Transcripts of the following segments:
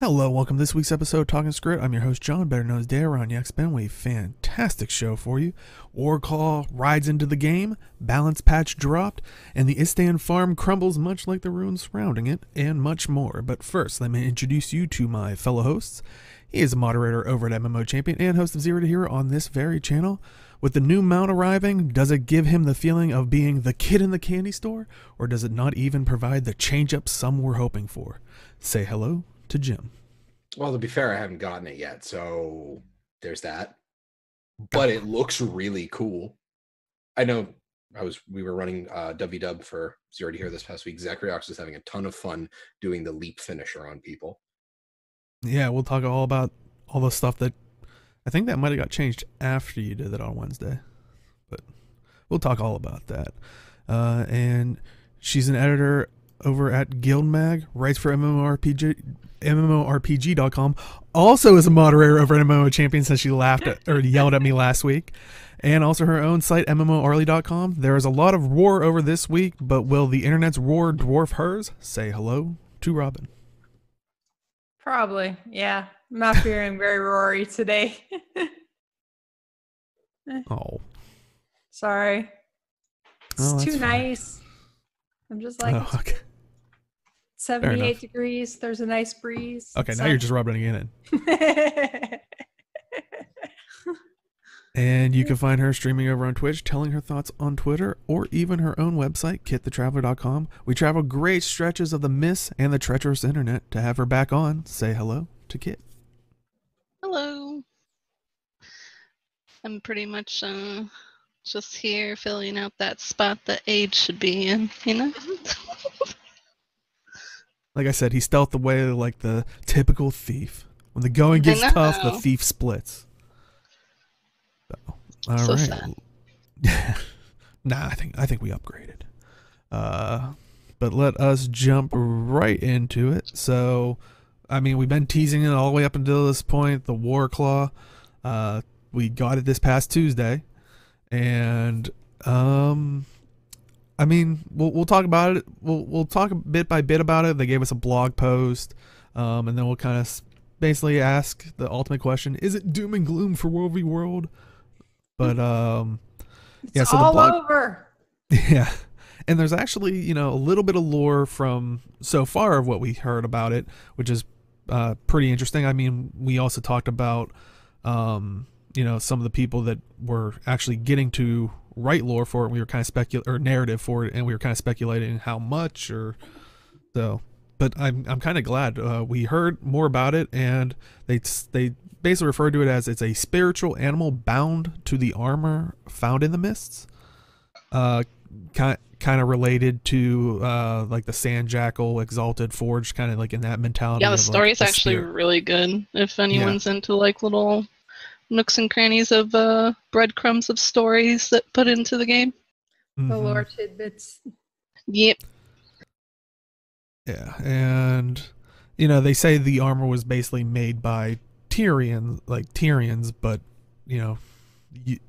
Hello, welcome to this week's episode of Talking Skritt. I'm your host, John, better known as Daron. It's been a fantastic show for you. Warclaw rides into the game, balance patch dropped, and the Istan Farm crumbles much like the ruins surrounding it, and much more. But first, let me introduce you to my fellow hosts. He is a moderator over at MMO Champion and host of Zero to Hero on this very channel. With the new mount arriving, does it give him the feeling of being the kid in the candy store, or does it not even provide the change-up some were hoping for? Say hello to Jim. Well, to be fair, I haven't gotten it yet, so there's that. But it looks really cool. I know we were running WW for Zero to Hero this past week. Zacharyox was having a ton of fun doing the leap finisher on people. Yeah, we'll talk all about all the stuff that I think that might have got changed after you did that on Wednesday, but we'll talk all about that. And she's an editor over at Guildmag, writes for MMORPG.com, also is a moderator over at MMO Champion since she laughed at, or yelled at me last week, and also her own site, MMORly.com. There is a lot of roar over this week, but will the internet's roar dwarf hers? Say hello to Robin. Probably, yeah. I'm not feeling very roary today. Oh. Sorry. It's too nice. I'm just like, okay. 78 degrees. There's a nice breeze. Okay, now you're just rubbing it in. And you can find her streaming over on Twitch, telling her thoughts on Twitter, or even her own website, KitTheTraveler.com. We travel great stretches of the mists and the treacherous internet to have her back on. Say hello to Kit. Hello. I'm pretty much just here filling out that spot that Age should be in, you know? Like I said, he stealthed away like the typical thief. When the going gets tough, the thief splits. So, all right. Sad. Nah, I think we upgraded. But let us jump right into it. So, I mean, we've been teasing it all the way up until this point. The Warclaw, we got it this past Tuesday, and I mean, we'll talk about it. We'll talk bit by bit about it. They gave us a blog post, and then we'll kind of basically ask the ultimate question: is it doom and gloom for World v World? But yeah, so all the blog, over. Yeah, and there's actually, you know, a little bit of lore from so far of what we heard about it, which is pretty interesting. I mean, we also talked about you know, some of the people that were actually getting to write lore for it. We were kind of or narrative for it, and we were kind of speculating how much or so. But I'm kind of glad we heard more about it, and they basically referred to it as it's a spiritual animal bound to the armor found in the mists. Kind of related to like the Sand Jackal, Exalted Forge, kind of like in that mentality. Yeah, the of, story's like, actually really good. If anyone's into like little nooks and crannies of breadcrumbs of stories that put into the game. The lore tidbits. Yep. Yeah, and you know, they say the armor was basically made by Tyrians, but you know,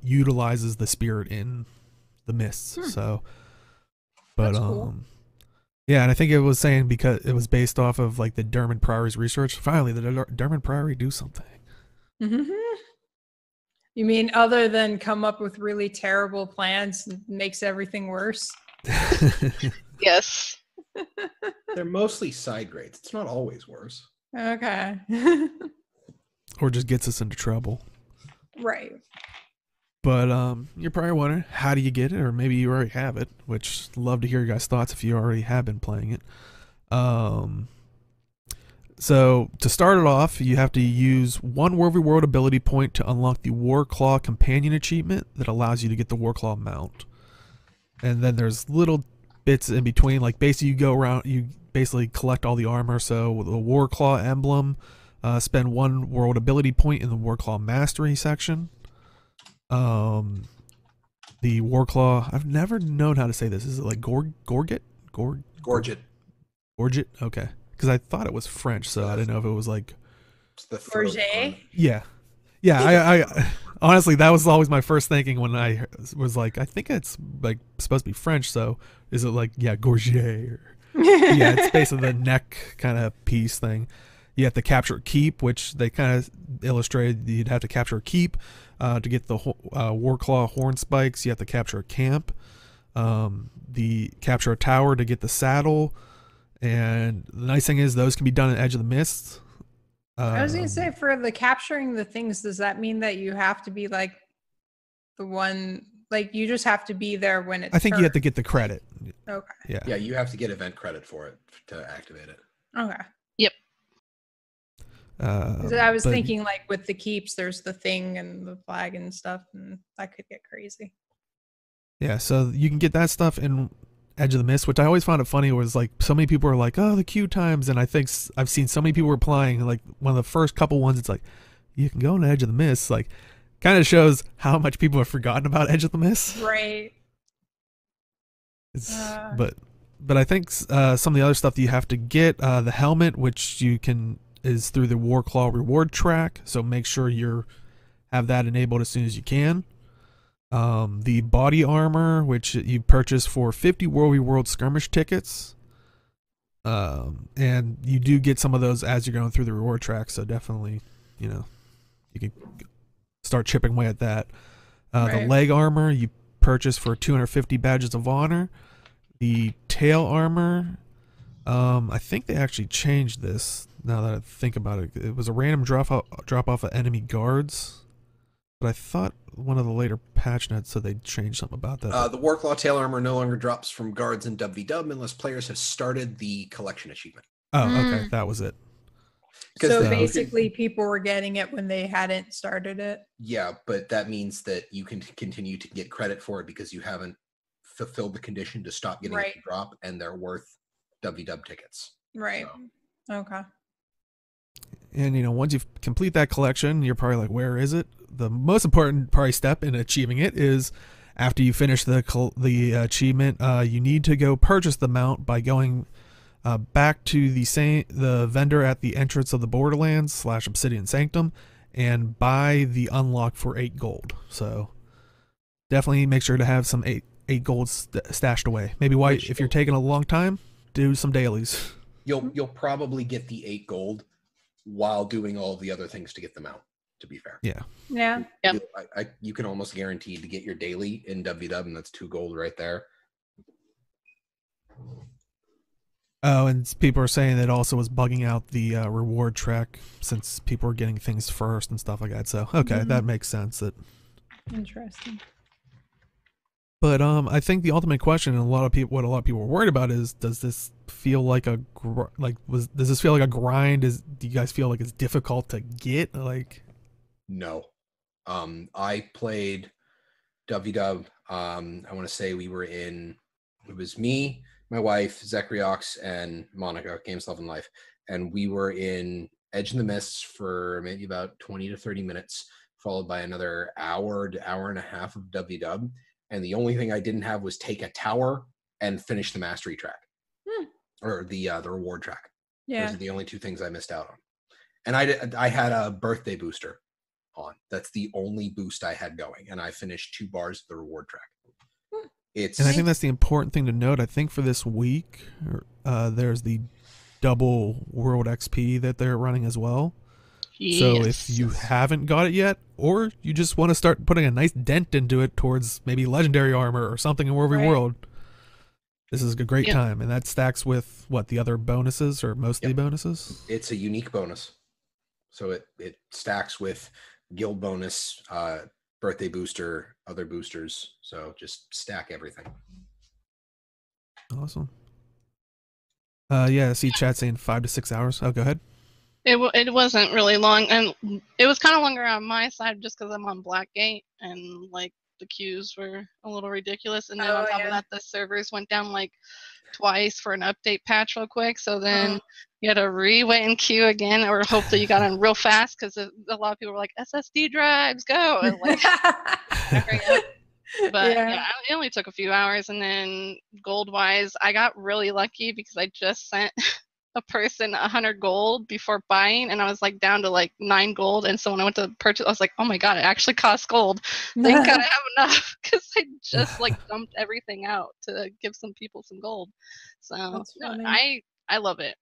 utilizes the spirit in the mists. So, but cool. yeah, and I think it was saying because it was based off of like the Dermot Priory's research. Finally, the Dermot Priory do something. You mean other than come up with really terrible plans and makes everything worse? Yes. They're mostly side grades. It's not always worse. Okay. Or just gets us into trouble. Right. But you're probably wondering, how do you get it? Or maybe you already have it, which love to hear your guys' thoughts if you already have been playing it. So to start it off, you have to use one World v World ability point to unlock the Warclaw companion achievement that allows you to get the Warclaw mount. And then there's little bits in between, like basically you go around, you basically collect all the armor. So with the Warclaw emblem, spend one world ability point in the Warclaw mastery section. The Warclaw, I've never known how to say this. Is it like Gorget? Gorget. Gorget? Okay. Because I thought it was French, so I didn't know if it was like... It's the Gorget? Yeah. Yeah, I honestly, that was always my first thinking when I was like, I think it's like supposed to be French, so is it like, yeah, Gorget? Or, yeah, it's basically the neck kind of piece thing. You have to capture a keep, which they kind of illustrated. You'd have to capture a keep to get the Warclaw horn spikes. You have to capture a camp. The capture a tower to get the saddle. And the nice thing is those can be done in Edge of the Mist. I was gonna say, for the capturing the things, does that mean that you have to be like the one, like you just have to be there when it's I think you have to get the credit. Okay. Yeah. Yeah, you have to get event credit for it to activate it. Okay. Yep. 'Cause I was thinking like with the keeps, there's the thing and the flag and stuff, and that could get crazy. Yeah, so you can get that stuff in Edge of the Mist, which I always found it funny was like so many people are like, oh, the queue times, and I think I've seen so many people replying, like one of the first couple ones, it's like, you can go on Edge of the Mist, like kind of shows how much people have forgotten about Edge of the Mist. Right. But I think some of the other stuff that you have to get, the helmet, which you can is through the Warclaw reward track, so make sure you have that enabled as soon as you can. The body armor, which you purchase for 50 World skirmish tickets, and you do get some of those as you're going through the reward track, so definitely, you can start chipping away at that. The leg armor you purchase for 250 badges of honor. The tail armor, I think they actually changed this now that I think about it. It was a random drop off of enemy guards, but I thought one of the later patch notes said they changed something about that. The Warclaw tail armor no longer drops from guards in WW unless players have started the collection achievement. Oh, okay, that was it. So basically, people were getting it when they hadn't started it. Yeah, but that means that you can continue to get credit for it because you haven't fulfilled the condition to stop getting it to drop, and they're worth WW tickets. Right. So. Okay. And once you complete that collection, you're probably like, where is it? The most important probably step in achieving it is after you finish the achievement, you need to go purchase the mount by going back to the vendor at the entrance of the Borderlands / Obsidian Sanctum and buy the unlock for 8 gold. So definitely make sure to have some 8 gold stashed away. Maybe if you're taking a long time, do some dailies. You'll probably get the 8 gold while doing all the other things to get them out, to be fair. Yeah. You can almost guarantee to get your daily in WW, and that's 2 gold right there. Oh, and people are saying that also was bugging out the reward track since people were getting things first and stuff like that. So, okay, that makes sense. Interesting. But I think the ultimate question, and what a lot of people were worried about is, does this feel like does this feel like a grind? Do you guys feel like it's difficult to get? Like, no, I played WW. I want to say it was me, my wife, Zekriox, and Monica, Games Love and Life, and we were in Edge in the Mists for maybe about 20 to 30 minutes, followed by another hour to hour and a half of WW. And the only thing I didn't have was take a tower and finish the mastery track, or the reward track. Yeah, those are the only 2 things I missed out on. And I had a birthday booster on. That's the only boost I had going, and I finished 2 bars of the reward track. And I think that's the important thing to note. I think for this week, there's the double world XP that they're running as well. Yes. So if you haven't got it yet, or you just want to start putting a nice dent into it towards maybe legendary armor or something in every world, this is a great time. And that stacks with the other bonuses or most of the bonuses? It's a unique bonus. So it stacks with guild bonus, birthday booster, other boosters. So just stack everything. Awesome. I see chat saying 5 to 6 hours. Oh, go ahead. It wasn't really long, and it was kind of longer on my side just because I'm on Blackgate, and like the queues were a little ridiculous. And then on top of that, the servers went down like twice for an update patch real quick. So then you had to wait and queue again, or hope that you got in real fast because a lot of people were like, SSD drives, go! And like, but it only took a few hours. And then gold-wise, I got really lucky because I just sent a person 100 gold before buying, and I was like down to like 9 gold. And so when I went to purchase, I was like, oh my god, it actually costs gold. Thank god I have enough, because I just like dumped everything out to give some people some gold. So no, I love it.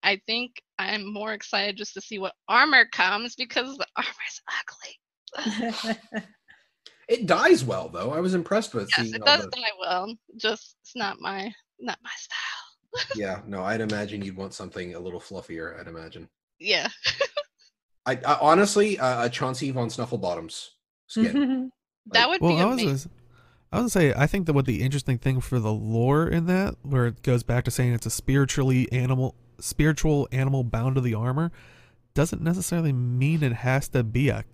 I think I'm more excited just to see what armor comes because the armor's ugly. It dies well, though. I was impressed with Yes, seeing it all does the. die well. Just it's not my style. Yeah, no, I'd imagine you'd want something a little fluffier. I'd imagine. Yeah. I honestly, a Chauncey von Snufflebottom's skin. That would Well, be amazing. I was gonna say, I think that what the interesting thing for the lore in that, where it goes back to saying it's a spiritual animal bound to the armor, doesn't necessarily mean it has to be a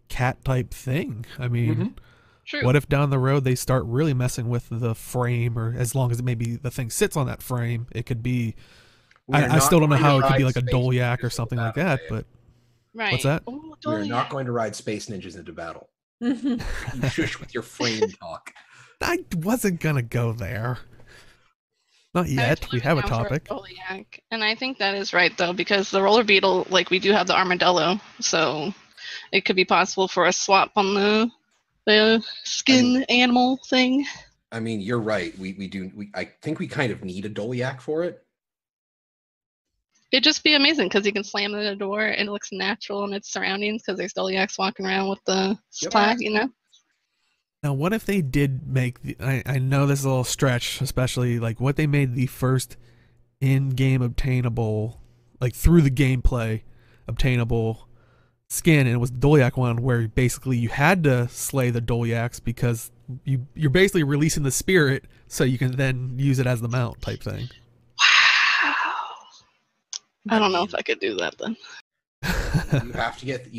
cat type thing. I mean, True. what if down the road they start really messing with the frame, or as long as maybe the thing sits on that frame, it could be. I still don't know how it could be like a Dolyak or something like that, but right. What's that? Ooh, We're not Dolyak. going to ride Space Ninjas into battle. You shush with your frame talk. I wasn't gonna go there. Not yet. We have a topic. Dolyak. And I think that is right though, because the roller beetle, like we do have the armadillo, so it could be possible for a swap on the skin animal thing. I mean, you're right. We do. I think we kind of need a Dolyak for it. It'd just be amazing because you can slam in the door and it looks natural in its surroundings because there's Dolyaks walking around with the flag, you know? Now, what if they did make I know this is a little stretch, especially like what they made the first in-game obtainable, like through the gameplay obtainable skin, and it was the Dolyak one, where basically you had to slay the Dolyaks because you're basically releasing the spirit so you can then use it as the mount type thing. Wow. I don't know if I could do that then. You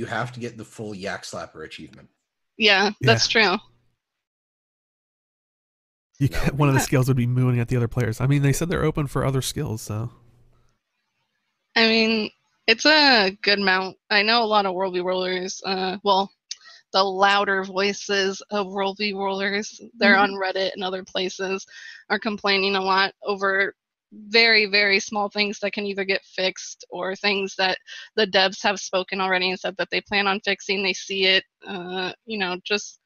have to get the full Yak Slapper achievement. Yeah, that's true. One of the skills would be mooning at the other players. I mean, they said they're open for other skills, so. I mean, it's a good mount. I know a lot of World V Rollers, well, the louder voices of World V Rollers, they're on Reddit and other places, are complaining a lot over very, very small things that can either get fixed or things that the devs have spoken already and said that they plan on fixing. They see it, you know, just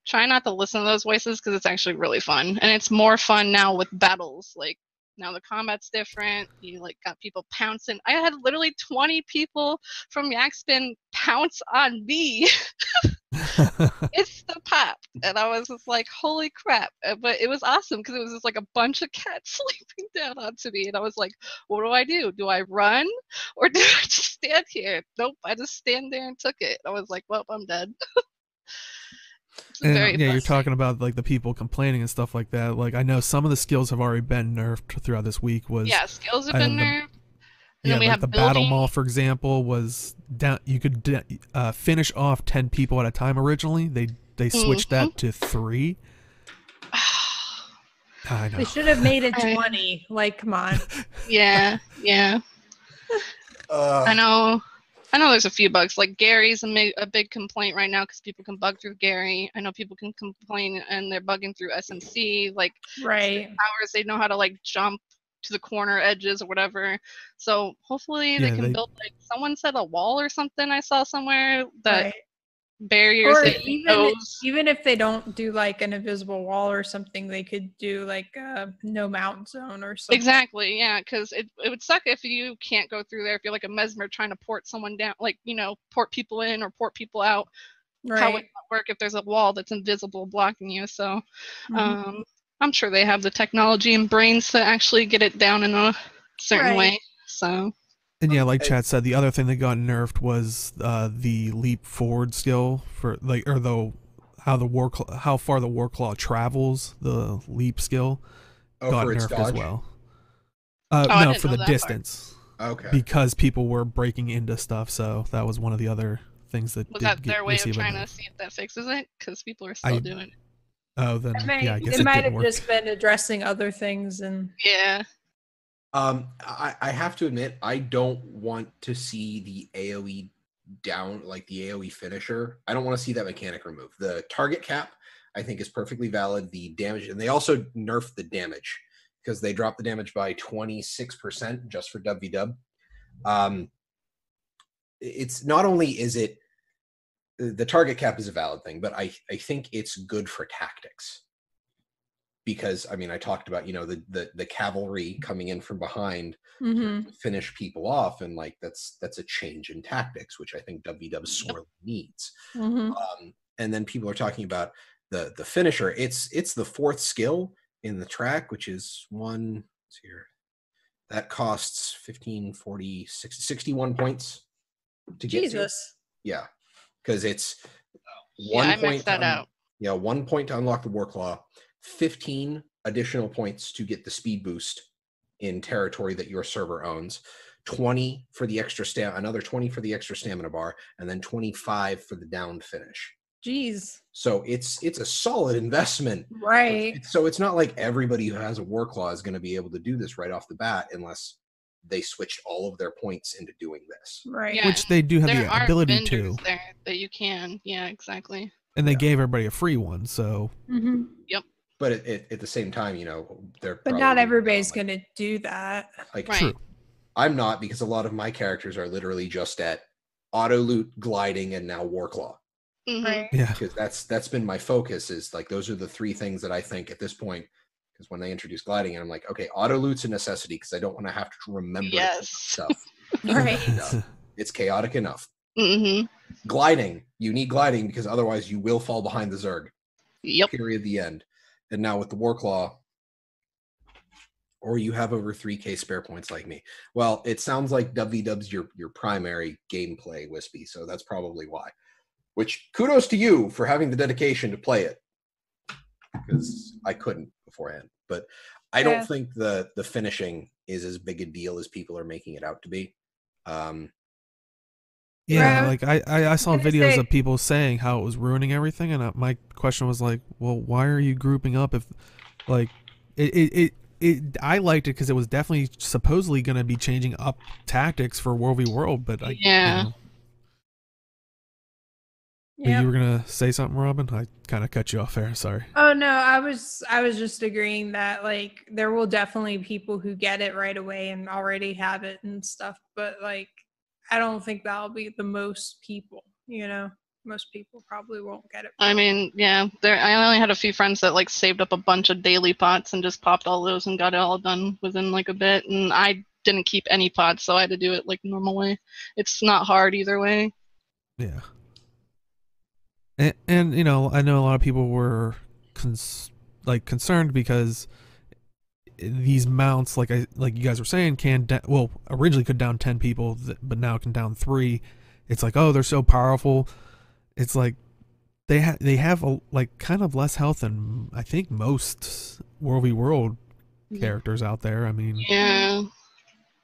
try not to listen to those voices because it's actually really fun. And it's more fun now with battles. Like, now the combat's different. You like got people pouncing. I had literally 20 people from Yakspin pounce on me. It's the pop. And I was just like, holy crap. But it was awesome because it was just like a bunch of cats sleeping down onto me. And I was like, what do? Do I run? Or do I just stand here? Nope, I just stand there and took it. I was like, well, I'm dead. And yeah, you're talking about like the people complaining and stuff like that. Like I know some of the skills have already been nerfed throughout this week. Skills have been nerfed. And then we like have the building. battle mall, for example, was down. You could finish off 10 people at a time. Originally, they switched that to 3. I know. They should have made it 20. Like, come on. Yeah. I know there's a few bugs. Like Gary's a big complaint right now because people can bug through Gary. I know people can complain and they're bugging through SMC. Like, powers, they know how to like jump to the corner edges or whatever. So hopefully they can build, like, someone said a wall or something I saw somewhere that barriers. Or even if they don't do like an invisible wall or something, they could do like a no mount zone or something. Exactly, yeah, because it would suck if you can't go through there. If you're like a mesmer trying to port someone down, like, you know, port people in or port people out. How would that work if there's a wall that's invisible blocking you? So I'm sure they have the technology and brains to actually get it down in a certain way. So. And yeah, like Chad said, the other thing that got nerfed was the leap forward skill for like, or how far the Warclaw travels. The leap skill got nerfed as well. No, for the distance. Okay. Because people were breaking into stuff, so that was one of the other things that was that their way of trying to see if that fixes it? Because people are still doing it. Oh, then I guess it might have just been addressing other things and. Yeah. I have to admit, I don't want to see the AoE down, like the AoE finisher. I don't want to see that mechanic removed. The target cap, I think, is perfectly valid. The damage, and they also nerfed the damage because they dropped the damage by 26% just for WV. It's not only is it the target cap is a valid thing, but I think it's good for tactics. because I mean, I talked about, you know, the cavalry coming in from behind Mm-hmm. to finish people off, and like that's a change in tactics, which I think WW sorely needs. Mm-hmm. And then people are talking about the finisher. It's the 4th skill in the track, which is one. Let's see here. That costs 15, 40, 60, 61 points to get to. Jesus. Yeah, because it's Yeah, I mixed that out. Yeah, 1 point to unlock the Warclaw, 15 additional points to get the speed boost in territory that your server owns, 20 for the extra another 20 for the extra stamina bar, and then 25 for the downed finish. Jeez. So it's a solid investment. Right. So it's not like everybody who has a Warclaw is going to be able to do this right off the bat unless they switched all of their points into doing this. Right. Yeah, Which they do have there the are ability vendors to. there that you can. Yeah, exactly. And they Yeah. gave everybody a free one, so. Mm-hmm. But at the same time, you know, they're But not everybody's going to do that. Like, Right. True. I'm not, because a lot of my characters are literally just at auto loot, gliding, and now Warclaw. Mhm. Right. Yeah. Because that's been my focus, is like those are the 3 things that I think at this point, because when they introduce gliding, and I'm like, okay, auto loot's a necessity because I don't want to have to remember Yes. stuff. Right. It's chaotic enough. Mhm. Gliding, you need gliding because otherwise you will fall behind the Zerg. Yep. Period. The end. And now with the Warclaw, or you have over 3K spare points like me. Well, it sounds like WDW's your primary gameplay, Wispy, so that's probably why. Which, kudos to you for having the dedication to play it, because I couldn't beforehand. But I don't think the finishing is as big a deal as people are making it out to be. Yeah, Right. like I saw I'm gonna videos say- of people saying how it was ruining everything, and my question was like, well, why are you grouping up if, like, I liked it because it was definitely supposedly going to be changing up tactics for World v World, but I, Yeah. you know. But Yep. you were gonna say something, Robin? I kind of cut you off there. Sorry. Oh no, I was just agreeing that like there will definitely be people who get it right away and already have it and stuff, but like I don't think that'll be the most people, you know. Most people probably won't get it. I mean, yeah. I only had a few friends that like saved up a bunch of daily pots and just popped all those and got it all done within like a bit. And I didn't keep any pots, so I had to do it like normal way. It's not hard either way. Yeah. And you know, I know a lot of people were concerned because these mounts, like you guys were saying, originally could down 10 people, but now can down 3. It's like, oh, they're so powerful. It's like they have like kind of less health than I think most World v World characters out there. I mean, Yeah,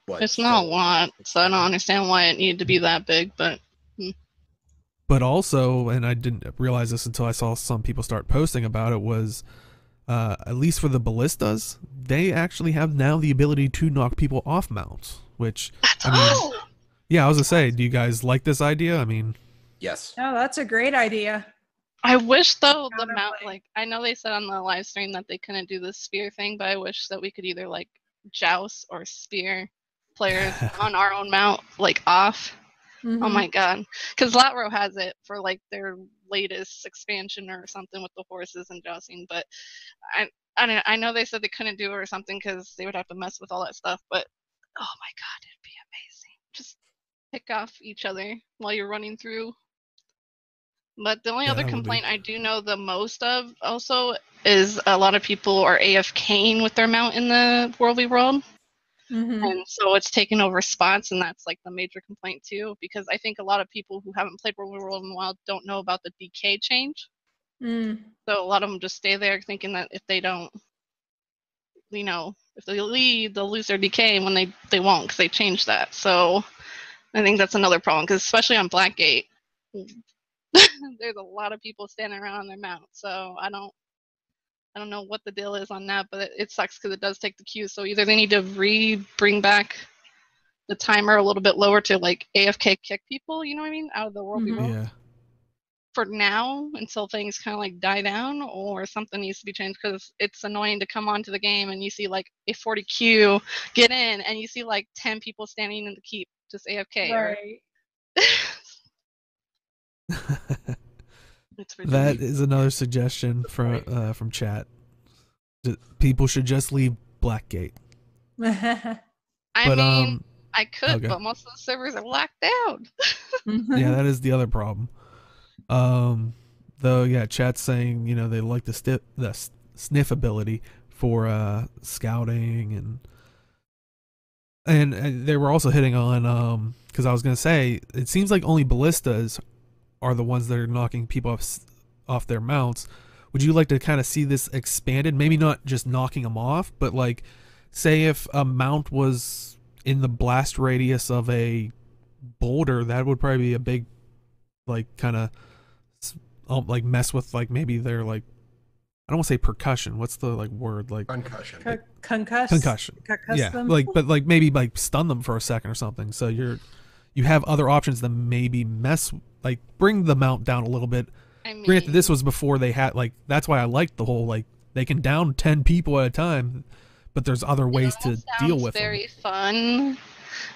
it's not a lot, so I don't understand why it needed to be that big. But also, and I didn't realize this until I saw some people start posting about it, was at least for the ballistas, they actually have now the ability to knock people off mounts. Which yeah, I was gonna say, do you guys like this idea? I mean. Yes. Oh, that's a great idea. I wish though the mount, like, I know they said on the live stream that they couldn't do the spear thing, but I wish that we could either like joust or spear players on our own mount, like off. Mm-hmm. Oh my god, because Latro has it for like their latest expansion or something with the horses and jousting, but I know they said they couldn't do it or something because they would have to mess with all that stuff. But oh my god, it'd be amazing. Just pick off each other while you're running through. But the only other complaint I do know the most of also is a lot of people are AFKing with their mount in the World v World. Mm-hmm. And so it's taken over spots, and that's like the major complaint too, because I think a lot of people who haven't played World v World in a while don't know about the DK change. So a lot of them just stay there thinking that if they don't, you know, if they leave, they'll lose their DK, and when they won't, because they changed that. So I think that's another problem, because especially on Blackgate, there's a lot of people standing around on their mount. So I don't know what the deal is on that, but it sucks because it does take the queue. So either they need to bring back the timer a little bit lower to like AFK kick people, you know what I mean, out of the World v World. Yeah. For now, until things kind of like die down, or something needs to be changed, because it's annoying to come onto the game and you see like a 40 queue get in and you see like 10 people standing in the keep just AFK. Right. That is another suggestion from chat. People should just leave Blackgate. I But mean, I could, okay. but most of the servers are locked down. Yeah, that is the other problem. Though, yeah, chat's saying, you know, they like the sniff ability for scouting, and they were also hitting on because I was gonna say it seems like only ballistas are the ones that are knocking people off their mounts. Would you like to kind of see this expanded? Maybe not just knocking them off, but like, say if a mount was in the blast radius of a boulder, that would probably be a big, like, kind of like mess with like maybe their like, I don't want to say percussion. What's the like word like Concussion. concussion? Yeah, them. like but like maybe like stun them for a second or something. So you have other options that maybe like bring the mount down a little bit. I mean, Granted, this was before they had like, that's why I liked the whole like they can down 10 people at a time, but there's other ways to deal with them. very fun,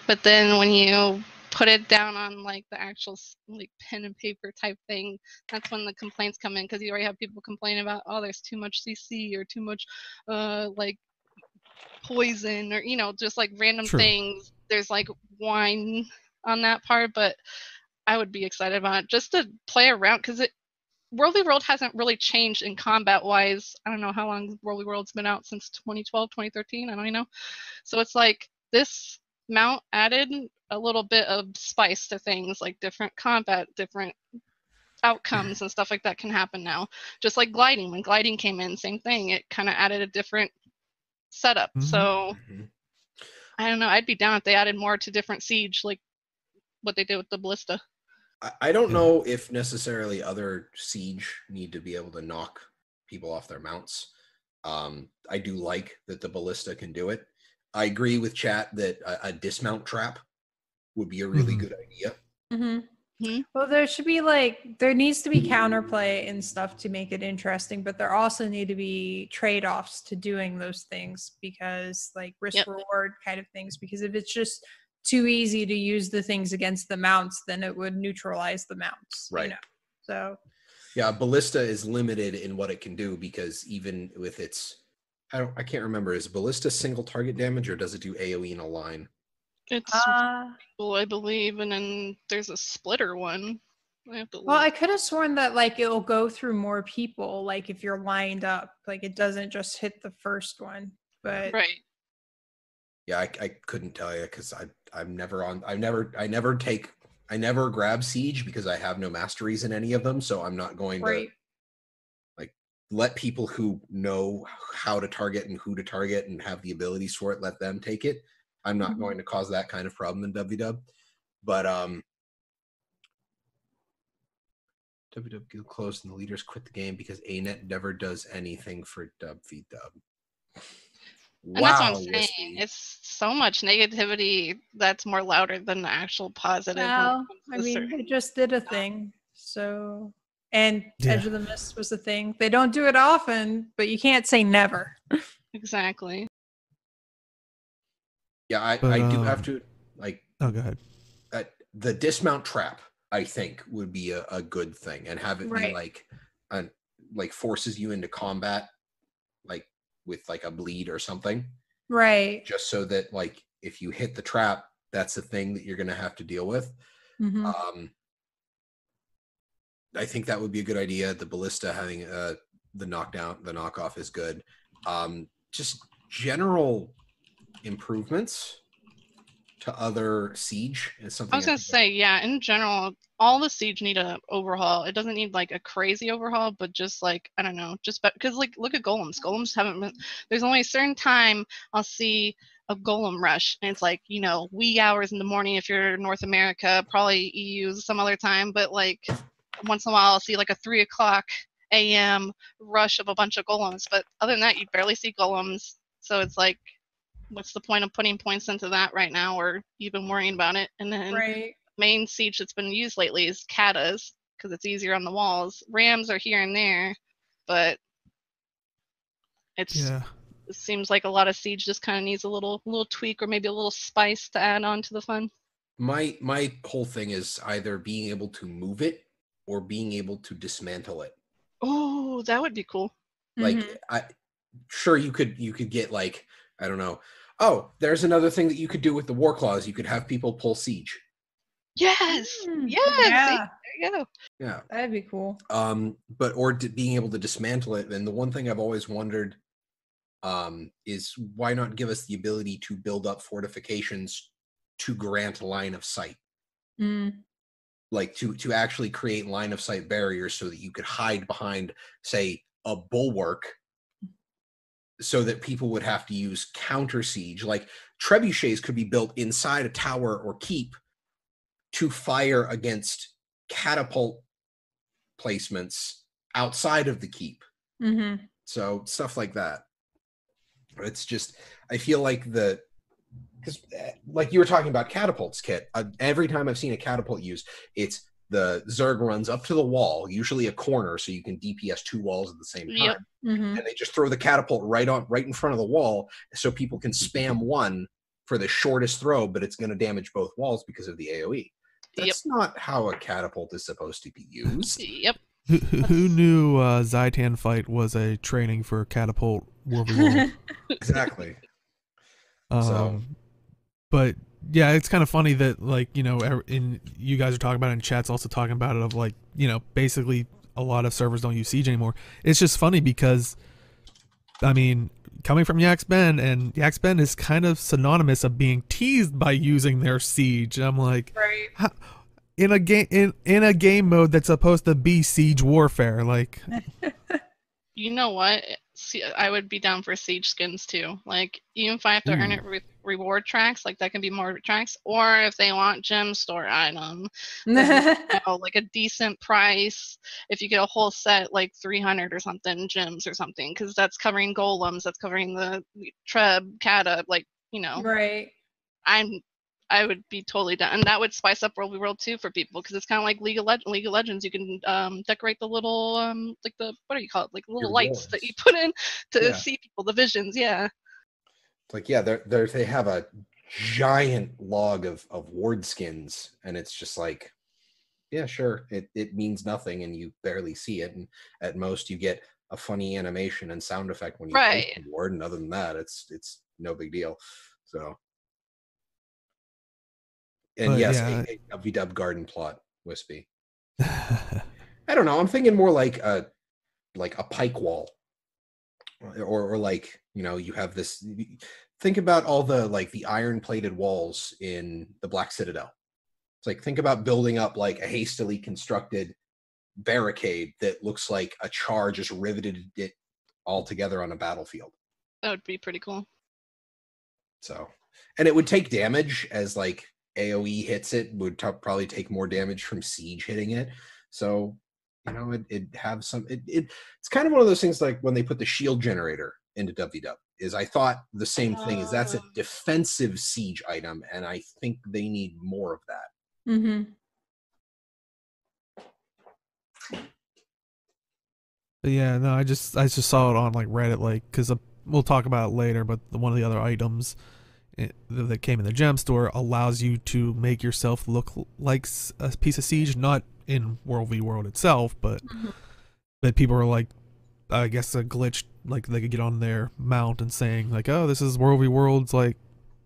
but then when you put it down on like the actual like pen and paper type thing, that's when the complaints come in, because you already have people complaining about, oh, there's too much CC or too much like poison, or you know, just like random things. There's like wine on that part, but I would be excited about it just to play around, because Worldly World hasn't really changed in combat wise. I don't know how long Worldly World's been out, since 2012, 2013, I don't even know. So it's like this mount added a little bit of spice to things, like different combat, different outcomes and stuff like that can happen now. Just like gliding, when gliding came in, same thing, it kind of added a different setup. So I don't know, I'd be down if they added more to different siege, like what they did with the ballista. I don't know if necessarily other siege need to be able to knock people off their mounts. I do like that the ballista can do it. I agree with chat that a dismount trap would be a really good idea. Well, there needs to be counterplay and stuff to make it interesting, but there also need to be trade-offs to doing those things, because like risk reward kind of things, because if it's just too easy to use the things against the mounts, then it would neutralize the mounts. Right. You know? So yeah, ballista is limited in what it can do, because even with its, I can't remember, is ballista single target damage, or does it do AoE in a line? It's I believe, and then there's a splitter one. I could have sworn that like it'll go through more people, like if you're lined up, like it doesn't just hit the first one. But right. Yeah, I couldn't tell you, because I never grab siege because I have no masteries in any of them, so I'm not going to like let people who know how to target and who to target and have the abilities for it, let them take it. I'm not going to cause that kind of problem in WW. But WW get close and the leaders quit the game because ANET never does anything for WW. And that's what I'm saying. It's so much negativity that's more louder than the actual positive. Well, I mean, they just did a thing. So, and Edge of the Mist was a thing. They don't do it often, but you can't say never. Exactly. Yeah, I do have to, like... Oh, go ahead. The dismount trap, I think, would be a good thing, and have it be like forces you into combat, like with like a bleed or something, right? Just so that like if you hit the trap, that's the thing that you're going to have to deal with. I think that would be a good idea. The ballista having the knockoff is good. Just general improvements to other siege is something. I was gonna say, yeah, in general, all the siege need a overhaul. It doesn't need like a crazy overhaul, but just like, I don't know, just because like look at golems. Golems haven't been, there's only a certain time I'll see a golem rush, and it's like, you know, wee hours in the morning if you're North America, probably EU some other time, but like once in a while I'll see like a 3 o'clock a.m. rush of a bunch of golems, but other than that you barely see golems. So it's like, what's the point of putting points into that right now, or even worrying about it? And then main siege that's been used lately is katas, because it's easier on the walls. Rams are here and there, but it seems like a lot of siege just kind of needs a little tweak, or maybe a little spice to add on to the fun. My whole thing is either being able to move it or being able to dismantle it. Oh, that would be cool. Like sure, you could get like, I don't know. Oh, there's another thing that you could do with the Warclaws. You could have people pull siege. Yes. Yes. Yeah. See? There you go. Yeah. That'd be cool. But or being able to dismantle it. And the one thing I've always wondered is why not give us the ability to build up fortifications to grant line of sight? Like to actually create line of sight barriers so that you could hide behind, say, a bulwark, so that people would have to use counter siege. Like trebuchets could be built inside a tower or keep to fire against catapult placements outside of the keep. So stuff like that. It's just, I feel like because like you were talking about catapults, Kit, every time I've seen a catapult used, it's the Zerg runs up to the wall, usually a corner, so you can DPS 2 walls at the same time. And they just throw the catapult right in front of the wall, so people can spam one for the shortest throw, but it's going to damage both walls because of the AoE. That's not how a catapult is supposed to be used. Who knew Zaitan fight was a training for catapult World v. World? Exactly. But yeah, it's kind of funny that, like, you know, you guys are talking about it, and chat's also talking about it, of like, you know, basically a lot of servers don't use siege anymore. It's just funny because, I mean, coming from Yax Ben, and Yax Ben is kind of synonymous of being teased by using their siege. I'm like, right. In a game mode that's supposed to be siege warfare, like. You know what? See, I would be down for siege skins too. Like, even if I have to earn it with reward tracks, like that can be more tracks. Or if they want gem store item, like a decent price. If you get a whole set, like 300 or something gems or something, because that's covering golems, that's covering the treb, cata, like, you know. Right. I would be totally done, and that would spice up World v. World 2 for people, because it's kind of like League of Legends. You can decorate the little like the, what do you call it, like little Your lights wards that you put in to see people, the visions. Yeah. It's like, yeah, they have a giant log of ward skins, and it's just like, yeah, sure, it means nothing, and you barely see it, and at most you get a funny animation and sound effect when you place the ward, and other than that, it's no big deal. So. And but, yes, yeah. a VW garden plot, Wispy. I don't know. I'm thinking more like a pike wall, or like, you know, you have this. Think about all the like the iron plated walls in the Black Citadel. It's like, think about building up like a hastily constructed barricade that looks like a char just riveted it all together on a battlefield. That would be pretty cool. So, and it would take damage as like. AoE hits it, would probably take more damage from siege hitting it. So, you know, it'd have some. It's kind of one of those things like when they put the shield generator into WW. Is I thought the same thing. Is that's a defensive siege item, and I think they need more of that. But yeah, no, I just saw it on like Reddit, like, because we'll talk about it later. But one of the other items that came in the gem store allows you to make yourself look like a piece of siege, not in World v. World itself, but that people are like, I guess a glitch, like they could get on their mount and saying like, oh, this is World v. World's, like,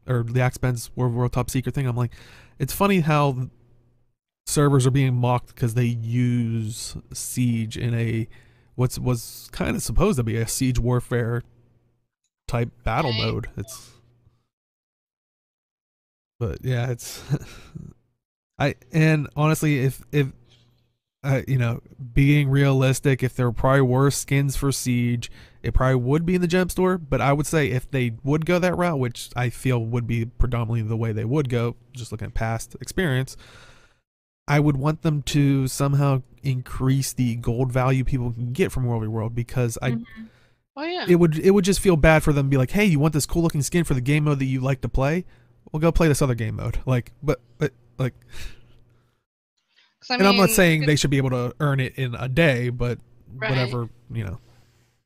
or the Axben's World v. World top secret thing. I'm like, it's funny how servers are being mocked because they use siege in a was kind of supposed to be a siege warfare type battle mode. But yeah, it's and honestly, if you know, being realistic, if there probably were skins for siege, it probably would be in the gem store. But I would say if they would go that route, which I feel would be predominantly the way they would go, just looking at past experience, I would want them to somehow increase the gold value people can get from World v. World, because it would just feel bad for them to be like, hey, you want this cool looking skin for the game mode that you like to play? We'll go play this other game mode. Like, but like, and I'm not saying they should be able to earn it in a day, but whatever, you know.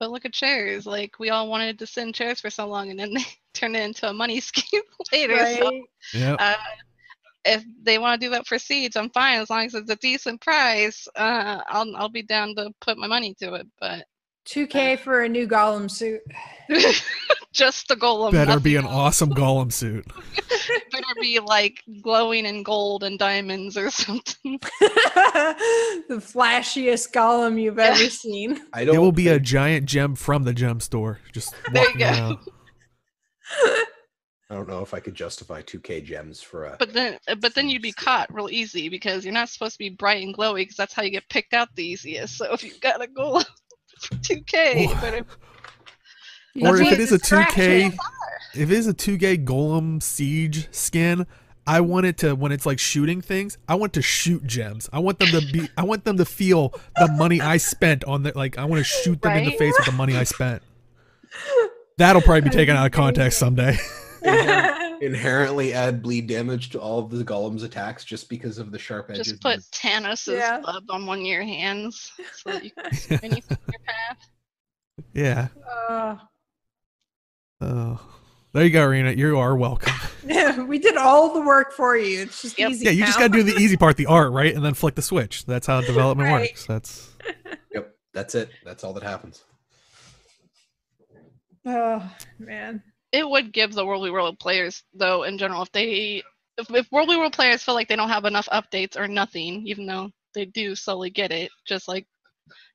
But look at chairs. Like, we all wanted to send chairs for so long, and then they turned it into a money scheme later. Right. So, if they want to do that for siege, I'm fine, as long as it's a decent price. I'll be down to put my money to it. But $2K for a new Gollum suit. Just the golem. Better be an nothing awesome golem suit. else. Better be like glowing in gold and diamonds or something. The flashiest Gollum you've ever seen. I don't It will be a think- giant gem from the gem store. Just There you walking go. around. I don't know if I could justify 2K gems for a. But then you'd be caught real easy because you're not supposed to be bright and glowy because that's how you get picked out the easiest. So if you've got a goal for 2K, you Or- better Or if That's it is a 2K, distraction. if it is a 2K golem siege skin, I want it to, when it's like shooting things, I want to shoot gems. I want them to feel the money I spent on the, like, I want to shoot them in the Right? face with the money I spent. That'll probably be taken out of context someday. Inherently add bleed damage to all of the golem's attacks just because of the sharp edges. just put Thanos' Yeah. blood on one of your hands so that you can see anything in your path. Yeah. Uh, Oh, there you go, Rena. You are welcome. we did all the work for you. It's just Yep. easy. Yeah, you just now. got to do the easy part, the art, right? And then flick the switch. That's how development Right. works. That's Yep, that's it. That's all that happens. Oh man. It would give the World We World players, though, in general, if World We World players feel like they don't have enough updates or nothing, even though they do slowly get it, just like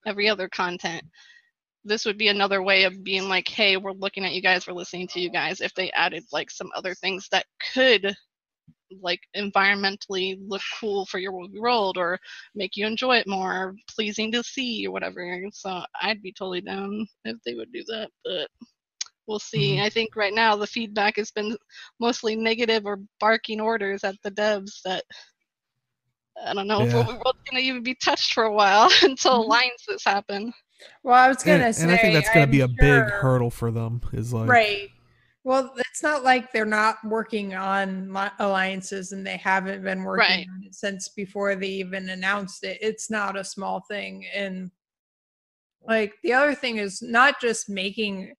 every other content. This would be another way of being like, hey, we're looking at you guys, we're listening to you guys. If they added like some other things that could like environmentally look cool for your World We World or make you enjoy it more, pleasing to see or whatever. So I'd be totally down if they would do that, but we'll see. Mhm. I think right now the feedback has been mostly negative or barking orders at the devs that I don't know if Yeah. World We World's gonna even be touched for a while until Mhm. alliances happen. Well, I was gonna and, say, and I think that's going to be a I'm big sure- hurdle for them. Is like, Right. Well, it's not like they're not working on alliances and they haven't been working Right. on it since before they even announced it. It's not a small thing. And like the other thing is not just making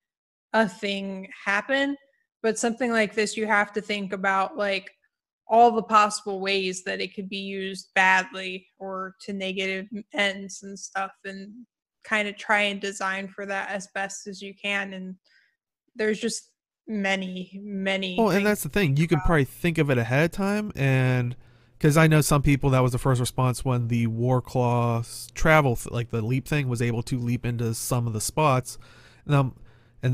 a thing happen, but something like this, you have to think about like all the possible ways that it could be used badly or to negative ends and stuff, and kind of try and design for that as best as you can. And there's just many Well, and things that's the thing. You can about. probably think of it ahead of time, and because I know some people that was the first response when the Warclaw travel, like the leap thing, was able to leap into some of the spots, and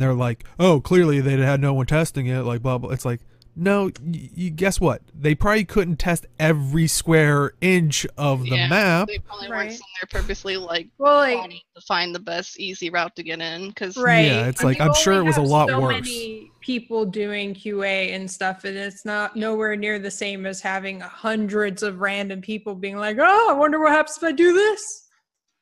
they're like, "Oh, clearly they had no one testing it." Like blah blah. It's like, no, you guess what? They probably couldn't test every square inch of the Yeah, map. They probably Right. weren't sitting there purposely like Well, like plotting to find the best easy route to get in because right. Yeah, it's and like, you I'm sure only it was a have lot so worse. many people doing QA and stuff, and it's not nowhere near the same as having hundreds of random people being like, "Oh, I wonder what happens if I do this."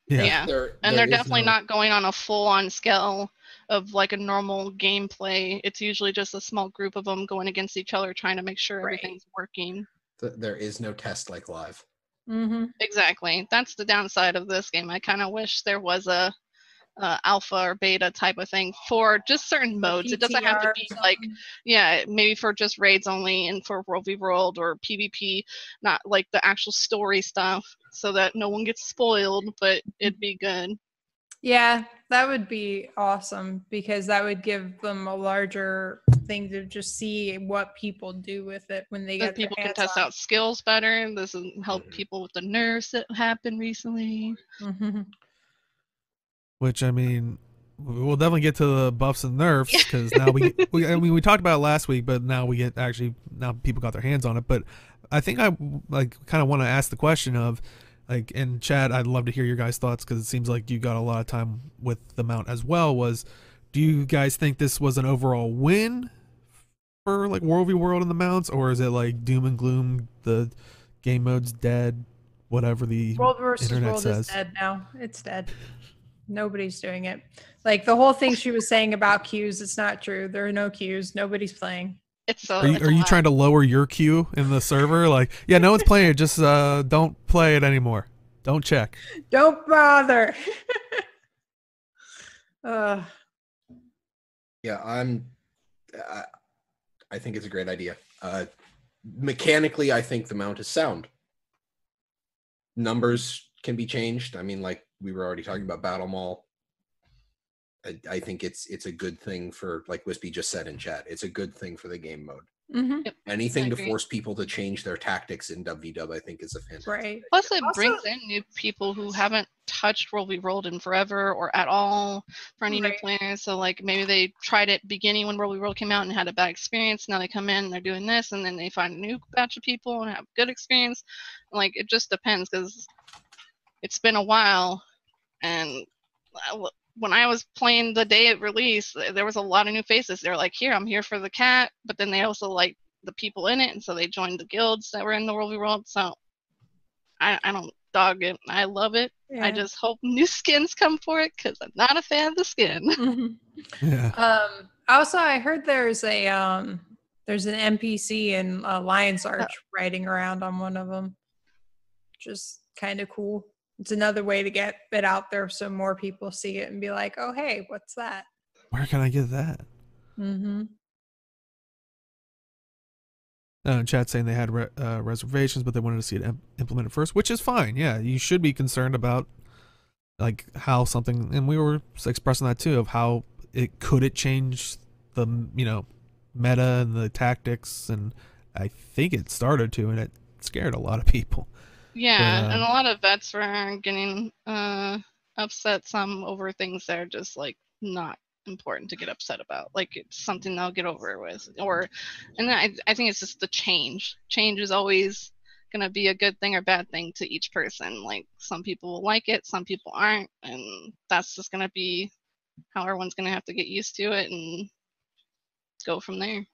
yeah. There And they're is definitely no- not going on a full-on scale of like a normal gameplay. It's usually just a small group of them going against each other trying to make sure Right. everything's working. There is no test like live. Mm-hmm. Exactly. That's the downside of this game. I kind of wish there was a alpha or beta type of thing for just certain modes. It doesn't have to be like, yeah, maybe for just raids only and for World v World or PvP, not like the actual story stuff, so that no one gets spoiled, but it'd be good. Yeah, that would be awesome because that would give them a larger thing to just see what people do with it when they Then get their people can hands test on out skills better. This will help Mhm. people with the nerfs that happened recently. it. Mm-hmm. Which, I mean, we'll definitely get to the buffs and nerfs because now we talked about it last week, but now now people got their hands on it. But I think I like kind of want to ask the question of, like, in chat, I'd love to hear your guys' thoughts because it seems like you got a lot of time with the mount as well. Do you guys think this was an overall win for like World v World in the mounts, or is it like doom and gloom, the game mode's dead, whatever the World versus internet World says? is dead now. It's dead. Nobody's doing it. Like the whole thing she was saying about queues, it's not true. There are no queues. Nobody's playing. It's Are you lot. trying to lower your queue in the server? Like, yeah, no one's playing it. Just don't play it anymore. Don't check. Don't bother. uh, Yeah, I think it's a great idea. Mechanically, I think the mount is sound. Numbers can be changed. I mean, like we were already talking about Battle Mall. I think it's a good thing for, like Wispy just said in chat, it's a good thing for the game mode. Mm-hmm. Anything to force people to change their tactics in WW, I think, is a fantastic idea. Plus, it brings in new people who haven't touched World We Rolled in forever or at all for any new players. So, like, maybe they tried it beginning when World We Rolled came out and had a bad experience. Now they come in and they're doing this, and then they find a new batch of people and have good experience. Like, it just depends, because it's been a while, and when I was playing the day it released, there was a lot of new faces. They're like, I'm here for the cat, but then they also like the people in it, and so they joined the guilds that were in the World We Rolled. So I don't dog it. I love it. I just hope new skins come for it, because I'm not a fan of the skin. Also, I heard there's an NPC in Lion's Arch riding around on one of them, which is kind of cool. It's another way to get it out there so more people see it and be like, oh, hey, what's that? Where can I get that? Chat saying they had reservations, but they wanted to see it implemented first, which is fine. Yeah, you should be concerned about like how something, and we were expressing that too, of how could it change the meta and the tactics, and I think it started to, and it scared a lot of people. Yeah, and a lot of vets were getting upset some over things that are just like not important to get upset about. Like, it's something they'll get over with. And I think it's just the change. Change is always gonna be a good thing or bad thing to each person. Like, some people will like it, some people aren't, and that's just gonna be how everyone's gonna have to get used to it and go from there.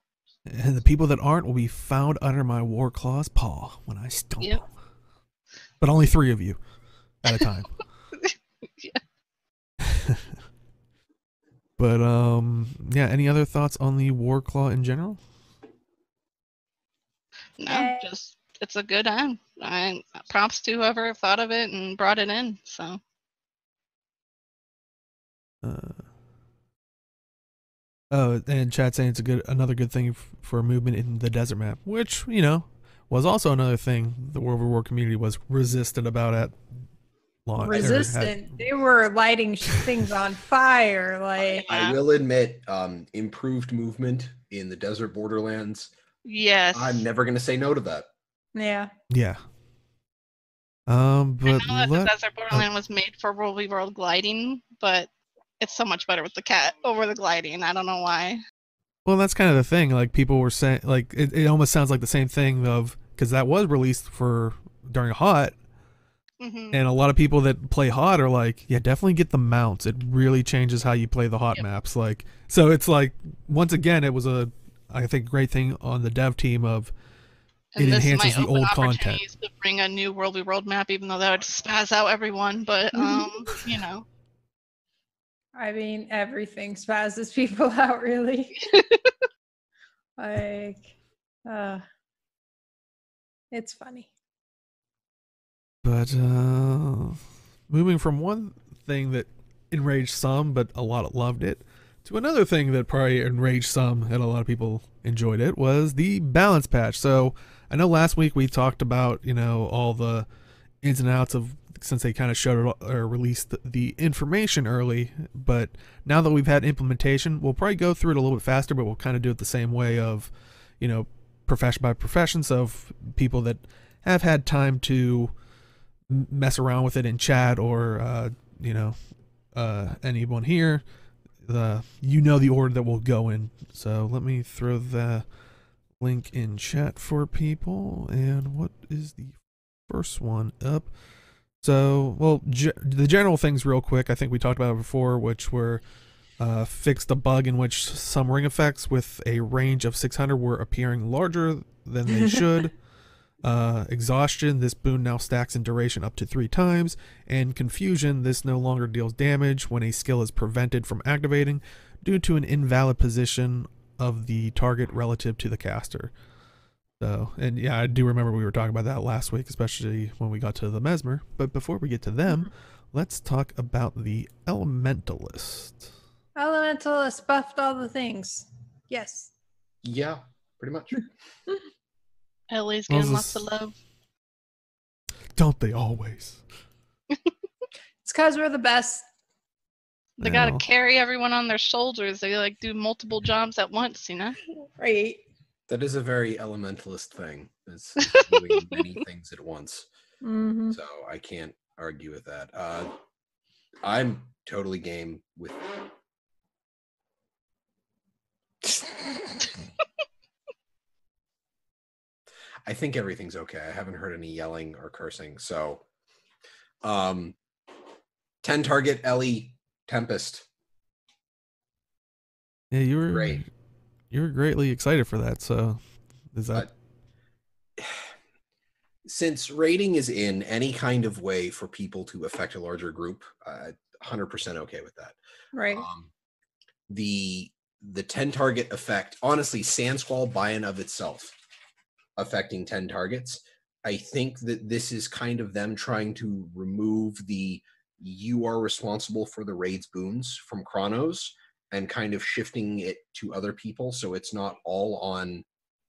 And the people that aren't will be found under my Warclaw's paw when I stomp them. But only 3 of you at a time. But yeah, any other thoughts on the Warclaw in general? No, just it's a good end. Props to whoever thought of it and brought it in. So and chat saying it's another good thing for movement in the desert map, which was also another thing the World War community was resistant about at launch. Resistant. They were lighting things on fire. Like, I will admit, improved movement in the desert borderlands. Yes. I'm never going to say no to that. Yeah. Yeah. But I know that the desert borderland was made for World We Rolled gliding, but it's so much better with the cat over the gliding. I don't know why. Well, that's kind of the thing. Like, people were saying, like, it almost sounds like the same thing of, because that was released during HOT, and a lot of people that play HOT are like, yeah, definitely get the mounts. It really changes how you play the HOT maps. Like, so it's like, once again, it was I think, great thing on the dev team of it enhances the old content. To bring a new World We Rolled map, even though that would spaz out everyone, but I mean, everything spazzes people out, really. Like, it's funny. But moving from one thing that enraged some, but a lot loved it, to another thing that probably enraged some and a lot of people enjoyed it, was the balance patch. So I know last week we talked about all the ins and outs of, since they kind of showed it or released the information early, but now that we've had implementation, we'll probably go through it a little bit faster, but we'll kind of do it the same way of, profession by profession. So people that have had time to mess around with it in chat or, anyone here, the order that we'll go in. So let me throw the link in chat for people. And what is the first one up? So, well, the general things real quick, I think we talked about it before, which were fixed a bug in which some ring effects with a range of 600 were appearing larger than they should. Exhaustion, this boon now stacks in duration up to 3 times. And confusion, this no longer deals damage when a skill is prevented from activating due to an invalid position of the target relative to the caster. So, and yeah, I do remember we were talking about that last week, especially when we got to the Mesmer. But before we get to them, let's talk about the Elementalist. Elementalist buffed all the things. Yes. Yeah, pretty much. Ellie's getting lots of love. Don't they always? It's because we're the best. They gotta carry everyone on their shoulders. They like do multiple jobs at once, you know? Right. That is a very elementalist thing. It's doing many things at once. Mm-hmm. So I can't argue with that. I'm totally game with. I think everything's okay. I haven't heard any yelling or cursing. So, 10 target Ellie Tempest. Yeah, you were Great. You were greatly excited for that. So, is that? Since raiding is in any kind of way for people to affect a larger group, 100% okay with that. Right. The 10 target effect, honestly, Sand Squall by and of itself affecting 10 targets. I think that this is kind of them trying to remove the you are responsible for the raid's boons from Chronos and kind of shifting it to other people so it's not all on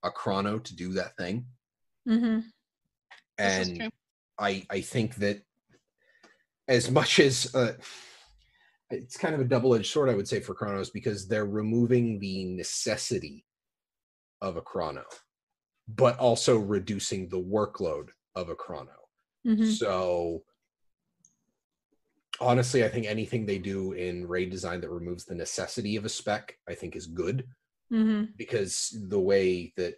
a Chrono to do that thing. Mm-hmm. And I think that as much as it's kind of a double-edged sword, I would say, for Chronos, because they're removing the necessity of a Chrono, but also reducing the workload of a Chrono. Mm-hmm. So honestly, I think anything they do in raid design that removes the necessity of a spec, I think is good. Mm-hmm. Because the way that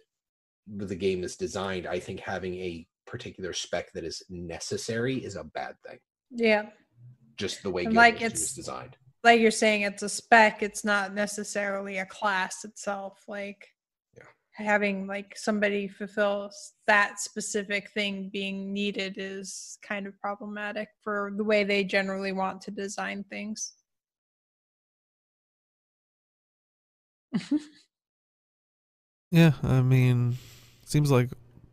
the game is designed, I think having a particular spec that is necessary is a bad thing. Yeah. Just the way like Guild is designed. Like you're saying, it's a spec. It's not necessarily a class itself. Like having like somebody fulfill that specific thing being needed is kind of problematic for the way they generally want to design things. Yeah, I mean, seems like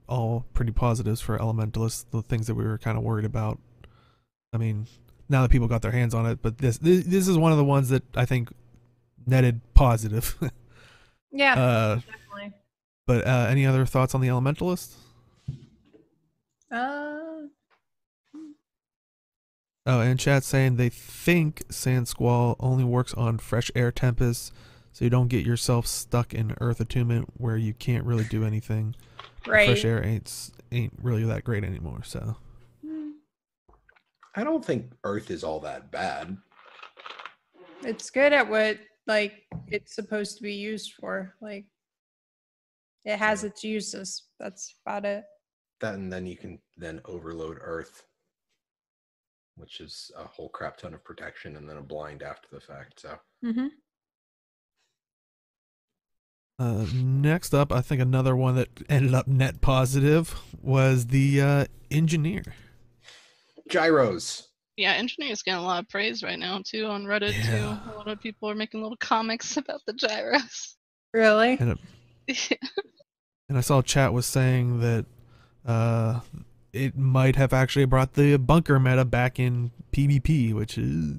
all pretty positives for Elementalists. The things that we were kind of worried about. I mean, now that people got their hands on it, but this is one of the ones that I think netted positive. Yeah, definitely. But any other thoughts on the Elementalist? Oh, and chat's saying they think Sand Squall only works on fresh air tempests, so you don't get yourself stuck in Earth Attunement where you can't really do anything. Right. Fresh air ain't really that great anymore. So I don't think Earth is all that bad. It's good at what like it's supposed to be used for. Like it has its uses. That's about it. That, and then you can then overload Earth, which is a whole crap ton of protection and then a blind after the fact. So next up, I think another one that ended up net positive was the engineer. Gyros. Yeah, engineers getting a lot of praise right now too on Reddit too. A lot of people are making little comics about the gyros. Really? And I saw chat was saying that it might have actually brought the bunker meta back in PvP, which is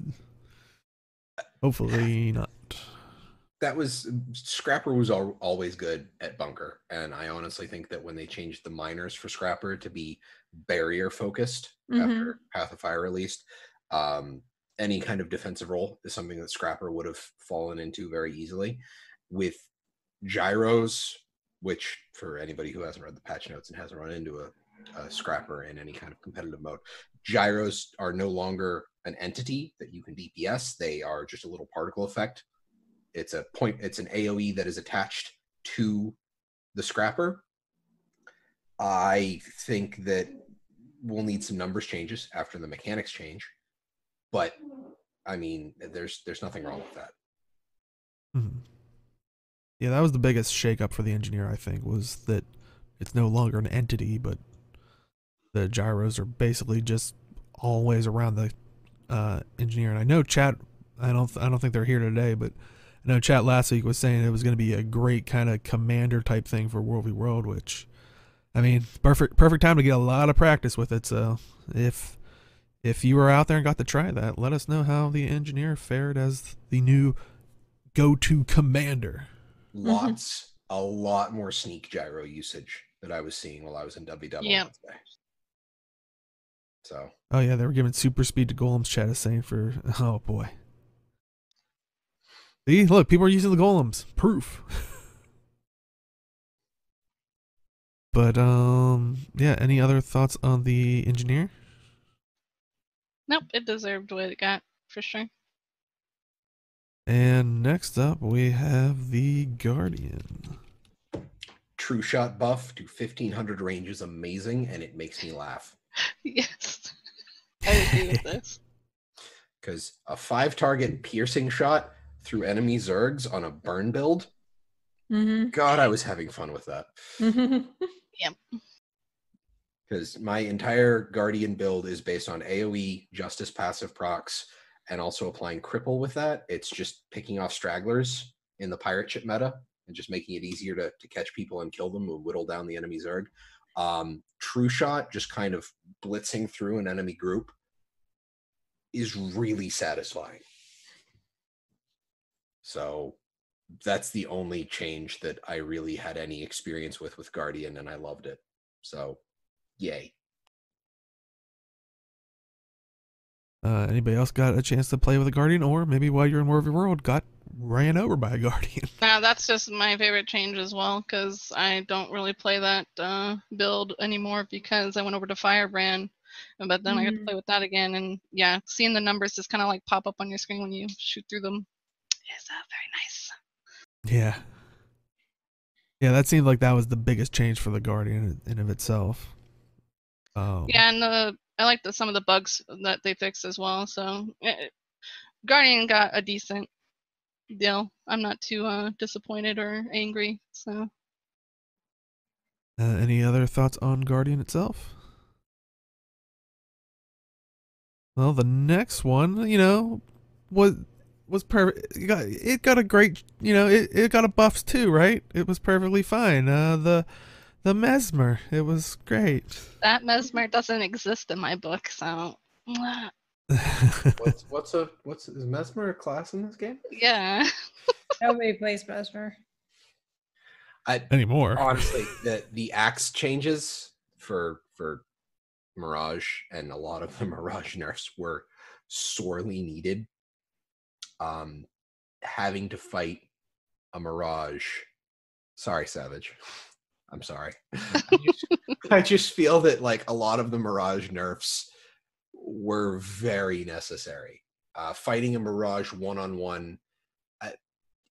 hopefully not. That was Scrapper was always good at bunker, and I honestly think that when they changed the miners for Scrapper to be barrier focused after Path of Fire released, any kind of defensive role is something that Scrapper would have fallen into very easily. With gyros, which for anybody who hasn't read the patch notes and hasn't run into a Scrapper in any kind of competitive mode, gyros are no longer an entity that you can DPS. They are just a little particle effect. It's an AoE that is attached to the Scrapper. I think that we'll need some numbers changes after the mechanics change, but I mean, there's nothing wrong with that. Mm-hmm. Yeah, that was the biggest shakeup for the engineer, I think, was that it's no longer an entity, but the gyros are basically just always around the engineer. And I know chat, I don't think they're here today, but I know chat last week was saying it was going to be a great kind of commander type thing for World v World, which, I mean, perfect time to get a lot of practice with it. So if you were out there and got to try that, let us know how the engineer fared as the new go-to commander. A lot more sneak gyro usage that I was seeing while I was in WW. Yeah. So. Oh yeah, they were giving super speed to golems. Chat is saying for, oh boy. See, look, people are using the golems. Proof. But yeah. Any other thoughts on the engineer? Nope, it deserved what it got for sure. And next up, we have the Guardian. True shot buff to 1500 range is amazing, and it makes me laugh. Yes, I agree with this. Because a 5-target piercing shot through enemy Zergs on a burn build, God, I was having fun with that. Yep. Because my entire Guardian build is based on AoE, Justice passive procs, and also applying Cripple with that. It's just picking off stragglers in the pirate ship meta and just making it easier to catch people and kill them and whittle down the enemy Zerg. True shot, just kind of blitzing through an enemy group, is really satisfying. So that's the only change that I really had any experience with Guardian, and I loved it. So yay. Anybody else got a chance to play with a Guardian, or maybe while you're in War of Your World got ran over by a Guardian? That's just my favorite change as well, because I don't really play that build anymore because I went over to Firebrand, but then I got to play with that again, and yeah, seeing the numbers just kind of like pop up on your screen when you shoot through them is very nice. Yeah. Yeah, that seemed like that was the biggest change for the Guardian in of itself. Yeah, and I like some of the bugs that they fixed as well. So Guardian got a decent deal. I'm not too disappointed or angry. So. Any other thoughts on Guardian itself? Well, the next one, was perfect. It got a great, it got a buffs too, right? It was perfectly fine. The Mesmer, it was great. That Mesmer doesn't exist in my book, so. Is Mesmer a class in this game? Yeah. Nobody plays Mesmer anymore. Honestly, the axe changes for Mirage and a lot of the Mirage nerfs were sorely needed. Having to fight a Mirage. Sorry, Savage. I'm sorry. I just feel that like a lot of the Mirage nerfs were very necessary. Fighting a Mirage one-on-one,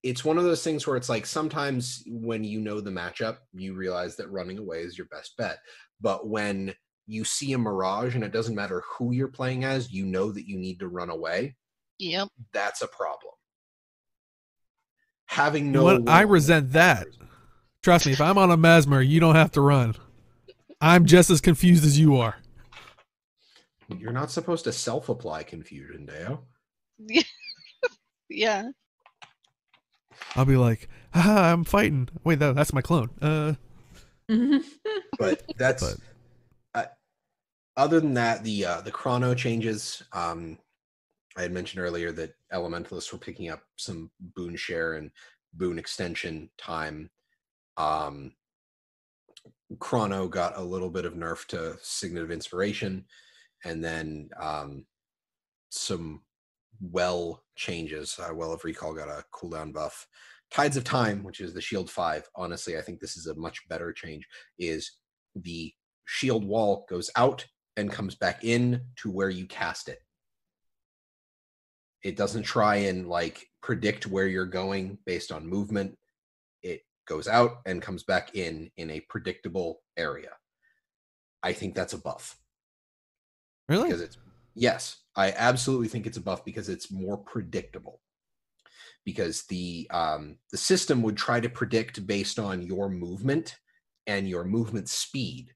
it's one of those things where it's like sometimes when you know the matchup, you realize that running away is your best bet. But when you see a Mirage and it doesn't matter who you're playing as, you know that you need to run away. Yep. That's a problem. Having no... I resent that. Trust me, if I'm on a Mesmer, you don't have to run. I'm just as confused as you are. You're not supposed to self-apply confusion, Deo. Yeah. I'll be like, haha, I'm fighting. Wait, that's my clone. But that's... other than that, the chrono changes. I had mentioned earlier that elementalists were picking up some boon share and boon extension time. Chrono got a little bit of nerf to Signet of Inspiration, and then some well changes. Well of Recall got a cooldown buff. Tides of Time, which is the Shield 5, honestly, I think this is a much better change, is the shield wall goes out and comes back in to where you cast it. It doesn't try and like predict where you're going based on movement. It goes out and comes back in a predictable area. I think that's a buff. Really? Because yes, I absolutely think it's a buff because it's more predictable. Because the system would try to predict based on your movement and your movement speed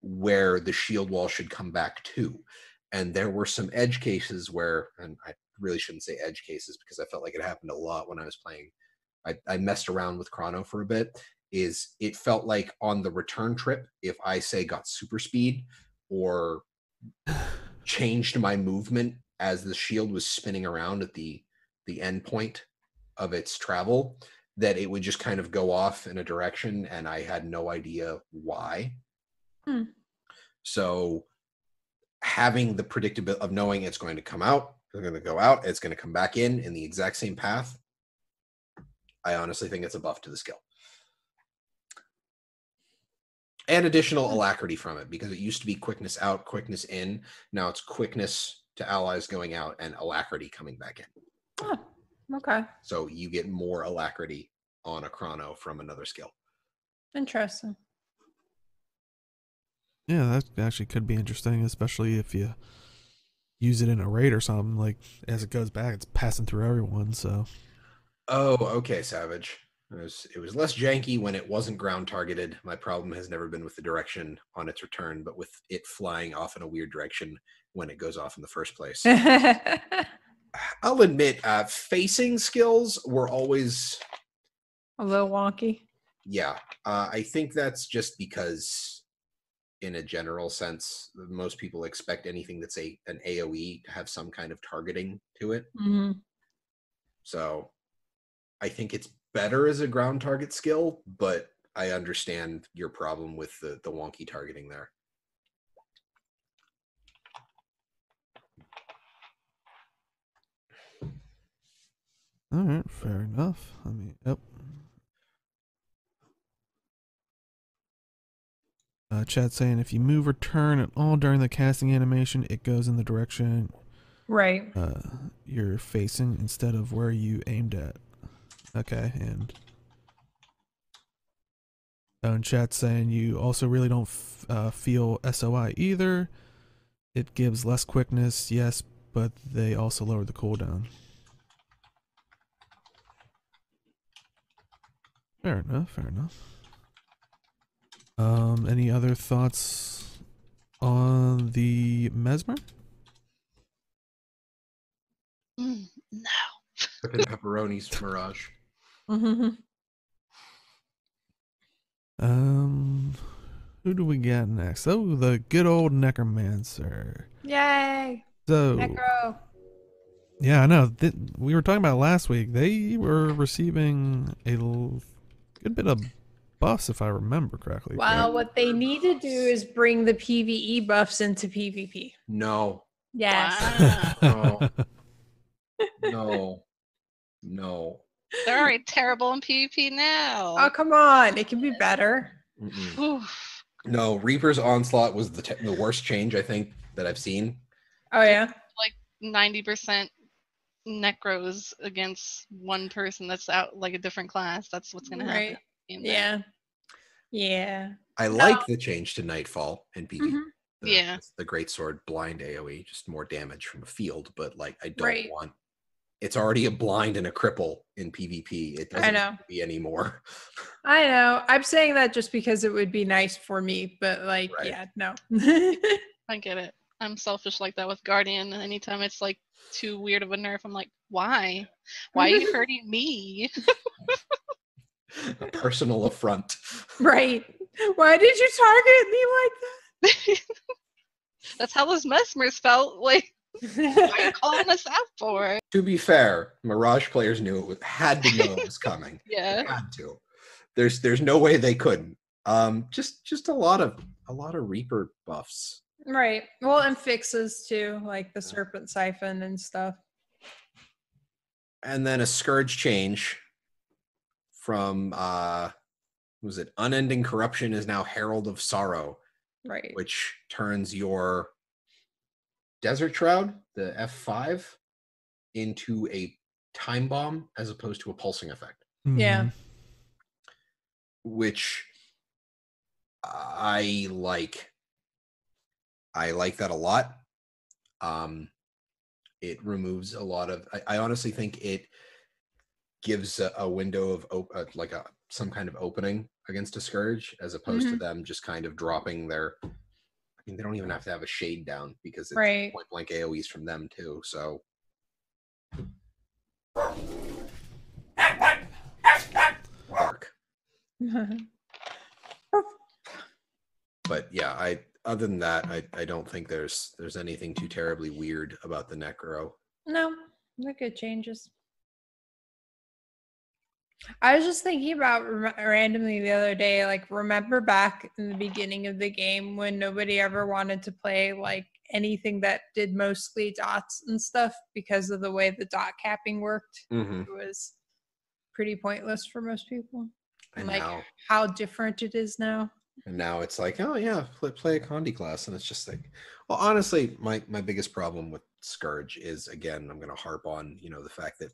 where the shield wall should come back to. And there were some edge cases where, and I really shouldn't say edge cases because I felt like it happened a lot when I was playing. I messed around with Chrono for a bit. It felt like on the return trip, if I say got super speed or changed my movement as the shield was spinning around at the end point of its travel, that it would just kind of go off in a direction and I had no idea why. So having the predictability of knowing it's going to come out, it's going to go out, it's going to come back in the exact same path, I honestly think it's a buff to the skill. And additional alacrity from it, because it used to be quickness out, quickness in. Now it's quickness to allies going out and alacrity coming back in. Oh, okay. So you get more alacrity on a chrono from another skill. Interesting. Yeah, that actually could be interesting, especially if you use it in a raid or something. Like, as it goes back, it's passing through everyone, so. Oh, okay, Savage. It was less janky when it wasn't ground targeted. My problem has never been with the direction on its return, but with it flying off in a weird direction when it goes off in the first place. I'll admit, facing skills were always a little wonky. Yeah, I think that's just because, in a general sense, most people expect anything that's an AoE to have some kind of targeting to it. Mm-hmm. So I think it's better as a ground target skill, but I understand your problem with the wonky targeting there. All right, fair enough. I mean, yep. Chat saying if you move or turn at all during the casting animation, it goes in the direction right you're facing instead of where you aimed at. Okay, and chat saying you also really don't feel SOI either. It gives less quickness, yes, but they also lower the cooldown. Fair enough, fair enough. Any other thoughts on the Mesmer? No. Pippin Pepperoni's Mirage. Mm-hmm. Who do we got next? Oh, the good old Necromancer. Yay! So, Necro. yeah, I know. We were talking about last week. They were receiving a good bit of buffs, if I remember correctly. Well, correct? what they need to do is bring the PvE buffs into PvP. No. Yes. Wow. No. They're already terrible in PvP now. Oh, come on. It can be better. No, Reaper's Onslaught was the worst change, I think, that I've seen. Oh, yeah? Like 90% necros against one person that's out like a different class. That's what's going to happen. Yeah. Yeah. I like the change to Nightfall in PvP. Mm-hmm. The Greatsword blind AoE, just more damage from the field, but like I don't Right. want. It's already a blind and a cripple in PvP. It doesn't know. need to be anymore. I know. I'm saying that just because it would be nice for me, but like, Right. yeah, no. I get it. I'm selfish like that with Guardian. Anytime it's like too weird of a nerf, I'm like, why? Why are you hurting me? A personal affront. Right. Why did you target me like that? That's how those Mesmers felt. Like, why are you calling us out for? To be fair, Mirage players knew had to know it was coming. Yeah. They had to. There's no way they couldn't. Just a lot of Reaper buffs. Right. Well, and fixes too, like the Serpent Siphon and stuff. And then a Scourge change from was it Unending Corruption is now Herald of Sorrow. Right. Which turns your Desert Shroud, the F5, into a time bomb as opposed to a pulsing effect. Yeah. Which I like. I like that a lot. It removes a lot of. I honestly think it gives a window of some kind of opening against a Scourge, as opposed to them just kind of dropping their. I mean, they don't even have to have a shade down because it's point blank AoEs from them too. So. Bark. But yeah, other than that, I don't think there's anything too terribly weird about the Necro. No, they're good changes. I was just thinking about randomly the other day, like, remember back in the beginning of the game when nobody ever wanted to play like anything that did mostly dots and stuff because of the way the dot capping worked? Mm-hmm. It was pretty pointless for most people. And like now, how different it is now. and now it's like, oh yeah, play a Condi class, and it's just like, well, honestly, my biggest problem with Scourge is, again, I'm going to harp on, the fact that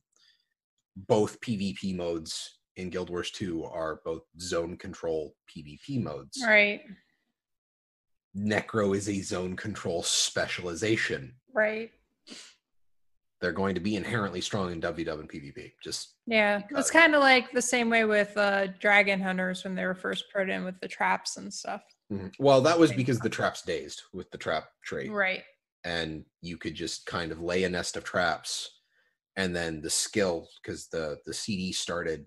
both PvP modes in Guild Wars 2 are both zone control PvP modes. Right. Necro is a zone control specialization. Right. They're going to be inherently strong in WW and PvP. Yeah, it's kind of like the same way with Dragon Hunters when they were first put in with the traps and stuff. Well, that was because the trap's dazed with the trap trait. Right. And you could just kind of lay a nest of traps, and then the skill, because the CD started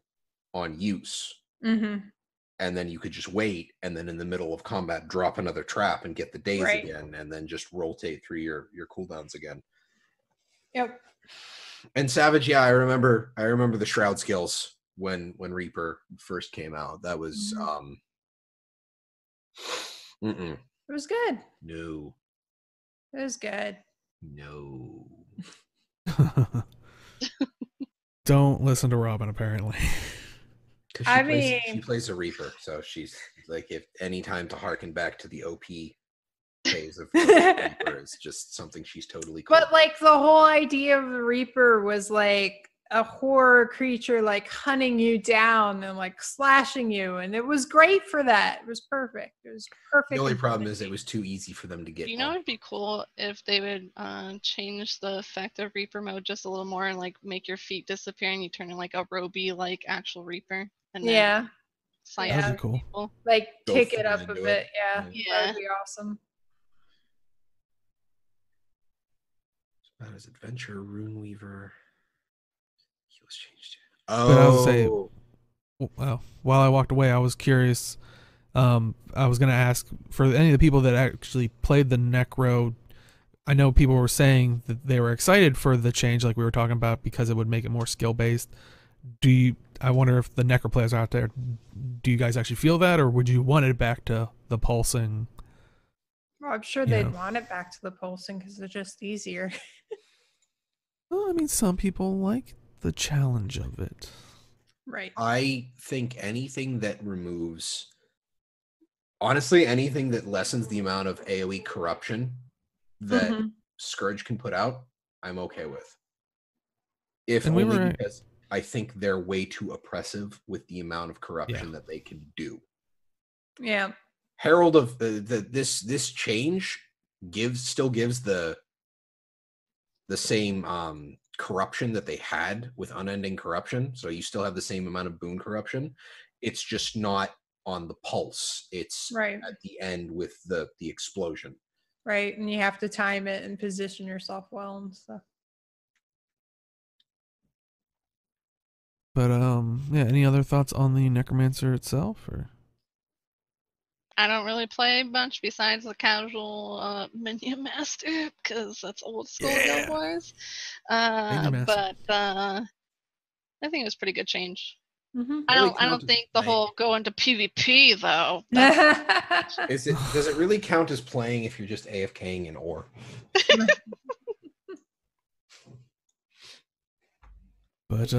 on use, and then you could just wait, and then in the middle of combat drop another trap and get the daze again, and then just rotate through your cooldowns again. Yep. And Savage, yeah, I remember the Shroud skills when Reaper first came out. That was it was good. No. It was good. No. Don't listen to Robin, apparently. She plays a Reaper, so she's like, if any time to harken back to the OP phase of Reaper is just something she's totally cool. But like the whole idea of the Reaper was like a horror creature like hunting you down and like slashing you, and it was great for that. It was perfect. It was perfect. The only problem is it was too easy for them to get. You know, it'd be cool if they would change the effect of Reaper mode just a little more and like make your feet disappear and you turn in like a Roby like actual Reaper. And then that'd be cool. People. Like kick it up a bit. Yeah, that'd be awesome. That is Adventure Runeweaver. He was changed. But I was say, well, while I walked away, I was curious. I was going to ask for any of the people that actually played the Necro. I know people were saying that they were excited for the change, like we were talking about, because it would make it more skill based. I wonder if the Necro players out there, do you guys actually feel that, or would you want it back to the pulsing? Well, I'm sure they'd want it back to the pulsing because it's just easier. Well, I mean, some people like the challenge of it. Right. I think anything that removes, honestly, anything that lessens the amount of AoE corruption that Scourge can put out, I'm okay with. Because I think they're way too oppressive with the amount of corruption that they can do. Yeah. Herald of this change still gives the same corruption that they had with Unending Corruption. So you still have the same amount of boon corruption. It's just not on the pulse. It's at the end with the explosion. Right, and you have to time it and position yourself well and stuff. But any other thoughts on the Necromancer itself, or? I don't really play much besides the casual Minion Master because that's old school Guild Wars. But I think it was a pretty good change. I don't think the whole go into PvP though. Does it really count as playing if you're just AFKing in ore? But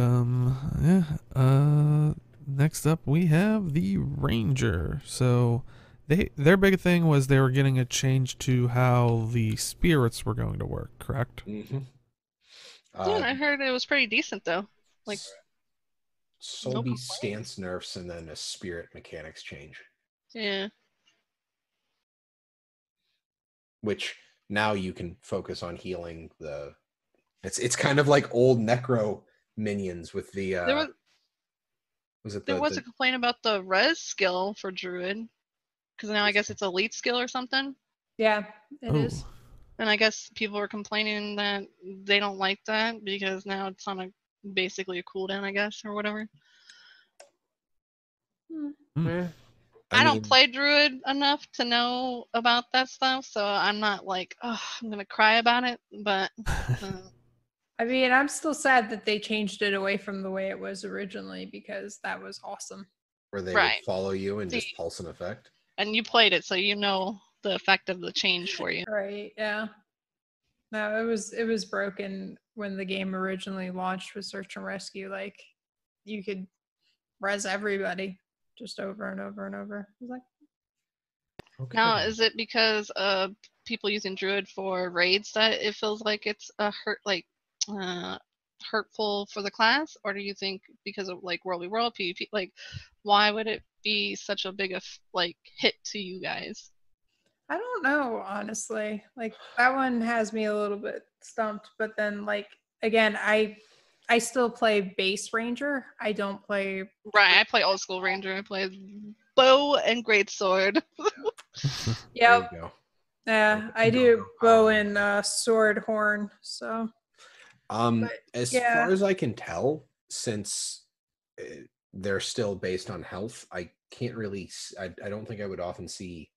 next up we have the Ranger. So their big thing was they were getting a change to how the spirits were going to work, correct? I heard it was pretty decent though. Like Solby stance nerfs and then a spirit mechanics change. Yeah. Which now you can focus on healing the. It's kind of like old Necro minions with the. There was a complaint about the res skill for Druid, because now I guess it's elite skill or something. Yeah, it is. And I guess people were complaining that they don't like that because now it's on basically a cooldown, I guess, or whatever. I don't play Druid enough to know about that stuff, so I'm not like, oh, I'm gonna cry about it. But I mean, I'm still sad that they changed it away from the way it was originally because that was awesome. Where they would follow you and just pulse an effect. And you played it, so you know the effect of the change for you. Right? Yeah. No, it was broken when the game originally launched with Search and Rescue. Like, you could res everybody just over and over and over. I was like, Okay. Now, is it because of people using Druid for raids that it feels like it's a hurtful for the class, or do you think because of like World v World PvP, like why would it be such a big hit to you guys? I don't know, honestly. Like that one has me a little bit stumped, but then like again, I still play base ranger. I don't play Right, I play old school ranger. I play bow and greatsword. Yep. There you go. Yeah, I do bow and sword horn. So as yeah. far as I can tell, since they're still based on health, I can't really I don't think I would often see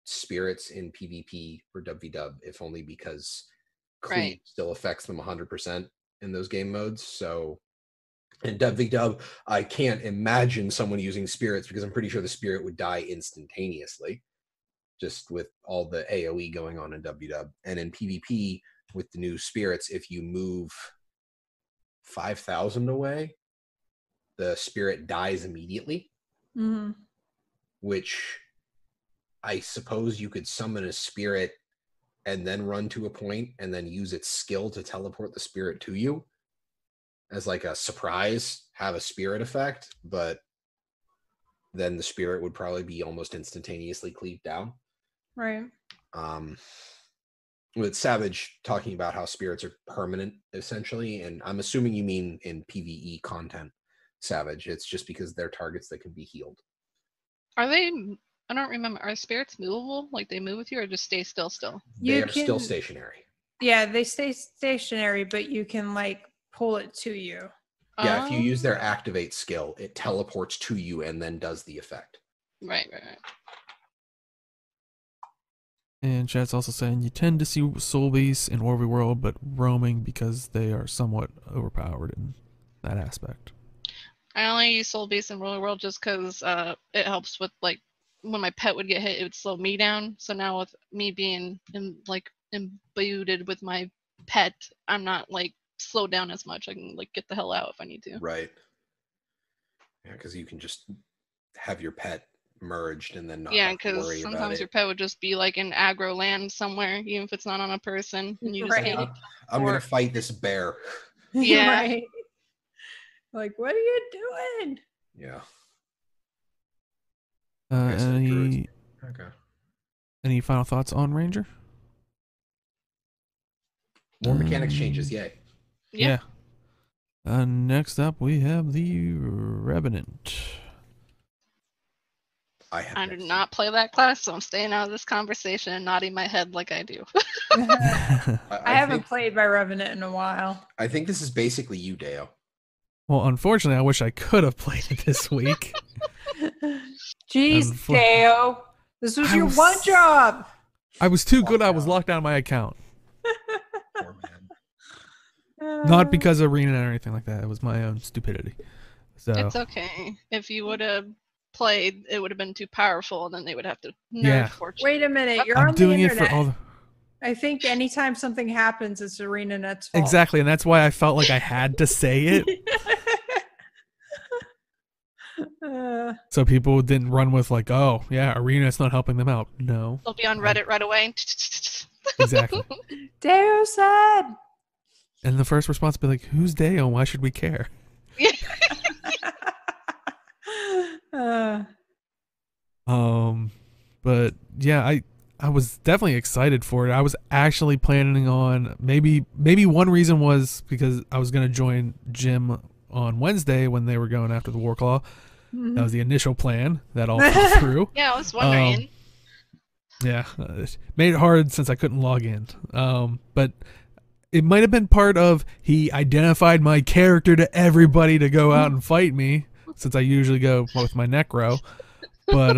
spirits in PvP or WW, if only because cleave still affects them 100% in those game modes. So in WW, I can't imagine someone using spirits because I'm pretty sure the spirit would die instantaneously, just with all the AoE going on in WW. And in PvP, with the new spirits, if you move 5,000 away, the spirit dies immediately, which I suppose you could summon a spirit and then run to a point and then use its skill to teleport the spirit to you as like a surprise, have a spirit effect, but then the spirit would probably be almost instantaneously cleaved down. Right. With Savage talking about how spirits are permanent, essentially, and I'm assuming you mean in PvE content, Savage. It's just because they're targets that can be healed. Are they? I don't remember. Are spirits movable? Like they move with you, or just stay still? They are still stationary. Yeah, they stay stationary, but you can like pull it to you. Yeah, if you use their activate skill, it teleports to you and then does the effect. Right. And chat's also saying you tend to see soul beasts in War v World, but roaming because they are somewhat overpowered in that aspect. I only use soul beasts in World World just because it helps with like when my pet would get hit, it would slow me down. So now with me being imbued with my pet, I'm not like slowed down as much. I can like get the hell out if I need to. Right. Yeah, because you can just have your pet merged and then not have to worry about it. Yeah, because sometimes your pet would just be like in aggro land somewhere, even if it's not on a person, and you just can't. I'm gonna fight this bear. Yeah. Right. Like, what are you doing? Yeah. Any final thoughts on Ranger? More mechanics changes, yay. Yeah. Next up, we have the Revenant. I do not play that class, so I'm staying out of this conversation and nodding my head like I do. I haven't played by Revenant in a while. I think this is basically you, Deo. Well, unfortunately, I wish I could have played it this week. Jeez, Deo. This was your one job. I was too good. I was locked out of my account. Poor man. Not because of Arena or anything like that. It was my own stupidity. So it's okay. If you would have played, it would have been too powerful, and then they would have to nerf fortune. Wait a minute. You're I'm on doing the it internet. for all the... I think anytime something happens, it's ArenaNet's fault. Exactly, and that's why I felt like I had to say it. So people didn't run with like, oh, yeah, Arena's not helping them out. No. They'll be on Reddit right away. Exactly. Deo said. And the first response would be like, who's Deo? Why should we care? But yeah, I was definitely excited for it. I was actually planning on maybe one reason was because I was going to join Jim on Wednesday when they were going after the Warclaw. That was the initial plan. That all fell through. Yeah, I was wondering. Yeah, it made it hard since I couldn't log in. But it might have been part of he identified my character to everybody to go out and fight me, since I usually go with my Necro. But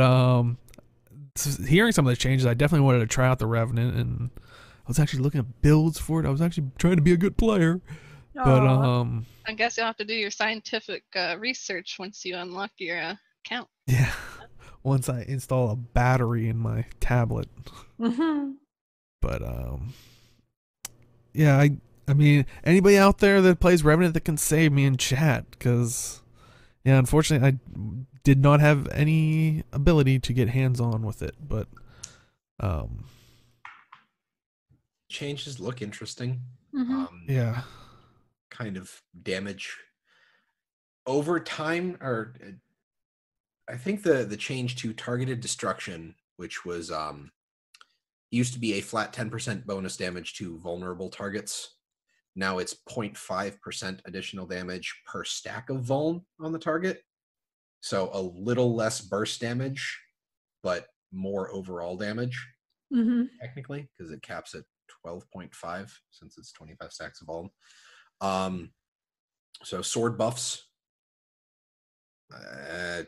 hearing some of the changes, I definitely wanted to try out the Revenant, and I was actually looking at builds for it. I was actually trying to be a good player. But I guess you'll have to do your scientific research once you unlock your account. Yeah, once I install a battery in my tablet. But yeah, I mean, anybody out there that plays Revenant that can save me in chat, because yeah, unfortunately, I did not have any ability to get hands-on with it, but changes look interesting. yeah, Kind of damage over time, or I think the change to targeted destruction, which was used to be a flat 10% bonus damage to vulnerable targets. Now it's 0.5% additional damage per stack of vuln on the target. So a little less burst damage, but more overall damage, technically, because it caps at 12.5 since it's 25 stacks of vuln. So sword buffs,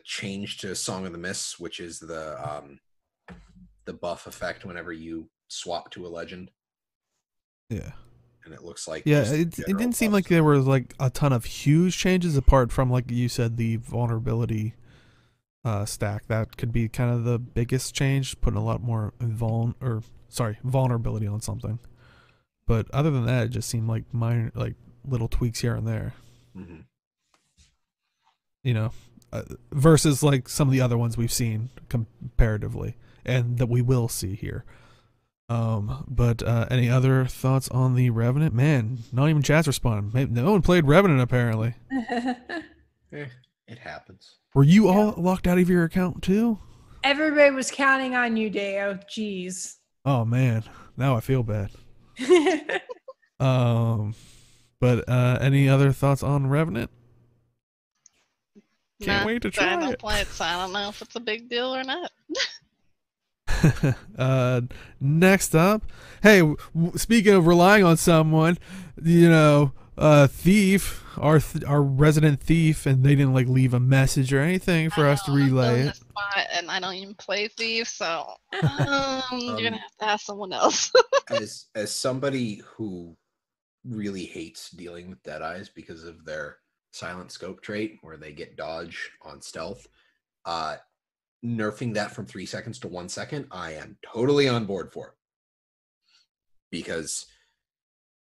change to Song of the Mists, which is the buff effect whenever you swap to a legend. Yeah. And it looks like it didn't seem like there was like a ton of huge changes apart from, like you said, the vulnerability stack. That could be kind of the biggest change, putting a lot more vulnerability on something. But other than that, it just seemed like minor, like little tweaks here and there. You know, versus like some of the other ones we've seen comparatively, and that we will see here. But any other thoughts on the Revenant? Man, not even chat's responding. No one played Revenant apparently. It happens. Were you all locked out of your account too? Everybody was counting on you, Deo. Jeez. Oh man, now I feel bad. But any other thoughts on Revenant? Can't wait to try it. I don't play it, so I don't know if it's a big deal or not. Next up, hey, speaking of relying on someone, Thief, our resident thief, and they didn't like leave a message or anything for us to relay it. And I don't even play Thief, so you're gonna have to ask someone else. as somebody who really hates dealing with Deadeyes because of their silent scope trait, where they get dodge on stealth, nerfing that from 3 seconds to 1 second, I am totally on board for it, because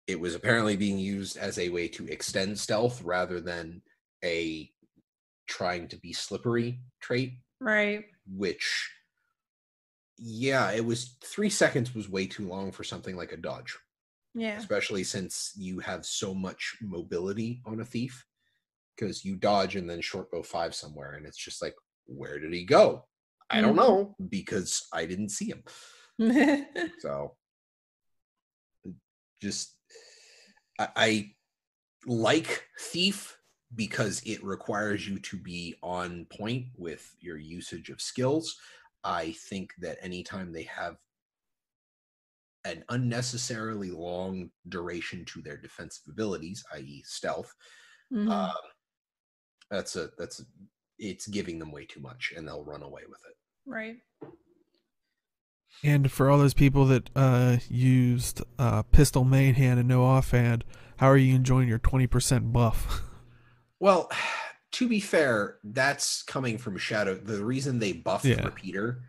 it was apparently being used as a way to extend stealth rather than a trying to be slippery trait. Right. Which, yeah, it was 3 seconds was way too long for something like a dodge. Yeah. Especially since you have so much mobility on a thief, because you dodge and then short bow 5 somewhere, and it's just like, where did he go? I don't know, because I didn't see him. So just I like Thief because it requires you to be on point with your usage of skills. I think that anytime they have an unnecessarily long duration to their defensive abilities, i.e. stealth, it's giving them way too much, and they'll run away with it. Right. And for all those people that used pistol main hand and no offhand, how are you enjoying your 20% buff? Well, to be fair, that's coming from Shadow. The reason they buffed Repeater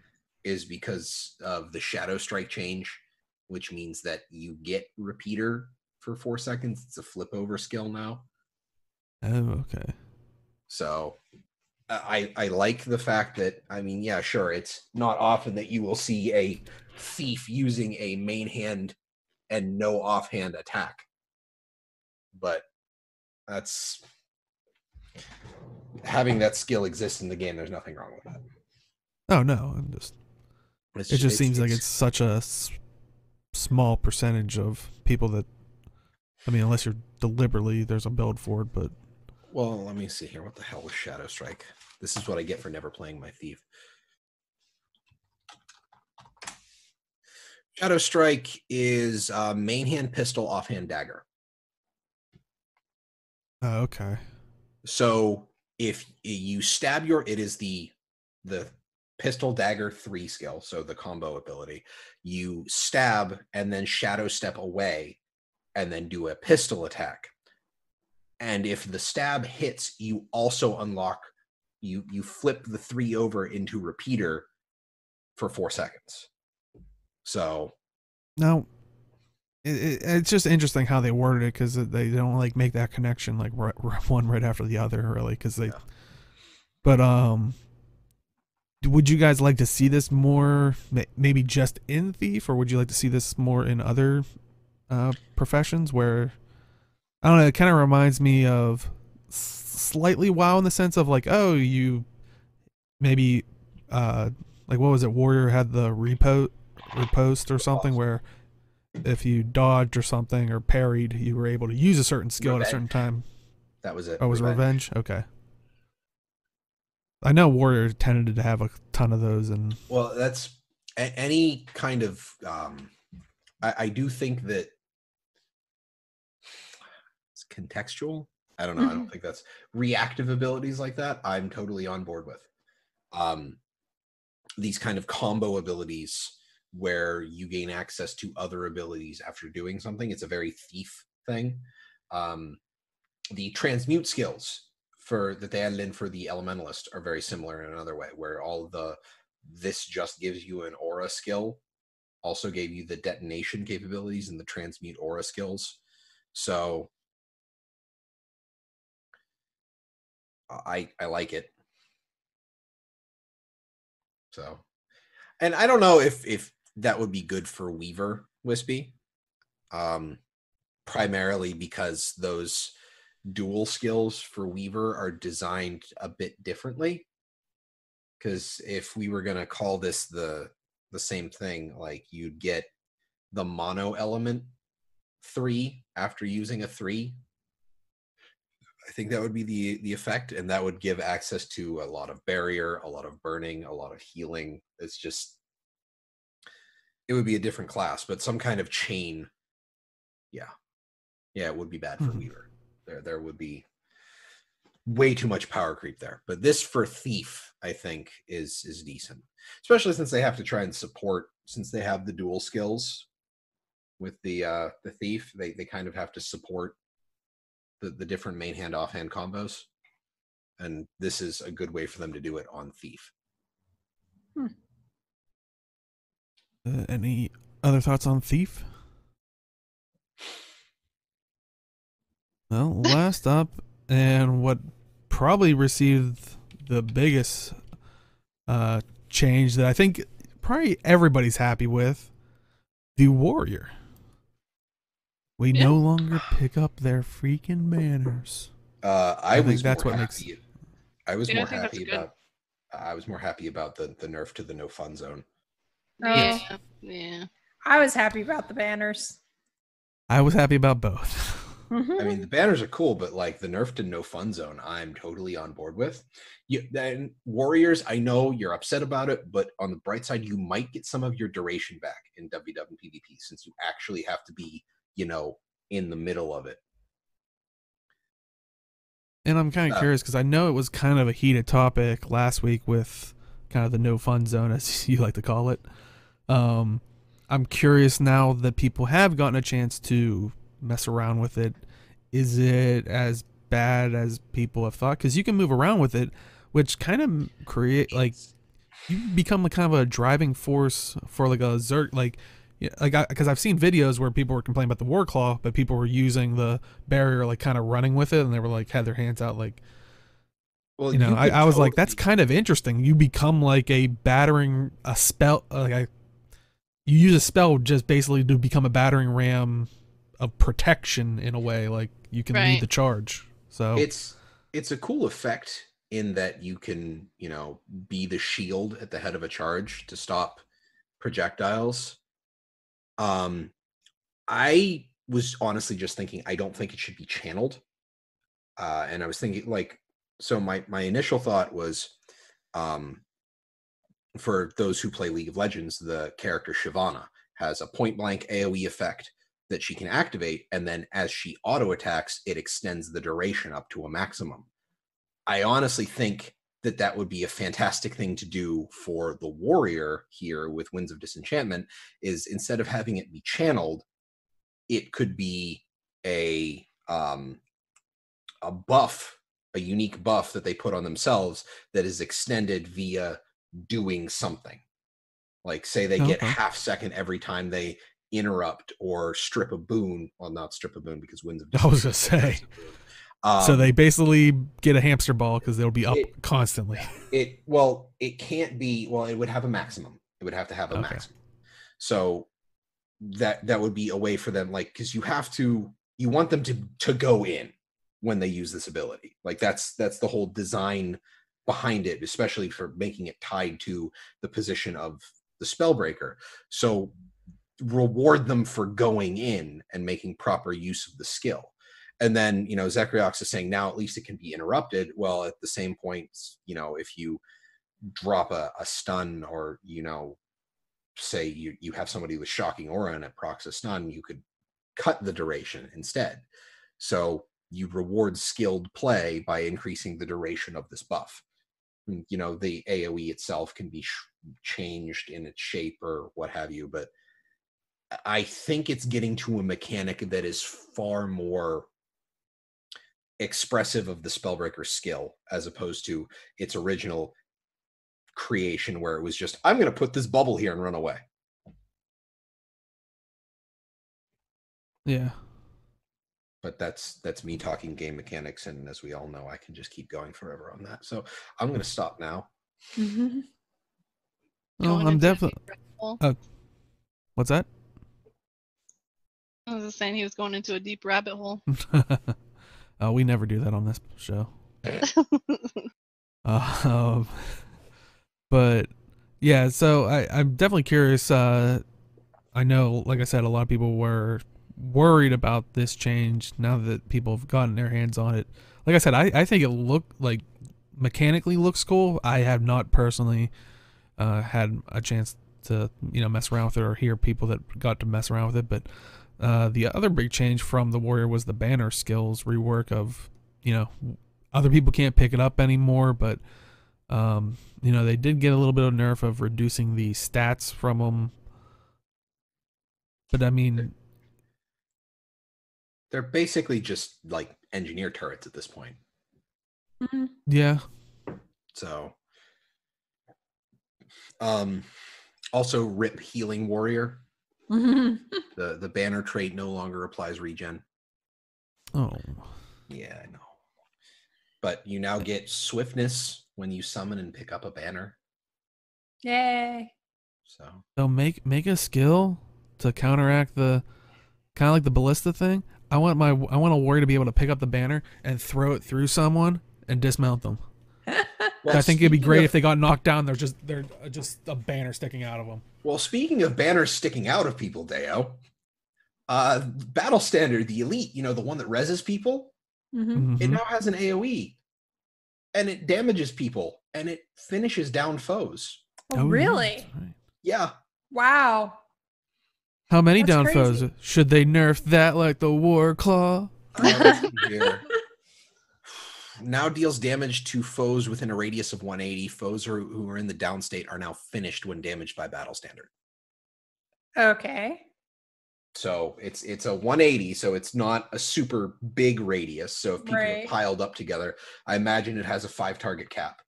is because of the Shadow Strike change, which means that you get Repeater for 4 seconds. It's a flip over skill now. Oh, okay. So I like the fact that, I mean, yeah, sure, it's not often that you will see a thief using a main hand and no offhand attack. But that's... having that skill exist in the game, there's nothing wrong with that. Oh, no. It just seems like it's such a small percentage of people that... I mean, unless you're deliberately, there's a build for it, but... Well, let me see here. What the hell was Shadow Strike? This is what I get for never playing my Thief. Shadow Strike is main hand pistol, offhand dagger. Oh, okay. So if you stab it is the pistol dagger 3 skill, so the combo ability. You stab and then shadow step away and then do a pistol attack. And if the stab hits, you also unlock, you flip the 3 over into Repeater for 4 seconds. So now, It's just interesting how they worded it, because they don't like make that connection like one right after the other, really, because they. Yeah. But would you guys like to see this more, maybe just in Thief, or would you like to see this more in other professions where, I don't know, it kind of reminds me of slightly WoW in the sense of like, oh, you maybe like, what was it, Warrior had the repost or something, where if you dodged or something or parried, you were able to use a certain skill at a certain time. That was it. Oh, it was Revenge? Okay. I know Warrior tended to have a ton of those, and well, that's any kind of I do think that it's contextual. I don't know. I don't think that's reactive abilities like that. I'm totally on board with these kind of combo abilities where you gain access to other abilities after doing something. It's a very Thief thing. The transmute skills that they added in for the Elementalist are very similar in another way, where all of this just gives you an aura skill, also gave you the detonation capabilities and the transmute aura skills. So I like it. So, and I don't know if that would be good for Weaver, Wispy, primarily because those dual skills for Weaver are designed a bit differently. Because if we were going to call this the same thing, like you'd get the mono element 3 after using a 3. I think that would be the effect, and that would give access to a lot of barrier, a lot of burning, a lot of healing. It's just, it would be a different class, but some kind of chain. Yeah, it would be bad for Weaver. There would be way too much power creep there. But this for Thief, I think, is decent, especially since they have to try and support, since they have the dual skills with the Thief. They kind of have to support the different main hand offhand combos, and this is a good way for them to do it on Thief. Any other thoughts on Thief? Well, last up, and what probably received the biggest change that I think probably everybody's happy with, the Warrior. We no longer pick up their freaking banners. I was more happy about the nerf to the no fun zone. Yeah. I was happy about the banners. I was happy about both. I mean, the banners are cool, but like the nerf to no fun zone, I'm totally on board with. Then Warriors, I know you're upset about it, but on the bright side, you might get some of your duration back in WW and PvP, since you actually have to be, in the middle of it. And I'm kind of curious, because I know it was kind of a heated topic last week with kind of the no fun zone, as you like to call it. I'm curious now that people have gotten a chance to mess around with it. Is it as bad as people have thought? Because you can move around with it, which kind of create, like, you become like kind of a driving force for like a Zerg, like, because I've seen videos where people were complaining about the Warclaw, but people were using the barrier, like kind of running with it, and they were like had their hands out, like, well, I was like, that's kind of interesting. You become like a spell, you use a spell just basically to become a battering ram of protection in a way, like you can lead the charge. So it's a cool effect in that you can, be the shield at the head of a charge to stop projectiles. I was honestly just thinking, I don't think it should be channeled. And I was thinking, like, so my initial thought was, for those who play League of Legends, the character Shyvana has a point blank AoE effect that she can activate, and then as she auto attacks, it extends the duration up to a maximum. I honestly think that would be a fantastic thing to do for the Warrior here with Winds of Disenchantment, is instead of having it be channeled, it could be a buff, a unique buff that they put on themselves that is extended via doing something. Like, say they get half second every time they interrupt or strip a boon. Well, not strip a boon because winds of I was gonna say. So they basically get a hamster ball because they'll be up constantly. It can't be. Well, it would have a maximum. It would have to have a maximum. So that would be a way for them, like, because you want them to go in when they use this ability. Like that's the whole design behind it, especially for making it tied to the position of the spellbreaker. So reward them for going in and making proper use of the skill. And then, Zekriox is saying now at least it can be interrupted. Well, at the same point, if you drop a stun, or, say you have somebody with shocking aura and it procs a stun, you could cut the duration instead. So you reward skilled play by increasing the duration of this buff. The AoE itself can be changed in its shape or what have you, but I think it's getting to a mechanic that is far more expressive of the spellbreaker skill as opposed to its original creation, where it was just, I'm going to put this bubble here and run away. Yeah. But that's me talking game mechanics, and as we all know, I can just keep going forever on that. So I'm going to stop now. Well, I'm definitely. What's that? I was just saying he was going into a deep rabbit hole. We never do that on this show. But yeah, so I'm definitely curious. I know, like I said, a lot of people were worried about this change now that people have gotten their hands on it. Like I said, I think it mechanically looks cool. I have not personally had a chance to mess around with it or hear people that got to mess around with it, but the other big change from the warrior was the banner skills rework of, other people can't pick it up anymore, but they did get a little bit of nerf of reducing the stats from them. But I mean, they're basically just like engineer turrets at this point. Yeah. So also rip healing warrior. The banner trait no longer applies regen. Oh. Yeah, I know. But you now get swiftness when you summon and pick up a banner. Yay. So make a skill to counteract the kind of like the ballista thing. I want a warrior to be able to pick up the banner and throw it through someone and dismount them. Well, I think it'd be great if they got knocked down. They're just a banner sticking out of them. Well, speaking of banners sticking out of people, Deo, Battle Standard, the elite, the one that reses people, it now has an AoE, and it damages people, and it finishes down foes. Oh, really? Right. Yeah. Wow. How many down foes? Should they nerf that like the Warclaw? Now deals damage to foes within a radius of 180. Foes who are in the down state are now finished when damaged by Battle Standard. Okay. So it's a 180, so it's not a super big radius. So if people are piled up together, I imagine it has a 5-target cap.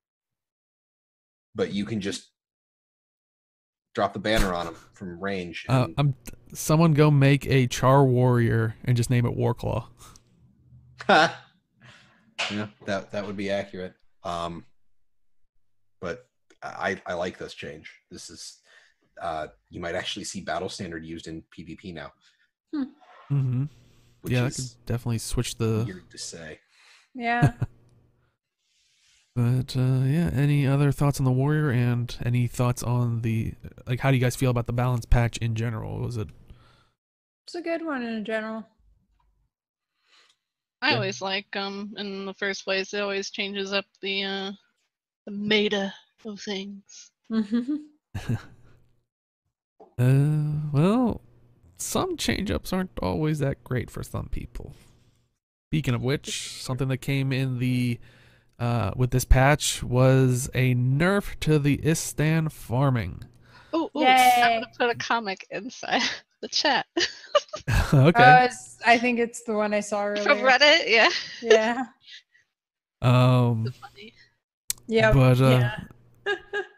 But you can just drop the banner on them from range. Someone go make a Char Warrior and just name it Warclaw. Yeah, that would be accurate. But I like this change. This is you might actually see Battle Standard used in PvP now. Yeah, that could definitely switch the. Weird to say. Yeah. But yeah, any other thoughts on the warrior and any thoughts on the how do you guys feel about the balance patch in general? Was it? It's a good one in general. I always like in the first place, it always changes up the meta of things. Well, some change-ups aren't always that great for some people. Speaking of which, something that came in the with this patch was a nerf to the Istan farming. Oh, I'm gonna put a comic inside the chat. Okay. I think it's the one I saw earlier. From Reddit, yeah. Yeah. Funny. Yeah. But yeah.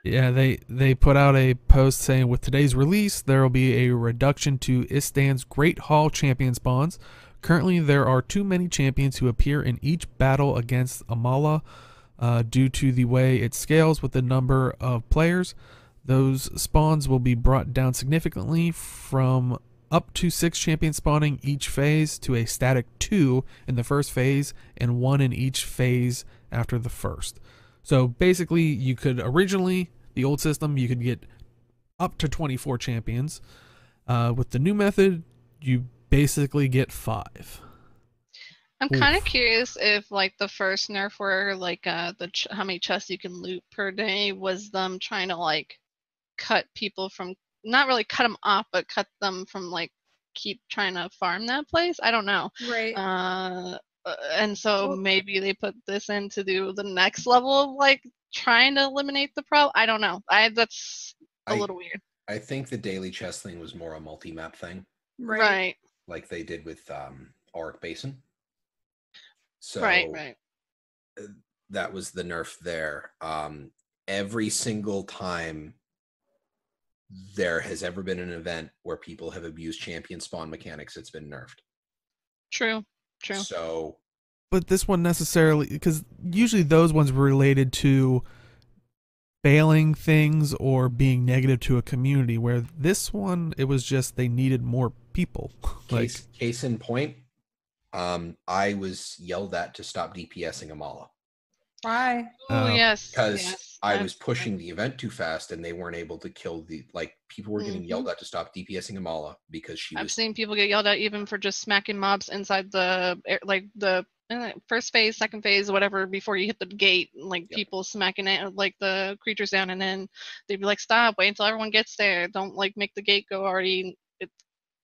Yeah, they put out a post saying with today's release there will be a reduction to Istan's Great Hall champion spawns. Currently, there are too many champions who appear in each battle against Amala due to the way it scales with the number of players. Those spawns will be brought down significantly from up to 6 champions spawning each phase to a static 2 in the first phase and 1 in each phase after the first. So basically, you could originally, the old system, you could get up to 24 champions. With the new method, you basically get 5. I'm kind of curious if like the first nerf where like how many chests you can loot per day was them trying to like cut people from, not really cut them off, but cut them from like keep trying to farm that place. I don't know. Right. And so maybe they put this in to do the next level of like trying to eliminate the problem. I don't know. That's a little weird. I think the daily chest thing was more a multi-map thing. Right. Like they did with Auric Basin. So right. That was the nerf there. Every single time there has ever been an event where people have abused champion spawn mechanics, it's been nerfed. True. So, but this one necessarily, because usually those ones were related to failing things or being negative to a community, where this one, it was just they needed more people. Case in point, I was yelled at to stop DPSing Amala. Why? Oh, yes. Because I was pushing the event too fast and they weren't able to kill people were getting yelled at to stop DPSing Amala because I've seen people get yelled at even for just smacking mobs inside the first phase, second phase, whatever, before you hit the gate, people smacking it, like the creatures down, and then they'd be like, stop, wait until everyone gets there. Don't make the gate go already.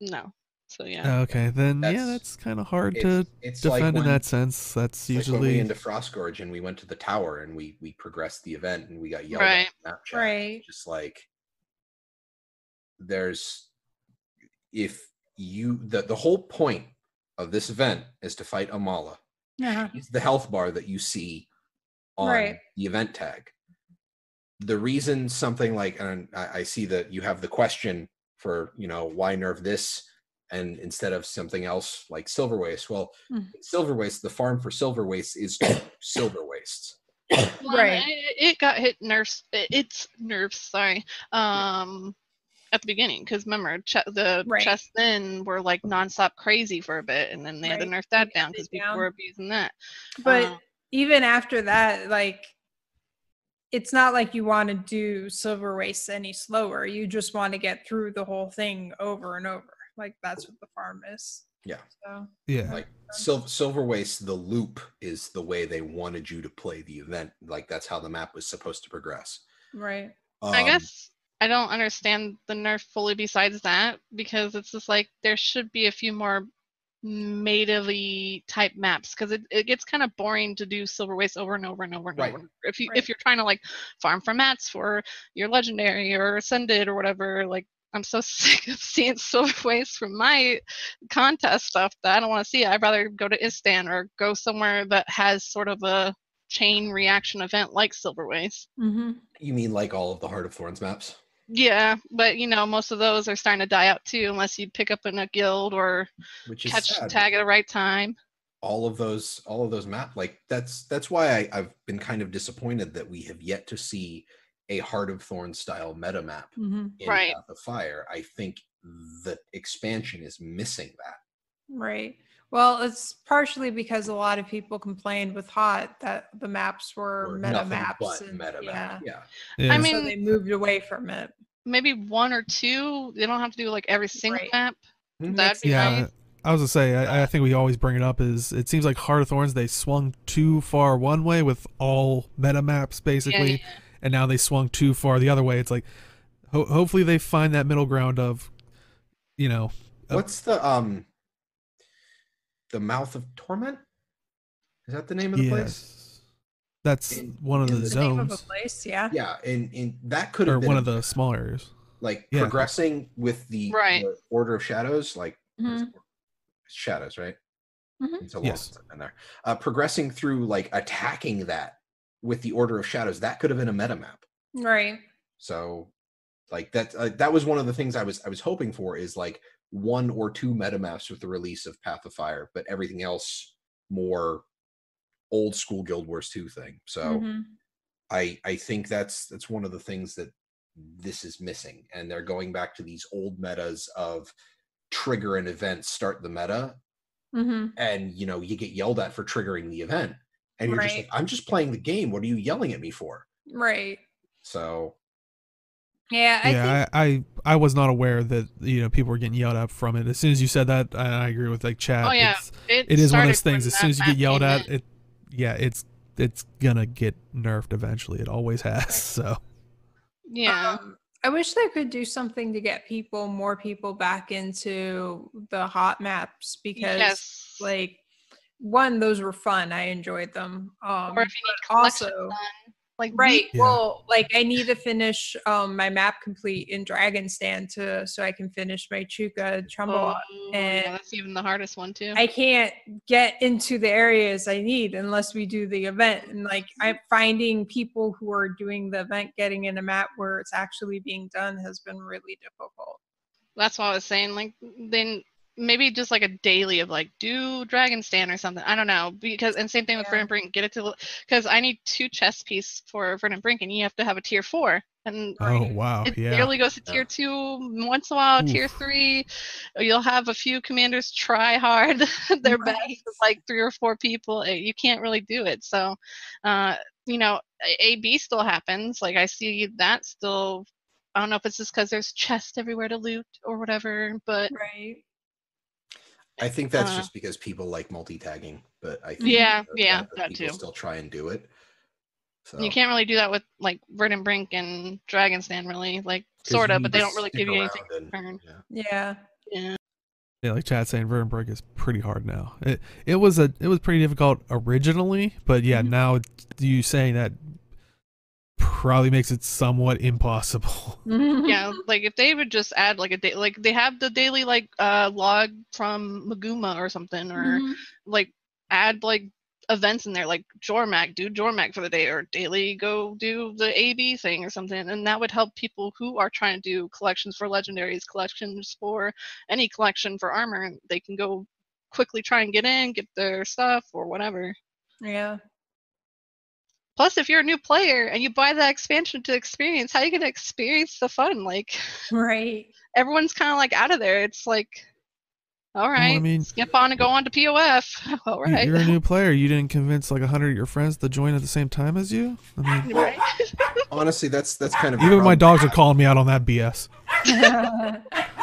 No. So yeah. Okay, then that's kind of hard to defend in that sense. That's usually like when we into Frostgorge and we went to the tower and we progressed the event and we got yelled at in Snapchat. Right. Just like the whole point of this event is to fight Amala. It's the health bar that you see on the event tag. The reason something like, and I see that you have the question for, why nerf this and instead of something else like Silver Waste. Well, Silver Waste, the farm for Silver Waste is Silver Wastes. Right. It got hit nerfs. It's nerfs. Sorry. At the beginning, because remember, the chests then were like nonstop crazy for a bit, and then they had to nerf that down because people were abusing that. But even after that, it's not like you want to do Silver Waste any slower. You just want to get through the whole thing over and over. That's what the farm is. Yeah. So, yeah. Silver Waste, the loop is the way they wanted you to play the event. That's how the map was supposed to progress. Right. I guess I don't understand the nerf fully besides that, because it's just there should be a few more natively type maps, because it gets kind of boring to do Silver Waste over and over and over and over. If you're trying to farm for mats for your legendary or ascended or whatever, I'm so sick of seeing Silver Waste from my contest stuff that I don't want to see it. I'd rather go to Istan or go somewhere that has sort of a chain reaction event like Silver Waste. Mm-hmm. You mean like all of the Heart of Thorns maps? Yeah, but most of those are starting to die out too, unless you pick up in a guild or catch the tag at the right time. All of those maps, that's why I've been kind of disappointed that we have yet to see a Heart of Thorns style meta map in Path of Fire. I think the expansion is missing that. Right. Well, it's partially because a lot of people complained with Hot that the maps were meta maps. I mean, so they moved away from it. Maybe one or two. They don't have to do every single map. That'd be nice. I was gonna say, I think we always bring it up is it seems like Heart of Thorns, they swung too far one way with all meta maps basically, and now they swung too far the other way. It's hopefully they find that middle ground of, what's the Mouth of Torment? Is that the name of the place? That's one of the zones. Name of a place, yeah. Yeah, and that could have been one of the smaller areas. Progressing with the Order of Shadows, Shadows, right? Mm-hmm. It's a long time in there. Progressing through attacking that with the Order of Shadows, that could have been a meta map. Right. So like that was one of the things I was hoping for, is like 1 or 2 meta maps with the release of Path of Fire, but everything else more old school Guild Wars 2 thing. So I think that's one of the things that this is missing, and they're going back to these old metas of trigger an event, start the meta, and you know, you get yelled at for triggering the event, and you're just like, I'm just playing the game, what are you yelling at me for? Right. So yeah, I was not aware that, you know, people were getting yelled at from it. As soon as you said that, I agree with like chat. Oh yeah, it is one of those started things. when As soon as you that get yelled map at, came it's gonna get nerfed eventually. It always has. So yeah. I wish they could do something to get more people back into the hot maps, because like, one, those were fun. I enjoyed them. Or if you need also collections done, like right. Yeah. Well, like I need to finish my map complete in Dragon Stand so I can finish my Chuka Trumbull. And yeah, that's even the hardest one too. I can't get into the areas I need unless we do the event. And like, I'm finding people who are doing the event getting in a map where it's actually being done has been really difficult. That's what I was saying. Like, then maybe just like a daily of like, do Dragon Stand or something. I don't know, because, and same thing with Verdant Brink. Get it to, because I need 2 chess piece for Verdant Brink, and you have to have a tier 4. And oh wow, it yeah. barely goes to tier 2 once in a while. Oof. Tier 3, you'll have a few commanders try hard their best with like 3 or 4 people. You can't really do it. So, you know, AB still happens. Like I see that still. I don't know if it's just because there's chests everywhere to loot or whatever, but I think that's just because people like multi-tagging. But I think that people too. still try and do it. So you can't really do that with like Verdant Brink and Dragon Stand, really, like sort of, but they don't really give you anything in return. Yeah. Yeah, like chat saying, Verdant Brink is pretty hard now. It was pretty difficult originally, but yeah, now you saying that probably makes it somewhat impossible. Yeah, like if they would just add like a day, like they have the daily like log from Maguma or something, or like add like events in there, like Jormak, do Jormak for the day, or daily go do the AB thing or something, and that would help people who are trying to do collections for legendaries, collections for any collection for armor, and they can go quickly try and get in, get their stuff or whatever. Yeah. Plus, if you're a new player and you buy that expansion to experience, how are you going to experience the fun? Like, everyone's kind of like out of there. It's like, all right, well, I mean, skip on and go on to POF. All right. You're a new player. You didn't convince like 100 of your friends to join at the same time as you? I mean, honestly, that's kind of even my dogs are calling me out on that BS.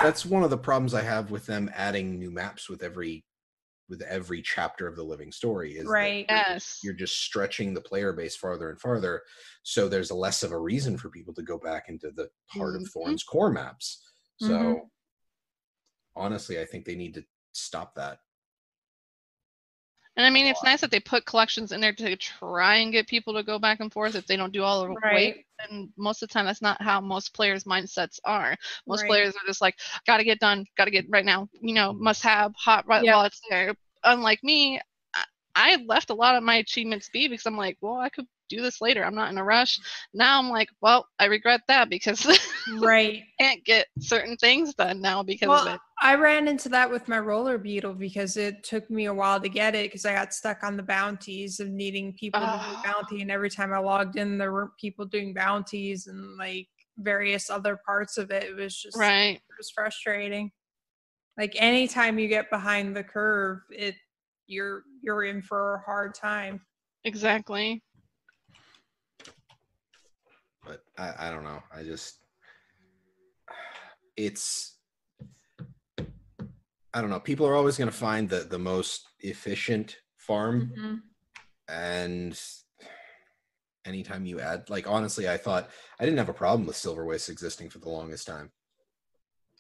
That's one of the problems I have with them adding new maps with every chapter of the living story, is that you're just stretching the player base farther and farther, so there's less of a reason for people to go back into the Heart of Thorns core maps. So honestly, I think they need to stop that. And I mean, it's nice that they put collections in there to try and get people to go back and forth if they don't do all the weight. And most of the time, that's not how most players' mindsets are. Most players are just like, gotta get done, gotta get right now, you know, must have hot while it's there. Unlike me, I left a lot of my achievements be because I'm like, well, I could do this later. I'm not in a rush. Now I'm like, well, I regret that because can't get certain things done now because of it. I ran into that with my roller beetle because it took me a while to get it because I got stuck on the bounties of needing people to do bounty, and every time I logged in there were people doing bounties and like various other parts of it. It was just it was frustrating. Like anytime you get behind the curve, you're in for a hard time. Exactly. But I don't know. I don't know. People are always going to find the most efficient farm. And anytime you add, like, honestly, I thought I didn't have a problem with Silver Waste existing for the longest time.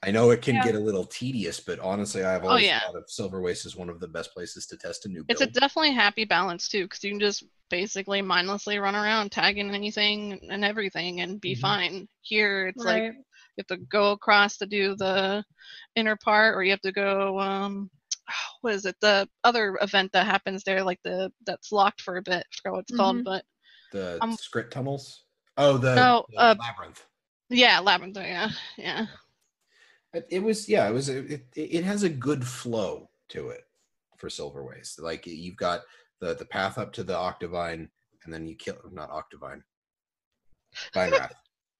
I know it can get a little tedious, but honestly, I've always thought of Silver Waste as one of the best places to test a new build. It's a definitely happy balance too, because you can just basically mindlessly run around tagging anything and everything and be fine. Here, it's like you have to go across to do the inner part, or you have to go. What is it? The other event that happens there, like that's locked for a bit. I forgot what it's called, but the Skritt tunnels. Oh, the Labyrinth. Yeah, Labyrinth. Yeah. It has a good flow to it for Silverways. Like you've got the path up to the Octavine, and then you kill not Octavine, Vinewrath.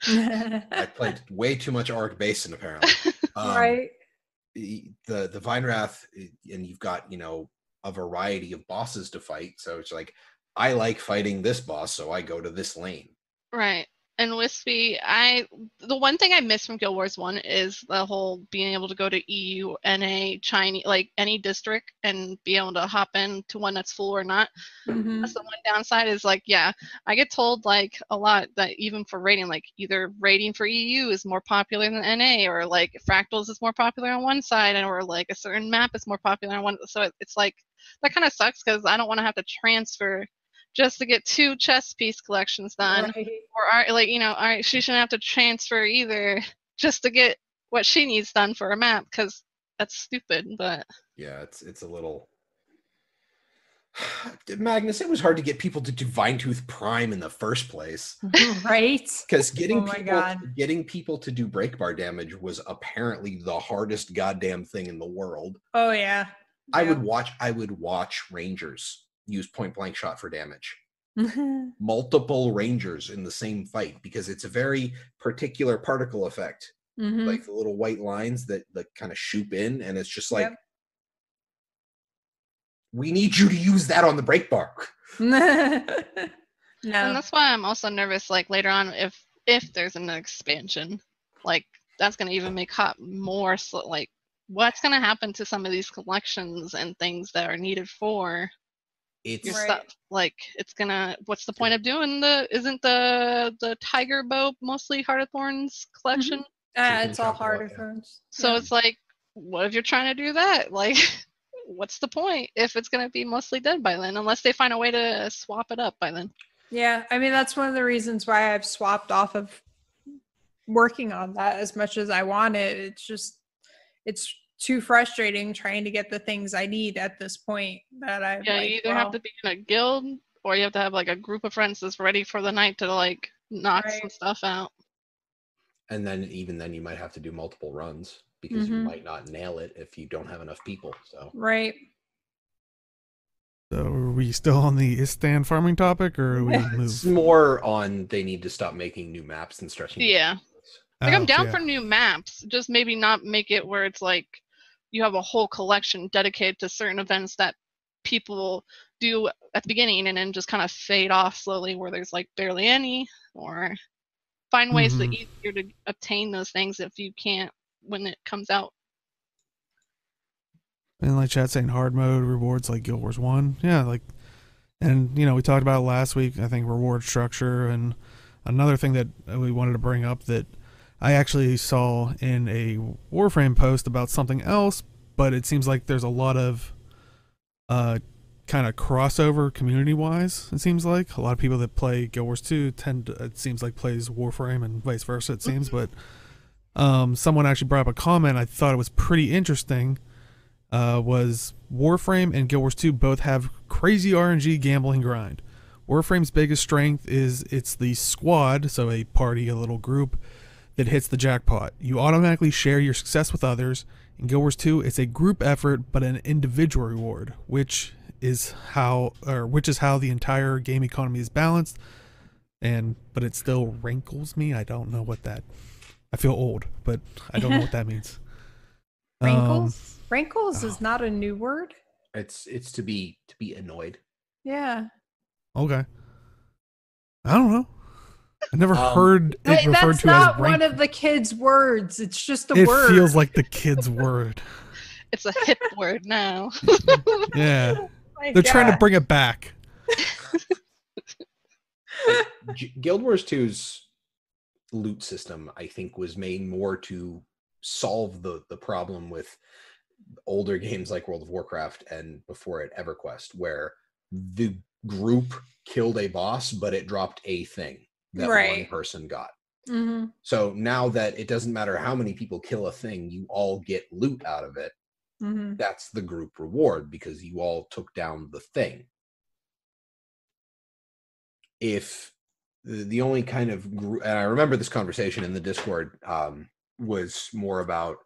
I played way too much Auric Basin apparently. Right. The Vinewrath, and you've got a variety of bosses to fight. So it's like I like fighting this boss, so I go to this lane. Right. And Wispy, the one thing I miss from Guild Wars 1 is the whole being able to go to EU, NA, Chinese, like any district, and be able to hop into one that's full or not. Mm-hmm. That's the one downside is like, yeah, I get told like a lot that even for raiding, like either raiding for EU is more popular than NA, or like Fractals is more popular on one side, or like a certain map is more popular on one. So it's like, that kind of sucks because I don't want to have to transfer just to get 2 chess piece collections done. Right. Or all right, she shouldn't have to transfer either just to get what she needs done for a map, because that's stupid. But yeah, it's a little Magnus. It was hard to get people to do Vinetooth Prime in the first place, right? Because getting people to do break bar damage was apparently the hardest goddamn thing in the world. Oh yeah. I would watch Rangers use point blank shot for damage. Multiple Rangers in the same fight, because it's a very particular particle effect. Mm-hmm. Like the little white lines that kind of shoot in, and it's just like, we need you to use that on the break bar. No. And that's why I'm also nervous, like later on, if there's an expansion, like that's going to even make hop more like what's going to happen to some of these collections and things that are needed for your stuff. Like it's gonna, what's the point of doing isn't the tiger bow mostly Heart of Thorns collection? It's all Heart of Thorns. So it's like, what if you're trying to do that? Like what's the point if it's gonna be mostly dead by then, unless they find a way to swap it up by then. Yeah, I mean that's one of the reasons why I've swapped off of working on that as much as I want it. It's too frustrating trying to get the things I need at this point that I you either have to be in a guild, or you have to have like a group of friends that's ready for the night to like knock some stuff out. And then even then you might have to do multiple runs, because you might not nail it if you don't have enough people. So So are we still on the Istan farming topic, or are we it's more on they need to stop making new maps and stretching. Yeah. Like I'm down for new maps, just maybe not make it where it's like you have a whole collection dedicated to certain events that people do at the beginning and then just kind of fade off slowly, where there's like barely any, or find ways that easier to obtain those things if you can't when it comes out. And like chat saying hard mode rewards like Guild Wars 1. Yeah, like, and we talked about it last week, I think, reward structure. And another thing that we wanted to bring up that I actually saw in a Warframe post about something else, but it seems like there's a lot of kind of crossover community-wise. It seems like a lot of people that play Guild Wars 2 it seems like plays Warframe and vice versa, it seems. But someone actually brought up a comment I thought it was pretty interesting. Was Warframe and Guild Wars 2 both have crazy RNG gambling grind. Warframe's biggest strength is it's the squad, so a party, a little group, that hits the jackpot. You automatically share your success with others. In Guild Wars 2, it's a group effort but an individual reward, which is how the entire game economy is balanced. But it still rankles me. I don't know what that. I feel old, but I don't know what that means. Rankles? Rankles is not a new word. It's to be annoyed. Yeah. Okay. I don't know. I never heard it referred to as That's not one of the kids' words. It's just a word. It feels like the kid's word. It's a hip word now. Yeah. They're trying to bring it back. Guild Wars 2's loot system, I think, was made more to solve the problem with older games like World of Warcraft and before it EverQuest, where the group killed a boss, but it dropped a thing that one person got. So now that it doesn't matter how many people kill a thing, you all get loot out of it. That's the group reward, because you all took down the thing. If the only kind of group, and I remember this conversation in the Discord, was more about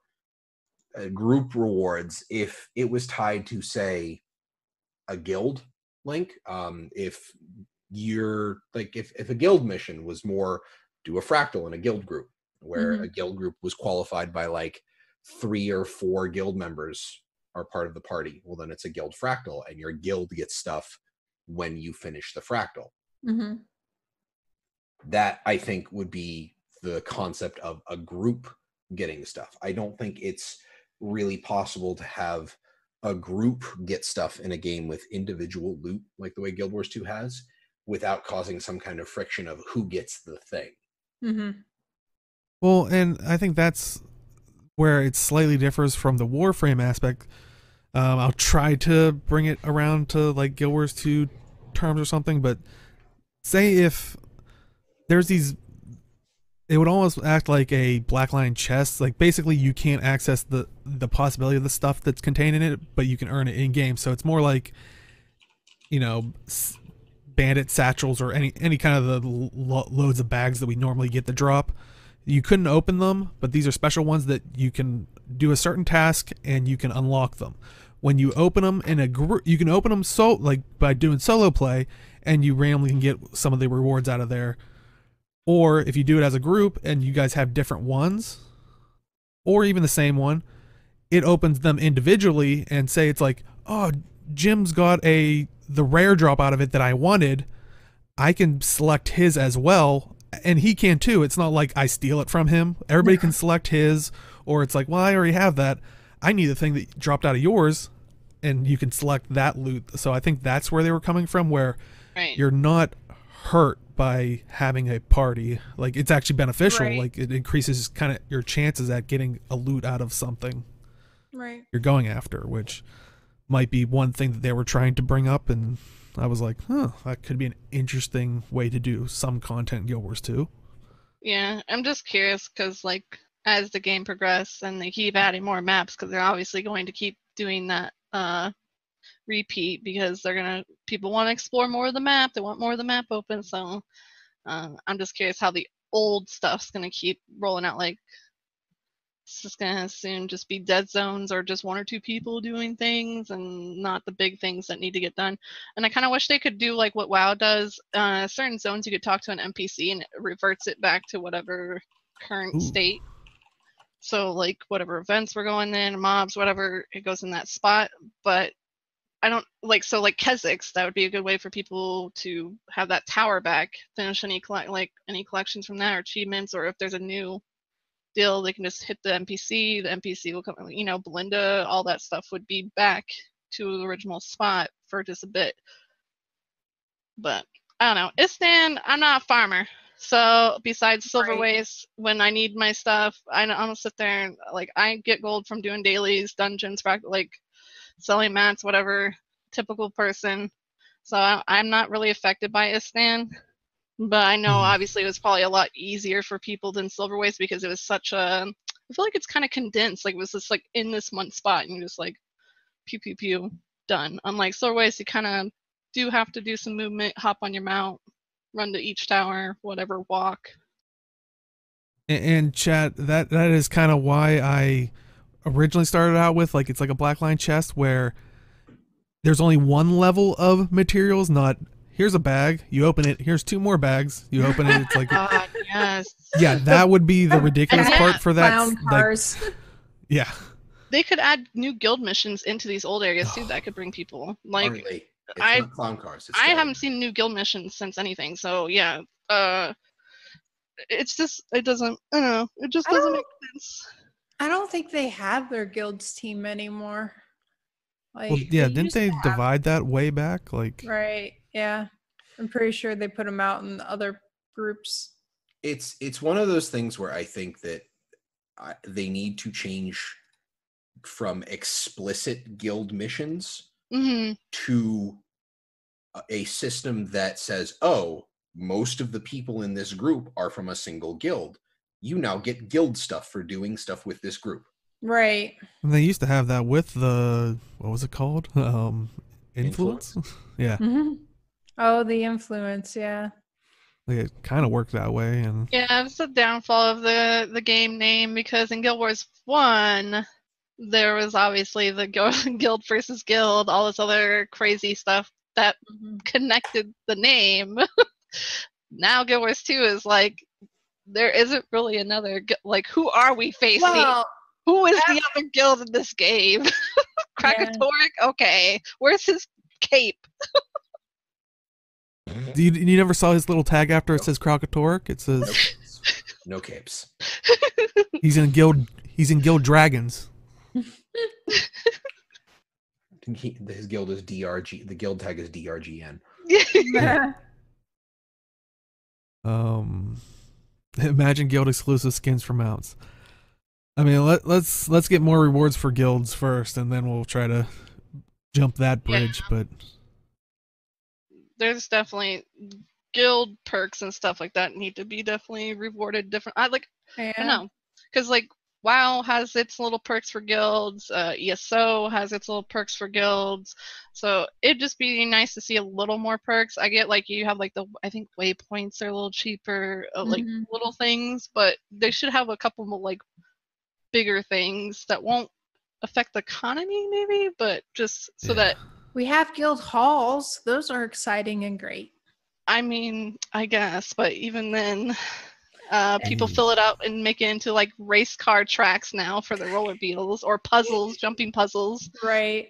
group rewards if it was tied to, say, a guild link. If you're like, if a guild mission was more do a fractal in a guild group, where a guild group was qualified by like 3 or 4 guild members are part of the party, well, then it's a guild fractal, and your guild gets stuff when you finish the fractal. That, I think, would be the concept of a group getting stuff. I don't think it's really possible to have a group get stuff in a game with individual loot like the way Guild Wars 2 has, without causing some kind of friction of who gets the thing. Well, and I think that's where it slightly differs from the Warframe aspect. I'll try to bring it around to like Guild Wars 2 terms or something, but say if there's these, it would almost act like a blackline chest. Like basically you can't access the possibility of the stuff that's contained in it, but you can earn it in game. So it's more like, you know, bandit satchels or any kind of the loads of bags that we normally get the drop. You couldn't open them, but these are special ones that you can do a certain task and you can unlock them. When you open them in a group, you can open them like by doing solo play, and you randomly can get some of the rewards out of there. Or if you do it as a group and you guys have different ones, or even the same one, it opens them individually, and say it's like, oh, Jim's got the rare drop out of it that I wanted. I can select his as well, and he can too. It's not like I steal it from him. Everybody can select his, or it's like, well, I already have that. I need the thing that dropped out of yours, and you can select that loot. So I think that's where they were coming from, where you're not hurt by having a party. Like, it's actually beneficial. Like, it increases kind of your chances at getting a loot out of something you're going after, which might be one thing that they were trying to bring up. And I was like, that could be an interesting way to do some content in Guild Wars 2. Yeah, I'm just curious because, like, as the game progresses and they keep adding more maps, because they're obviously going to keep doing that repeat, because people want to explore more of the map. They want more of the map open. So I'm just curious how the old stuff's going to keep rolling out. Like, it's just going to soon just be dead zones or just 1 or 2 people doing things and not the big things that need to get done. And I kind of wish they could do like what WoW does. Certain zones you could talk to an NPC and it reverts it back to whatever current state. So like whatever events we're going in, mobs, whatever, it goes in that spot. But I don't like, so like Kha'Zix, that would be a good way for people to have that tower back, finish any collections from that, or achievements, or if there's a new deal, they can just hit the NPC will come, you know, Belinda, all that stuff would be back to the original spot for just a bit. But I don't know. Istan, I'm not a farmer. So besides Silver Waste, when I need my stuff, I don't sit there and like, I get gold from doing dailies, dungeons, like selling mats, whatever, typical person. So I'm not really affected by Istan. But I know obviously it was probably a lot easier for people than Silver Waste, because it was such a, I feel like it's kind of condensed. Like it was just like in this one spot and you just like pew pew pew, done. Unlike Silver Waste, you kind of do have to do some movement, hop on your mount, run to each tower, whatever, walk. And chat, that is kind of why I originally started out with, like, it's like a blackline chest where there's only one level of materials, not here's a bag, you open it, here's 2 more bags, you open it, it's like God, yes. Yeah, that would be the ridiculous part for that. Clown cars. Like, yeah. They could add new guild missions into these old areas too that could bring people. Like, It's not clown cars. I haven't seen new guild missions since anything. So yeah, it's just, it doesn't, I don't know, it just doesn't make sense. I don't think they have their guilds team anymore. Like, well, yeah, didn't they divide that way back? Like, right, yeah. I'm pretty sure they put them out in the other groups. It's one of those things where I think that they need to change from explicit guild missions to a system that says, oh, most of the people in this group are from a single guild. You now get guild stuff for doing stuff with this group. Right. And they used to have that with the, what was it called? Influence? Yeah. Oh, the influence, yeah. Like it kind of worked that way, and Yeah, it's the downfall of the game name, because in Guild Wars 1, there was obviously the guild versus guild, all this other crazy stuff that connected the name. Now Guild Wars 2 is like, there isn't really another, like, who are we facing? Well, who is the other guild in this game? Krakatoric? Okay. Where's his cape? you never saw his little tag after it says Krakatoric? It says no capes. He's in Guild Dragons. His guild is DRG. The guild tag is DRGN. Imagine guild exclusive skins for mounts. I mean, let's get more rewards for guilds first, and then we'll try to jump that bridge. Yeah. But there's definitely guild perks and stuff like that need to be definitely rewarded different. I don't know, because like WoW has its little perks for guilds, ESO has its little perks for guilds, so it'd just be nice to see a little more perks. I get like you have like I think waypoints are a little cheaper, like little things, but they should have a couple more like bigger things that won't affect the economy maybe, but just so that we have guild halls. Those are exciting and great. I mean, I guess, but even then, people fill it up and make it into like race car tracks now for the roller beetles or puzzles, jumping puzzles. Right.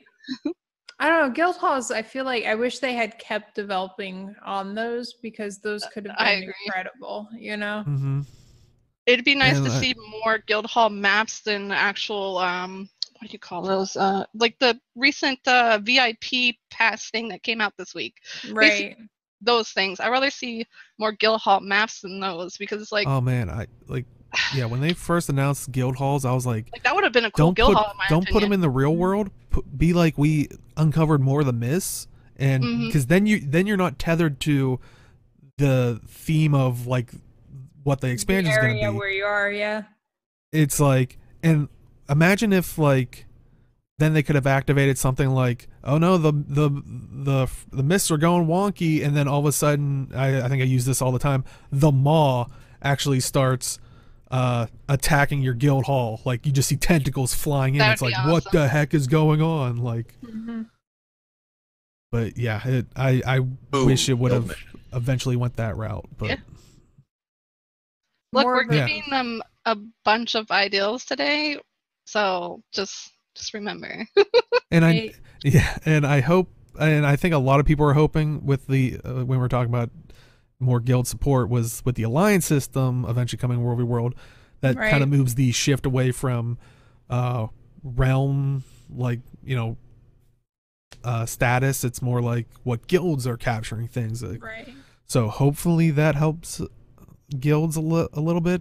I don't know. Guild halls, I feel like I wish they had kept developing on those, because those could have been incredible, you know? It'd be nice to see more guild hall maps than actual, what do you call those? Like the recent VIP pass thing that came out this week. Right. Basically, those things. I'd rather see more guild hall maps than those, because it's like, oh man, when they first announced guild halls, I was like that would have been a cool guild hall in my opinion. Put them in the real world. Be like, we uncovered more of the myths, and because then you're not tethered to the theme of like what the expansion is going to be. Where you are, yeah. It's like, and imagine if like then they could have activated something like, oh no, the myths are going wonky, and then all of a sudden, I think I use this all the time, the maw actually starts attacking your guild hall. Like you just see tentacles flying in. That'd it's like, awesome. What the heck is going on? Like, but yeah, I wish it would have eventually went that route. But look, we're giving them a bunch of ideals today, so just remember. And I hope, and I think a lot of people are hoping with the when we're talking about more guild support, was with the alliance system eventually coming World v World, that kind of moves the shift away from realm, like, you know, status. It's more like what guilds are capturing things. So hopefully that helps guilds a little bit,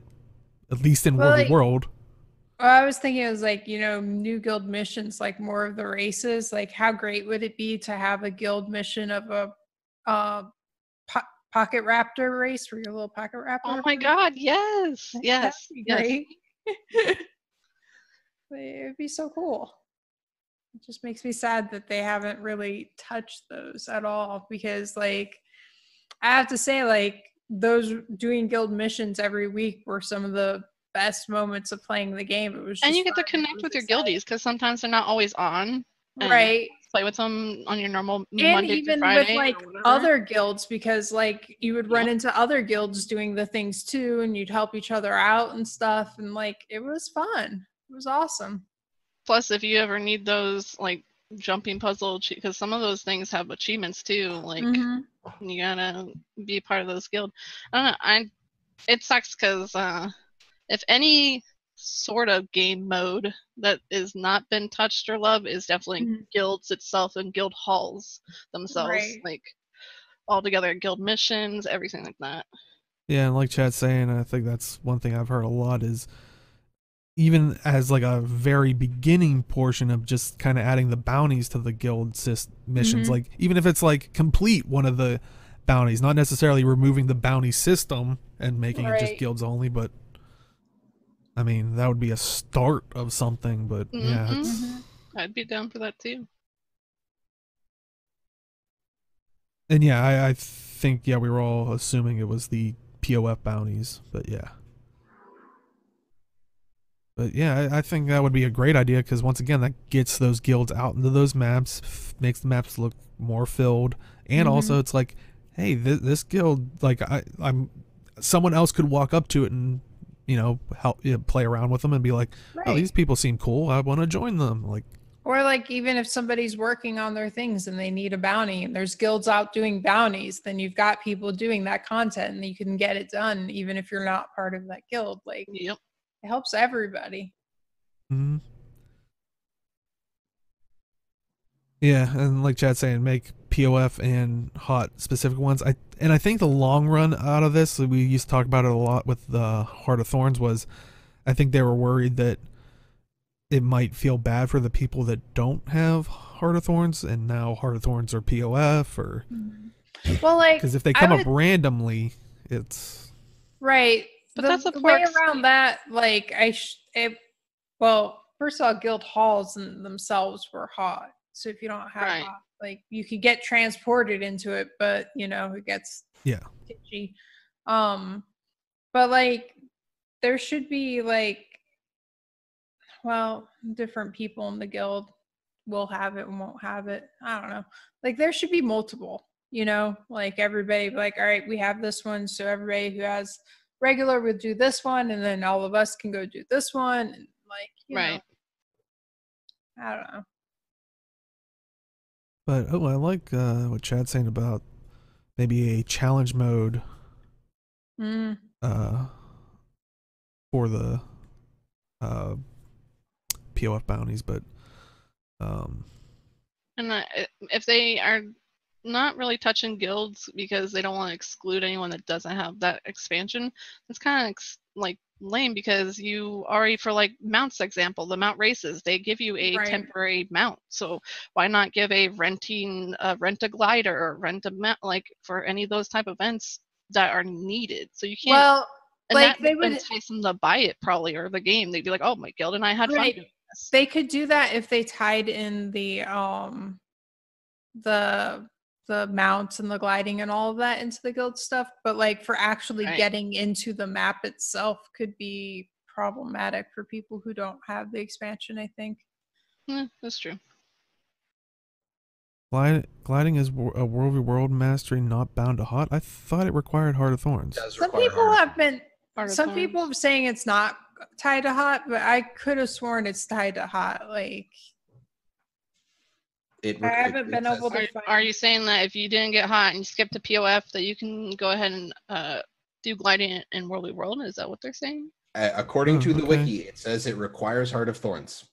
at least in World v World. Well, I was thinking it was like, you know, new guild missions, like more of the races. Like, how great would it be to have a guild mission of a pocket raptor race, where you're a little pocket raptor? Oh my god, yes. Yes. Great. It'd be so cool. It just makes me sad that they haven't really touched those at all, because like I have to say, like, those doing guild missions every week were some of the best moments of playing the game. It was just, and you get to connect with your guildies, because sometimes they're not always on. Right. Play with them on your normal and Monday even to Friday, with like other guilds, because like you would run into other guilds doing the things too, and you'd help each other out and stuff, and like it was fun. It was awesome. Plus, if you ever need those like jumping puzzle, because some of those things have achievements too, like you gotta be a part of those guild. I don't know, it sucks because if any sort of game mode that is not been touched or loved is definitely guilds itself and guild halls themselves, like all together, guild missions, everything like that. Yeah, and like Chad's saying, I think that's one thing I've heard a lot, is even as like a very beginning portion of just kind of adding the bounties to the guild missions, like even if it's like complete one of the bounties, not necessarily removing the bounty system and making it just guilds only, but I mean, that would be a start of something. But yeah, I'd be down for that too. And yeah, I think we were all assuming it was the POF bounties, but yeah. But yeah, I think that would be a great idea because once again, that gets those guilds out into those maps, makes the maps look more filled, and also it's like, hey, this guild, like I'm, someone else could walk up to it and help play around with them and be like, oh, these people seem cool, I want to join them, like. Or like even if somebody's working on their things and they need a bounty and there's guilds out doing bounties, then you've got people doing that content and you can get it done even if you're not part of that guild. Like, Yep. It helps everybody. Yeah, and like Chad's saying, make POF and hot specific ones. I think the long run out of this, we used to talk about it a lot with the Heart of Thorns, was I think they were worried that it might feel bad for the people that don't have Heart of Thorns, and now Heart of Thorns are POF, or well, like, because if they come up randomly, it's right. But that's a way around that. Like well, first of all, guild halls themselves were hot. So if you don't have hot, like you could get transported into it, but it gets kitschy. But like there should be like, well, different people in the guild will have it and won't have it. I don't know. Like there should be multiple, like everybody like, all right, we have this one. So everybody who has regular would do this one. And then all of us can go do this one. And like, you know, I don't know. But I like what Chad's saying about maybe a challenge mode for the POF bounties, but and if they are not really touching guilds because they don't want to exclude anyone that doesn't have that expansion, it's kind of like lame, because you already, for like mounts example, the mount races, they give you a temporary mount, so why not give a rent a glider or rent a mount, like for any of those type of events that are needed, so you can't like they would entice them to buy it probably, or the game, they'd be like, oh, my guild and I had fun doing this. They could do that if they tied in the mounts and the gliding and all of that into the guild stuff, but like for actually getting into the map itself could be problematic for people who don't have the expansion, I think. That's true. Gliding is a world v world mastery not bound to hot. I thought it required Heart of Thorns. Some people have been people are saying it's not tied to hot, but I could have sworn it's tied to hot. Like I haven't been able to find. Are you saying that if you didn't get hot and you skipped to POF, that you can go ahead and do gliding in World v World? Is that what they're saying? According to the wiki, it says it requires Heart of Thorns.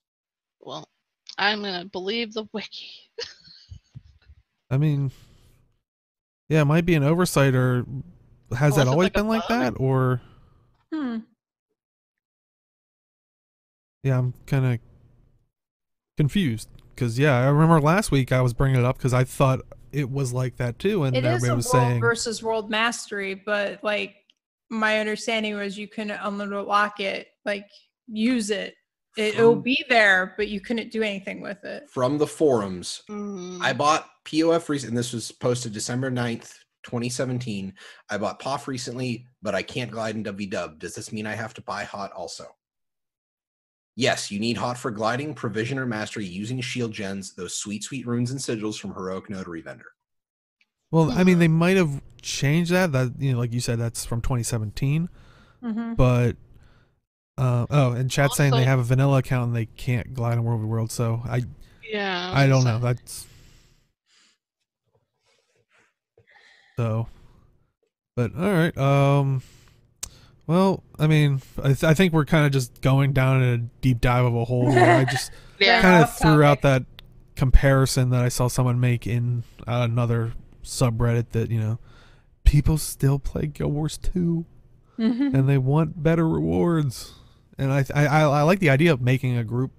Well, I'm gonna believe the wiki. I mean, yeah, it might be an oversight, or has that always been like that, or? Yeah, I'm kind of confused, because I remember last week I was bringing it up because I thought it was like that too, and everybody was saying world versus world mastery, but like my understanding was you couldn't unlock it, like use it. It'll be there, but you couldn't do anything with it. From the forums, I bought POF recently, and this was posted December 9th, 2017. I bought POF recently, but I can't glide in WW. Does this mean I have to buy hot also? Yes, you need hot for gliding, provision, or mastery using shield gens, those sweet runes and sigils from Heroic Notary Vendor. Well, I mean, they might have changed that. That, like you said, that's from 2017. But and chat's saying they have a vanilla account and they can't glide in World v World. So I don't know. That's so. But all right. Well, I mean, I think we're kind of just going down in a deep dive of a hole where I just kind of threw out that comparison that I saw someone make in another subreddit that, people still play Guild Wars 2 and they want better rewards. And I like the idea of making a group,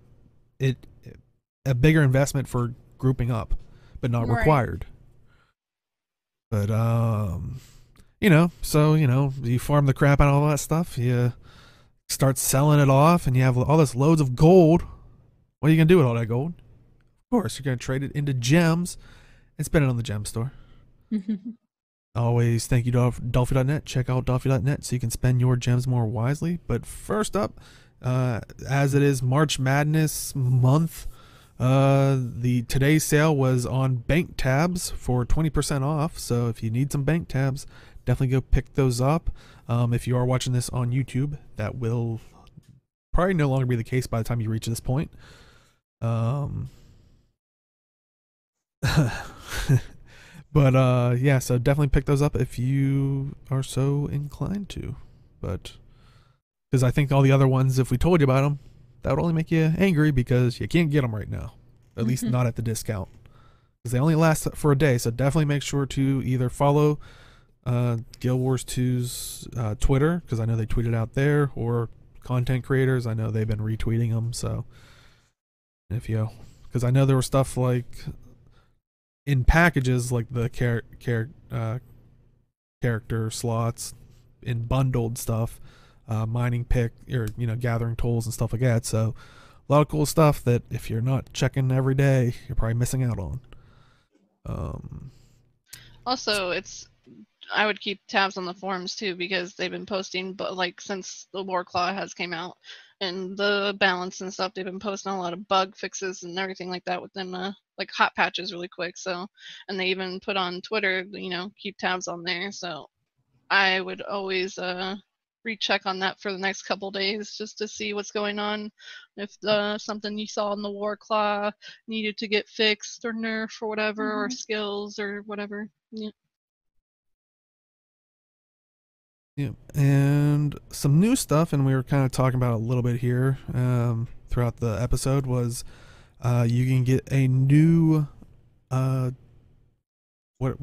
a bigger investment for grouping up, but not required. But, so, you farm the crap out of all that stuff, you start selling it off, and you have all this loads of gold. What are you going to do with all that gold? Of course, you're going to trade it into gems and spend it on the gem store. always thank you to Dolphy.net. Check out Dolphy.net so you can spend your gems more wisely. But first up, as it is March Madness month, the today's sale was on bank tabs for 20% off. So if you need some bank tabs, definitely go pick those up. If you are watching this on YouTube, that will probably no longer be the case by the time you reach this point. But yeah, so definitely pick those up if you are so inclined to. But because I think all the other ones, if we told you about them, that would only make you angry because you can't get them right now, at least not at the discount, because they only last for a day. So definitely make sure to either follow Guild Wars 2's Twitter, because I know they tweeted out there, or content creators, I know they've been retweeting them. So if you, because I know there was stuff like in packages, like the character slots in bundled stuff, mining pick, or gathering tools and stuff like that. So a lot of cool stuff that if you're not checking every day, you're probably missing out on. Also, I would keep tabs on the forums too, because they've been posting, but like since the Warclaw has came out and the balance and stuff, they've been posting a lot of bug fixes and everything like that within like hot patches really quick. So, and they even put on Twitter, keep tabs on there. So I would always recheck on that for the next couple days just to see what's going on. If something you saw in the Warclaw needed to get fixed or nerf or whatever, or skills or whatever. Yeah. Yeah, and some new stuff, and we were kind of talking about it a little bit here throughout the episode, was you can get a new what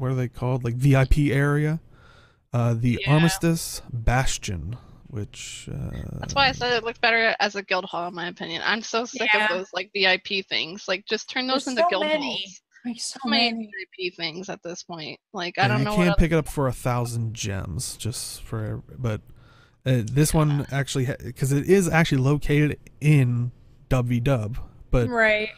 are they called, like VIP area, the Armistice Bastion, which that's why I said it looked better as a guild hall, in my opinion. I'm so sick of those like VIP things. Like, just turn those into guild halls. There's so many VIP things at this point. Like, I don't know. You can't pick it up for 1,000 gems just for, but this one actually, because it is actually located in WW, but right.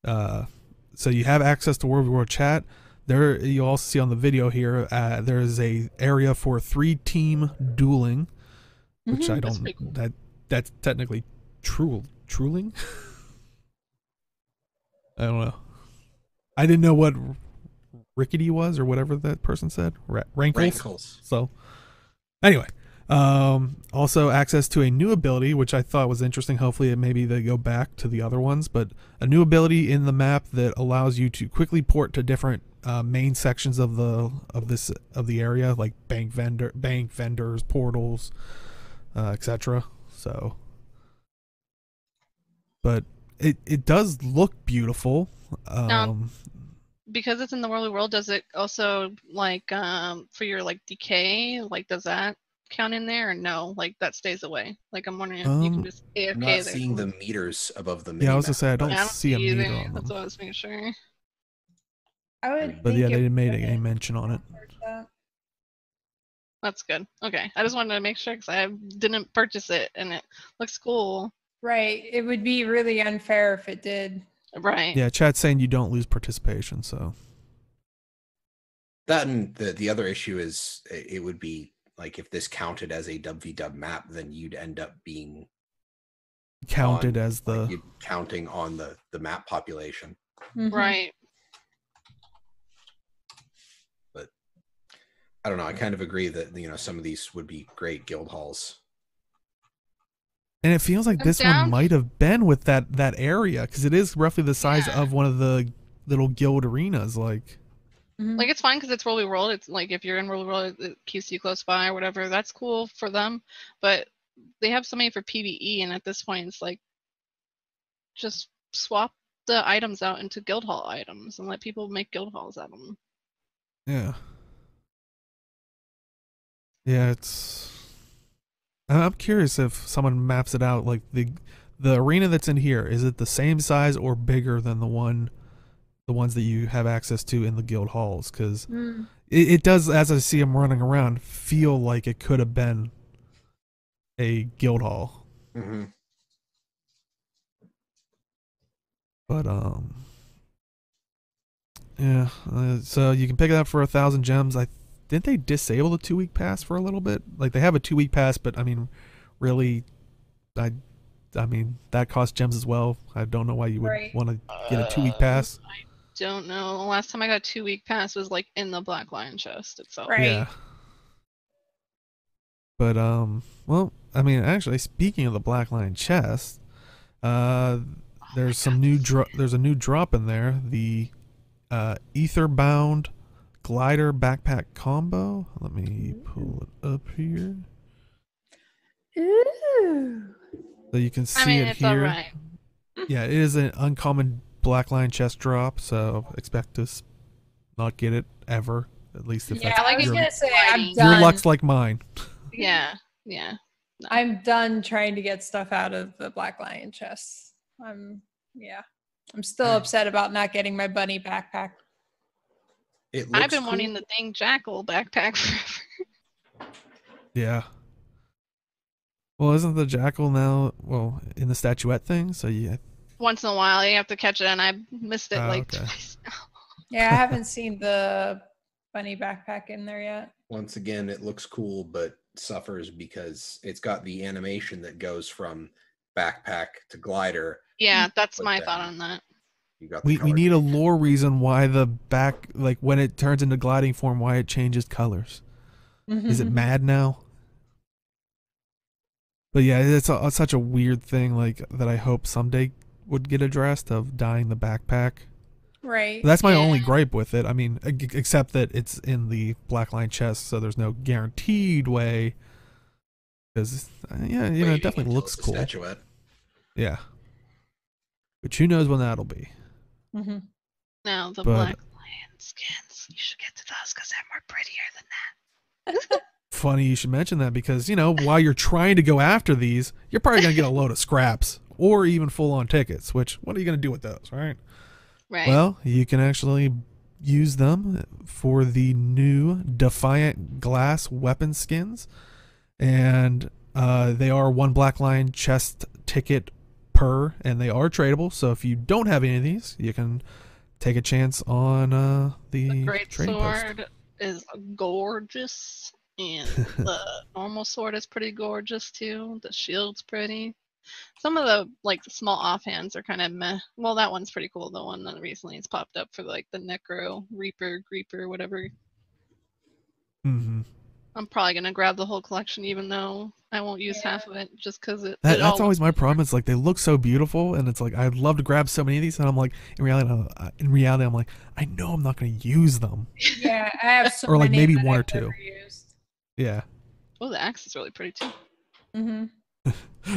So you have access to World War Chat. There, you also see on the video here, there is a area for 3-team dueling, which I don't. Cool. That's technically trueling. I don't know. I didn't know what rickety was, or whatever that person said. Rankles. So anyway, also access to a new ability, which I thought was interesting. Hopefully maybe they go back to the other ones, but a new ability in the map that allows you to quickly port to different main sections of the area, like bank vendors, portals, etc. So, but it does look beautiful. Because it's in the Worldly World, does it also like for your like decay, like does that count in there, or no? Like that stays away. Like, I'm wondering if you can just AFK. I'm not seeing the meters above the mini. Yeah, I was gonna say I don't see a meter on them. That's what I was making sure. I would. But yeah, they didn't make a mention on it. That's good. Okay, I just wanted to make sure because I didn't purchase it and it looks cool. Right. It would be really unfair if it did. Right. Yeah, chat's saying you don't lose participation, so. That, and the other issue is it would be like if this counted as a WW map, then you'd end up being counted as the like counting on the map population. Right. But I don't know. I kind of agree that some of these would be great guild halls. And it feels like this one might have been with that area, because it is roughly the size of one of the little guild arenas. Like it's fine because it's Rolly World. It's like if you're in Rolly World, it keeps you close by or whatever. That's cool for them. But they have so many for PvE, and at this point, it's like just swap the items out into guild hall items and let people make guild halls out of them. Yeah. Yeah, it's. I'm curious if someone maps it out, like the arena that's in here, is it the same size or bigger than the ones that you have access to in the guild halls? Because it does, as I see them running around, feel like it could have been a guild hall. But yeah, so you can pick it up for 1,000 gems. didn't they disable the 2-week pass for a little bit? Like they have a 2-week pass, but I mean, really, I mean that costs gems as well. I don't know why you would want to get a 2-week pass. I don't know. The last time I got a 2-week pass was like in the Black Lion chest itself. Right. Yeah. But well, I mean, actually, speaking of the Black Lion chest, there's some new there's a new drop in there. The Etherbound Glider Backpack Combo. Let me pull it up here. Ooh. So you can see it it's here. alright. Yeah, it is an uncommon Black Lion chest drop, so expect to not get it ever. At least if that's I was gonna say I'm your done. luck's like mine. Yeah, yeah. No. I'm done trying to get stuff out of the Black Lion chests. I'm still upset about not getting my bunny backpack. I've been wanting the dang jackal backpack forever. Yeah. Well, isn't the jackal now in the statuette thing? So yeah. Once in a while, you have to catch it, and I missed it twice now. Yeah, I haven't seen the bunny backpack in there yet. Once again, it looks cool, but suffers because it's got the animation that goes from backpack to glider. Yeah, that's my thought on that. You got we need a lore reason why the back, like when it turns into gliding form, why it changes colors. Is it MAAD now? But yeah, it's such a weird thing, like that I hope someday would get addressed, of dyeing the backpack. Right. But that's my only gripe with it. I mean, except that it's in the Black Lion chest, so there's no guaranteed way. Because it definitely looks cool. Statuette. Yeah. But who knows when that'll be. Now the Black Lion skins, you should get to those because they're more prettier than that. Funny you should mention that, because while you're trying to go after these, you're probably gonna get a load of scraps or even full-on tickets. Which, what are you gonna do with those, right? Right. Well, you can actually use them for the new Defiant Glass weapon skins, and they are 1 Black Lion chest ticket per, and they are tradable. So if you don't have any of these, you can take a chance on the great trading sword post. is gorgeous, and the normal sword is pretty gorgeous too. The shield's pretty. Some of the small offhands are kind of meh. Well, that one's pretty cool. The one that recently has popped up for the Necro Reaper, Greeper, whatever. I'm probably gonna grab the whole collection, even though I won't use half of it, just because that's always my problem. It's like they look so beautiful, and it's like I'd love to grab so many of these, and I'm like, in reality, I'm like, I know I'm not going to use them. Yeah, I have so or many maybe that 1 or I've 2. never used. Yeah. Oh, the axe is really pretty too.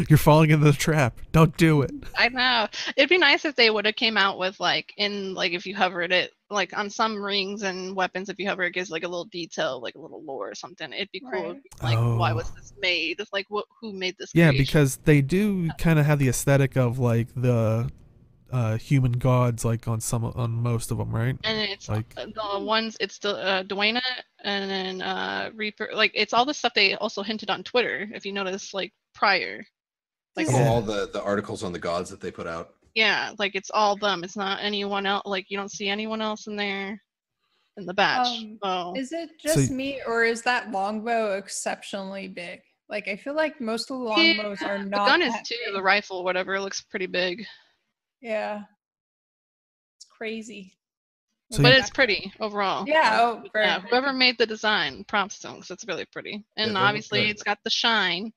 You're falling into the trap. Don't do it. I know. It'd be nice if they would have came out with if you hovered it, on some rings and weapons, if you hover it gives a little detail, a little lore or something. It'd be cool. Right. Why was this made? It's who made this? Yeah, creation? because they do kind of have the aesthetic of the human gods, on most of them, right? And it's the ones. It's the Dwayne and then Reaper. It's all the stuff they also hinted on Twitter. If you notice, prior. All the articles on the gods that they put out. Yeah, it's all them. It's not anyone else. You don't see anyone else in there in the batch. Is it just me, or is that longbow exceptionally big? I feel like most of the longbows are not. The gun is too. big. The rifle, whatever, looks pretty big. Yeah, it's crazy. But it's pretty overall. Yeah. Whoever made the design, props to them, because it's really pretty. And obviously, it's got the shine.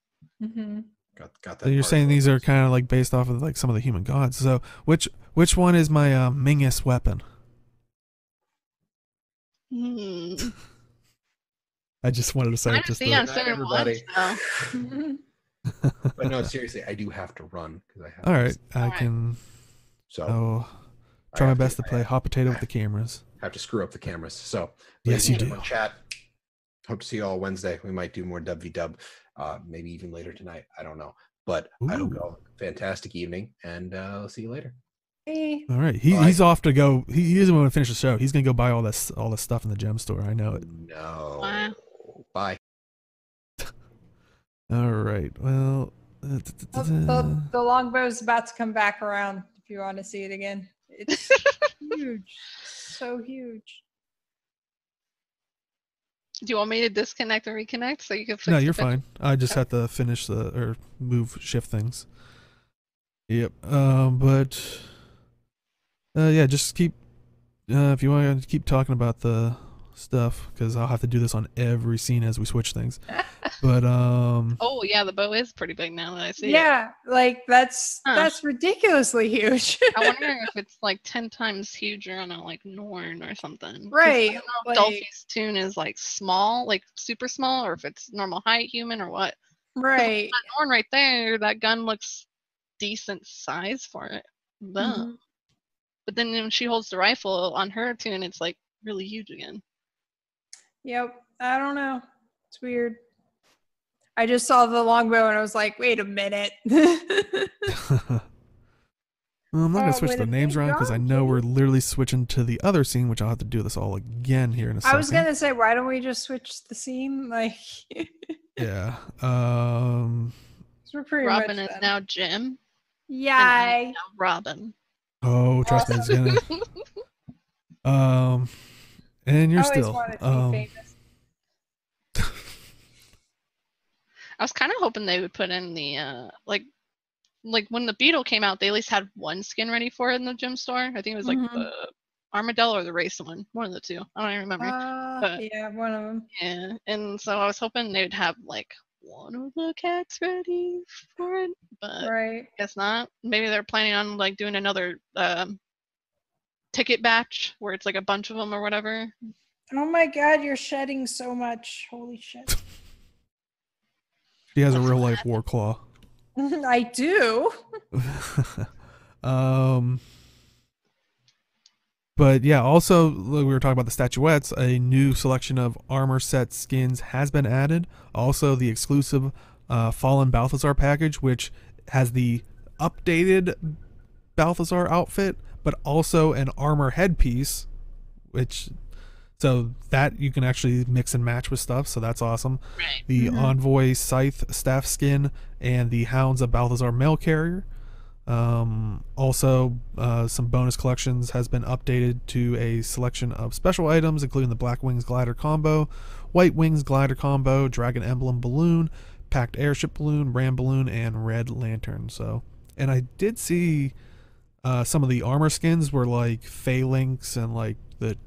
Got that. So you're saying these are kind of based off of some of the human gods. So which one is my Mingus weapon? I just wanted to say it just on certain ones, But no, seriously, I do have to run because I have. All right, I can. So try my best to play hot potato with the cameras. Have to screw up the cameras. So yes, you do. Chat. Hope to see you all Wednesday. We might do more WV. Maybe even later tonight. I don't know. But I hope you all have a fantastic evening, and I'll see you later. Hey. All right, he's off to go. He doesn't want to finish the show. He's gonna go buy all this stuff in the gem store. I know it. No. Bye. All right. Well, the longbow's about to come back around. If you want to see it again, it's huge, so huge. Do you want me to disconnect and reconnect so you can fix No, the you're picture? fine. I just have to finish or shift things. Yep. But yeah, just keep if you want to keep talking about the stuff, because I'll have to do this on every scene as we switch things. But Oh yeah, the bow is pretty big now that I see it. Yeah, like that's ridiculously huge. I wonder if it's like 10 times huger on a like Norn or something. 'Cause Right. I don't know if like, Dolphy's tune is like small, like super small, or if it's normal height human or what. right. That Norn right there, that gun looks decent size for it. Mhm. But then when she holds the rifle on her tune, it's like really huge again. Yep. I don't know. It's weird. I just saw the longbow and I was like, wait a minute. Well, I'm not gonna Oh, switch wait the a names minute, around because I John, know we're literally switching to the other scene, which I'll have to do this all again here in a second. I was gonna say, why don't we just switch the scene? Like, Yeah. we're pretty Robin much is done. now Jim. Yay! And I'm now Robin. Oh, trust me, it's gonna. And you're I always still. wanted to be famous. I was kind of hoping they would put in the like when the beetle came out, they at least had one skin ready for it in the gym store. I think it was like the armadillo or the race one of the two. I don't even remember. But, Yeah, one of them. Yeah, and so I was hoping they would have like one of the cats ready for it, but Right. guess not. Maybe they're planning on like doing another ticket batch where it's like a bunch of them or whatever. Oh my god, you're shedding so much. Holy shit. She has a real life Warclaw. I do. But yeah, also we were talking about the statuettes. A new selection of armor set skins has been added. Also, the exclusive Fallen Balthazar package, which has the updated Balthazar outfit, but also an armor headpiece, so that you can actually mix and match with stuff, so that's awesome. Right. The Envoy Scythe staff skin and the Hounds of Balthazar mail carrier. Also, some bonus collections has been updated to a selection of special items, including the Black Wings Glider combo, White Wings Glider combo, Dragon Emblem balloon, Packed Airship balloon, Ram balloon, and Red Lantern. So, and I did see some of the armor skins were like Phalanx and like the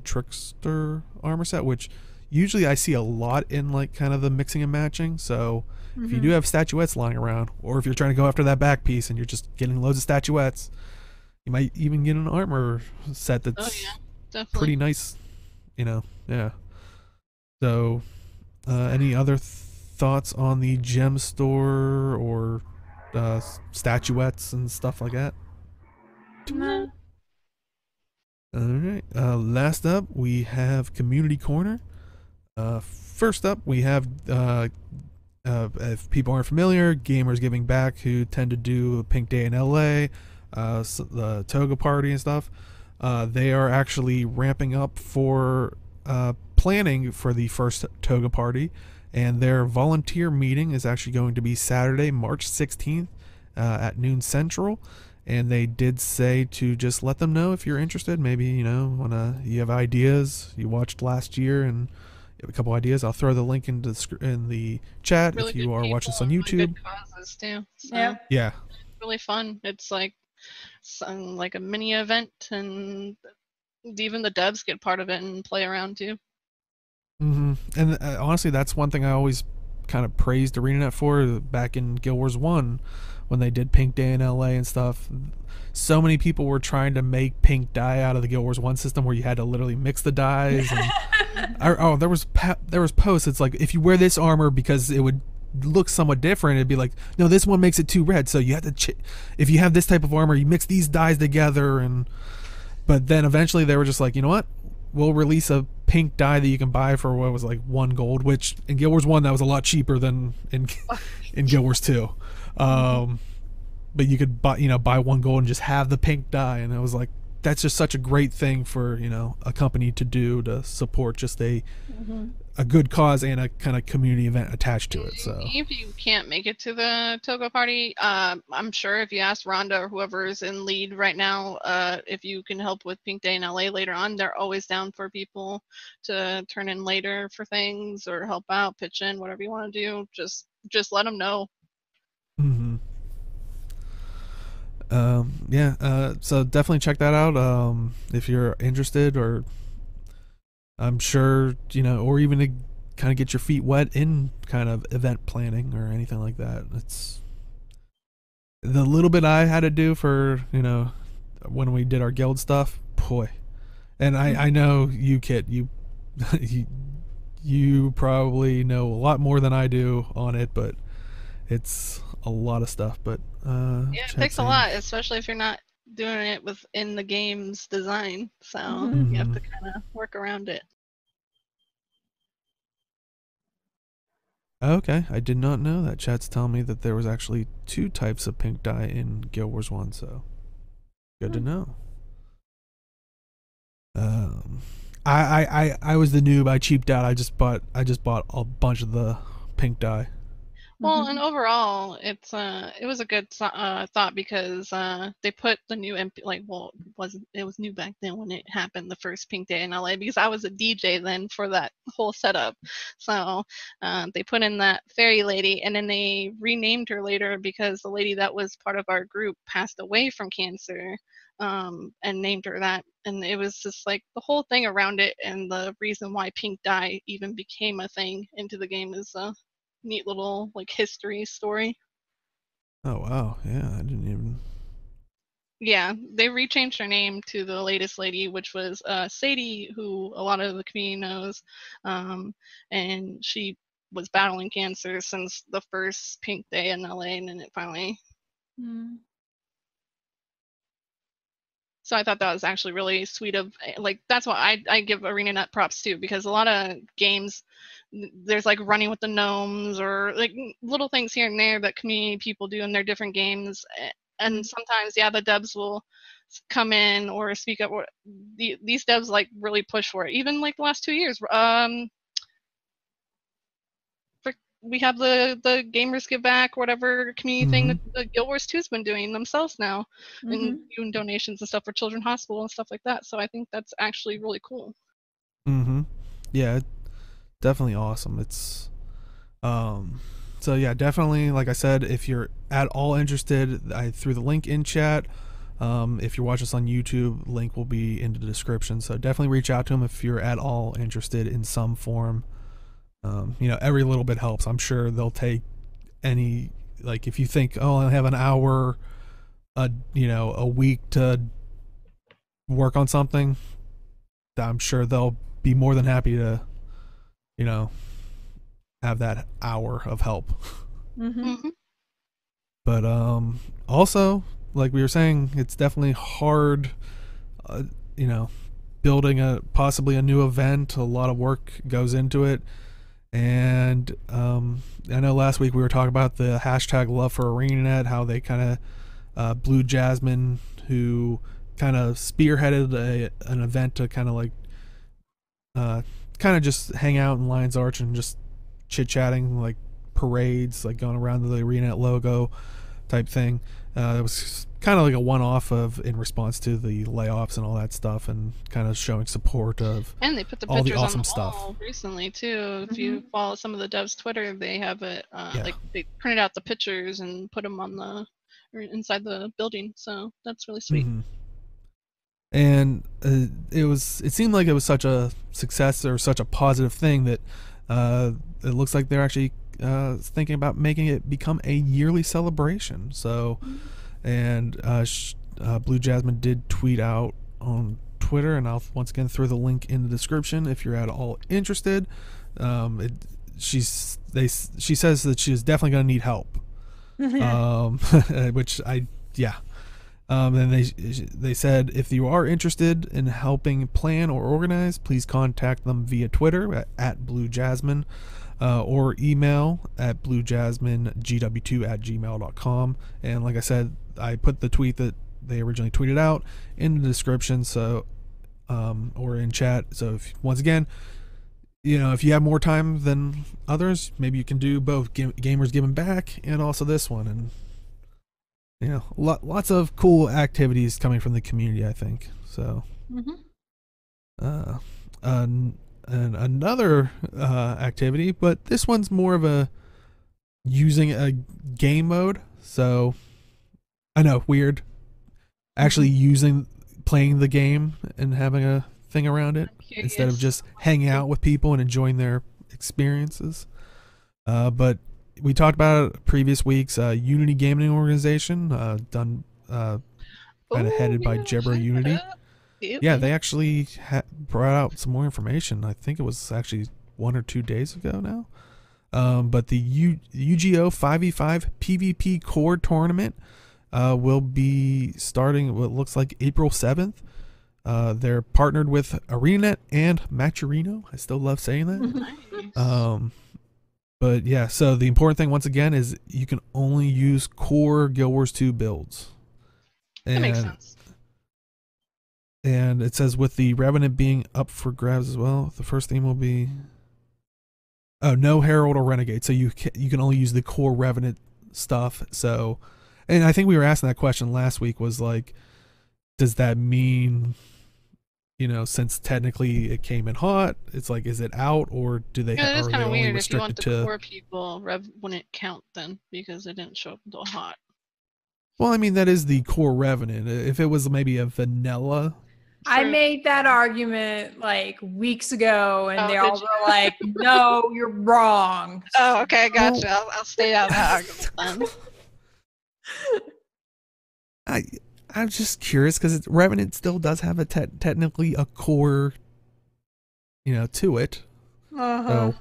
Trickster armor set, which usually I see a lot in like kind of the mixing and matching. So if you do have statuettes lying around, or if you're trying to go after that back piece and you're just getting loads of statuettes, you might even get an armor set that's pretty nice, yeah. So any other thoughts on the gem store or statuettes and stuff like that? No. All right. Last up, we have Community Corner. First up, we have, if people aren't familiar, Gamers Giving Back, who tend to do Pink Day in LA, the Toga Party and stuff. They are actually ramping up for planning for the first Toga Party, and their volunteer meeting is actually going to be Saturday, March 16th at noon Central. And they did say to just let them know if you're interested. Maybe, you have ideas you watched last year and you have a couple ideas. I'll throw the link in the chat Really if you are watching this on really YouTube. good causes too. So Yeah. it's really fun. It's like like a mini event, and even the devs get part of it and play around too. And honestly, that's one thing I always kind of praised ArenaNet for back in Guild Wars 1 when they did Pink Day in LA and stuff. So many people were trying to make pink dye out of the Guild Wars 1 system where you had to literally mix the dyes. And there was posts. It's like, if you wear this armor because it would look somewhat different, it'd be like, no, this one makes it too red. So you have to, if you have this type of armor, you mix these dyes together. But then eventually they were just like, you know what? We'll release a pink dye that you can buy for what was like 1 gold, which in Guild Wars 1 that was a lot cheaper than in Guild Wars 2. But you could buy 1 gold and just have the pink dye, and it was like that's just such a great thing for, you know, a company to do, to support just a good cause and a kind of community event attached to it. So if you can't make it to the Togo party, I'm sure if you ask Rhonda or whoever is in lead right now, if you can help with Pink Day in LA later on, they're always down for people to turn in later for things or help out, pitch in, whatever you want to do. Just let them know. So definitely check that out if you're interested, or I'm sure, you know, or even to kind of get your feet wet in kind of event planning or anything like that. It's the little bit I had to do for, you know, when we did our guild stuff, boy. And I know you, Kit, you you probably know a lot more than I do on it, but it's a lot of stuff. But yeah, it takes a lot, especially if you're not doing it within the game's design. So you have to kind of work around it. Okay, I did not know that. Chat's telling me that there was actually 2 types of pink dye in Guild Wars 1, so good to know. I was the noob. I cheaped out. I just bought a bunch of the pink dye. Well, and overall, it was a good thought because they put the new it was new back then when it happened, the first Pink Day in LA, because I was a DJ then for that whole setup. So they put in that fairy lady, and then they renamed her later because the lady that was part of our group passed away from cancer, and named her that. And it was just like the whole thing around it, and the reason why pink dye even became a thing into the game is neat little like history story. Oh wow, yeah, I didn't even. Yeah, they rechanged her name to the latest lady, which was Sadie, who a lot of the community knows, and she was battling cancer since the first Pink Day in LA, and then it finally. So I thought that was actually really sweet of, like, that's why I give ArenaNet props too, because a lot of games, there's like running with the gnomes or like little things here and there that community people do in their different games. And sometimes, yeah, the devs will come in or speak up. These devs like really push for it. Even like the last 2 years, we have the Gamers Give Back, whatever community thing that the Guild Wars 2's been doing themselves now, and doing donations and stuff for Children's Hospital and stuff like that. So I think that's actually really cool. Yeah, definitely awesome. It's so yeah, definitely, like I said, if you're at all interested, I threw the link in chat. If you're watching us on YouTube, link will be in the description. So definitely reach out to them if you're at all interested in some form. You know, every little bit helps. I'm sure they'll take any, like, if you think, oh, I have an hour, you know, a week to work on something, I'm sure they'll be more than happy to, you know, have that hour of help. But also, like we were saying, it's definitely hard, you know, building possibly a new event. A lot of work goes into it. And I know last week we were talking about the hashtag love for ArenaNet, how they kind of Blue Jasmine, who kind of spearheaded an event to kind of like kind of just hang out in Lion's Arch and just chit-chatting, like parades, like going around the ArenaNet logo type thing. It was kind of like a one-off in response to the layoffs and all that stuff, and kind of showing support of and they put the all pictures the awesome on the stuff wall recently too. If you follow some of the devs' Twitter, they have it like they printed out the pictures and put them on or inside the building, so that's really sweet. And it seemed like it was such a success or such a positive thing that it looks like they're actually thinking about making it become a yearly celebration. So and Blue Jasmine did tweet out on Twitter, and I'll once again throw the link in the description if you're at all interested. She says that she is definitely going to need help. Which and they said if you are interested in helping plan or organize, please contact them via Twitter at Blue Jasmine, or email at bluejasminegw2@gmail.com. And like I said, I put the tweet that they originally tweeted out in the description, so or in chat. So once again, if you have more time than others, maybe you can do both Gamers Giving Back and also this one, and lots of cool activities coming from the community, I think. So and another activity, but this one's more of a using a game mode. So I know, weird, actually playing the game and having a thing around it instead of just hanging out with people and enjoying their experiences. But we talked about it previous weeks. Unity Gaming Organization, done kind of headed by Jebra Unity. Yeah, they actually brought out some more information. I think it was actually 1 or 2 days ago now. But the UGO 5v5 PvP Core Tournament will be starting what looks like April 7th. They're partnered with ArenaNet and Matcherino. I still love saying that. Nice. But yeah, so the important thing once again is you can only use core Guild Wars 2 builds. That makes sense. And it says with the Revenant being up for grabs as well, the first theme will be no Herald or Renegade. So you can only use the core Revenant stuff. So, and I think we were asking that question last week, was like, does that mean, since technically it came in hot, it's like, is it out, or do they? Yeah, it is kind of weird if you want to the core people. Rev wouldn't count then because it didn't show up until hot. Well, I mean, that is the core Revenant. If it was maybe a vanilla. I made that argument like weeks ago, and they all were like, "No, you're wrong." Oh, okay, gotcha. I'll stay out of that argument then. I'm just curious because Revenant still does have technically a core, to it. So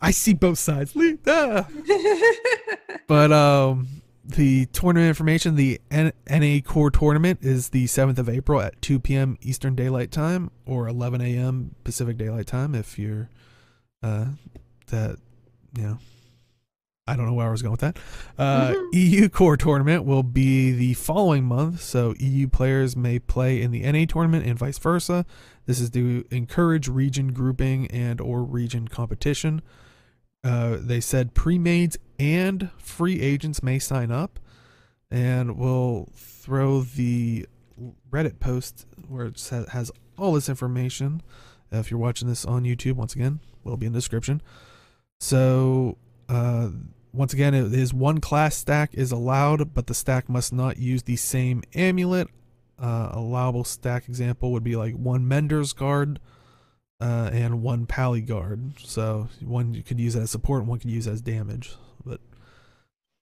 I see both sides. But the tournament information, the NA Core Tournament is the 7th of April at 2 p.m. Eastern Daylight Time or 11 a.m. Pacific Daylight Time if you're I don't know where I was going with that. EU Core Tournament will be the following month, so EU players may play in the NA tournament and vice versa. This is to encourage region grouping and or region competition. They said pre-mades and free agents may sign up, and we'll throw the Reddit post where it has all this information. If you're watching this on YouTube, once again, will be in the description. So once again, it is one class stack is allowed, but the stack must not use the same amulet. Allowable stack example would be like one Mender's Guard and one Pally Guard. So one you could use as support and one could use as damage.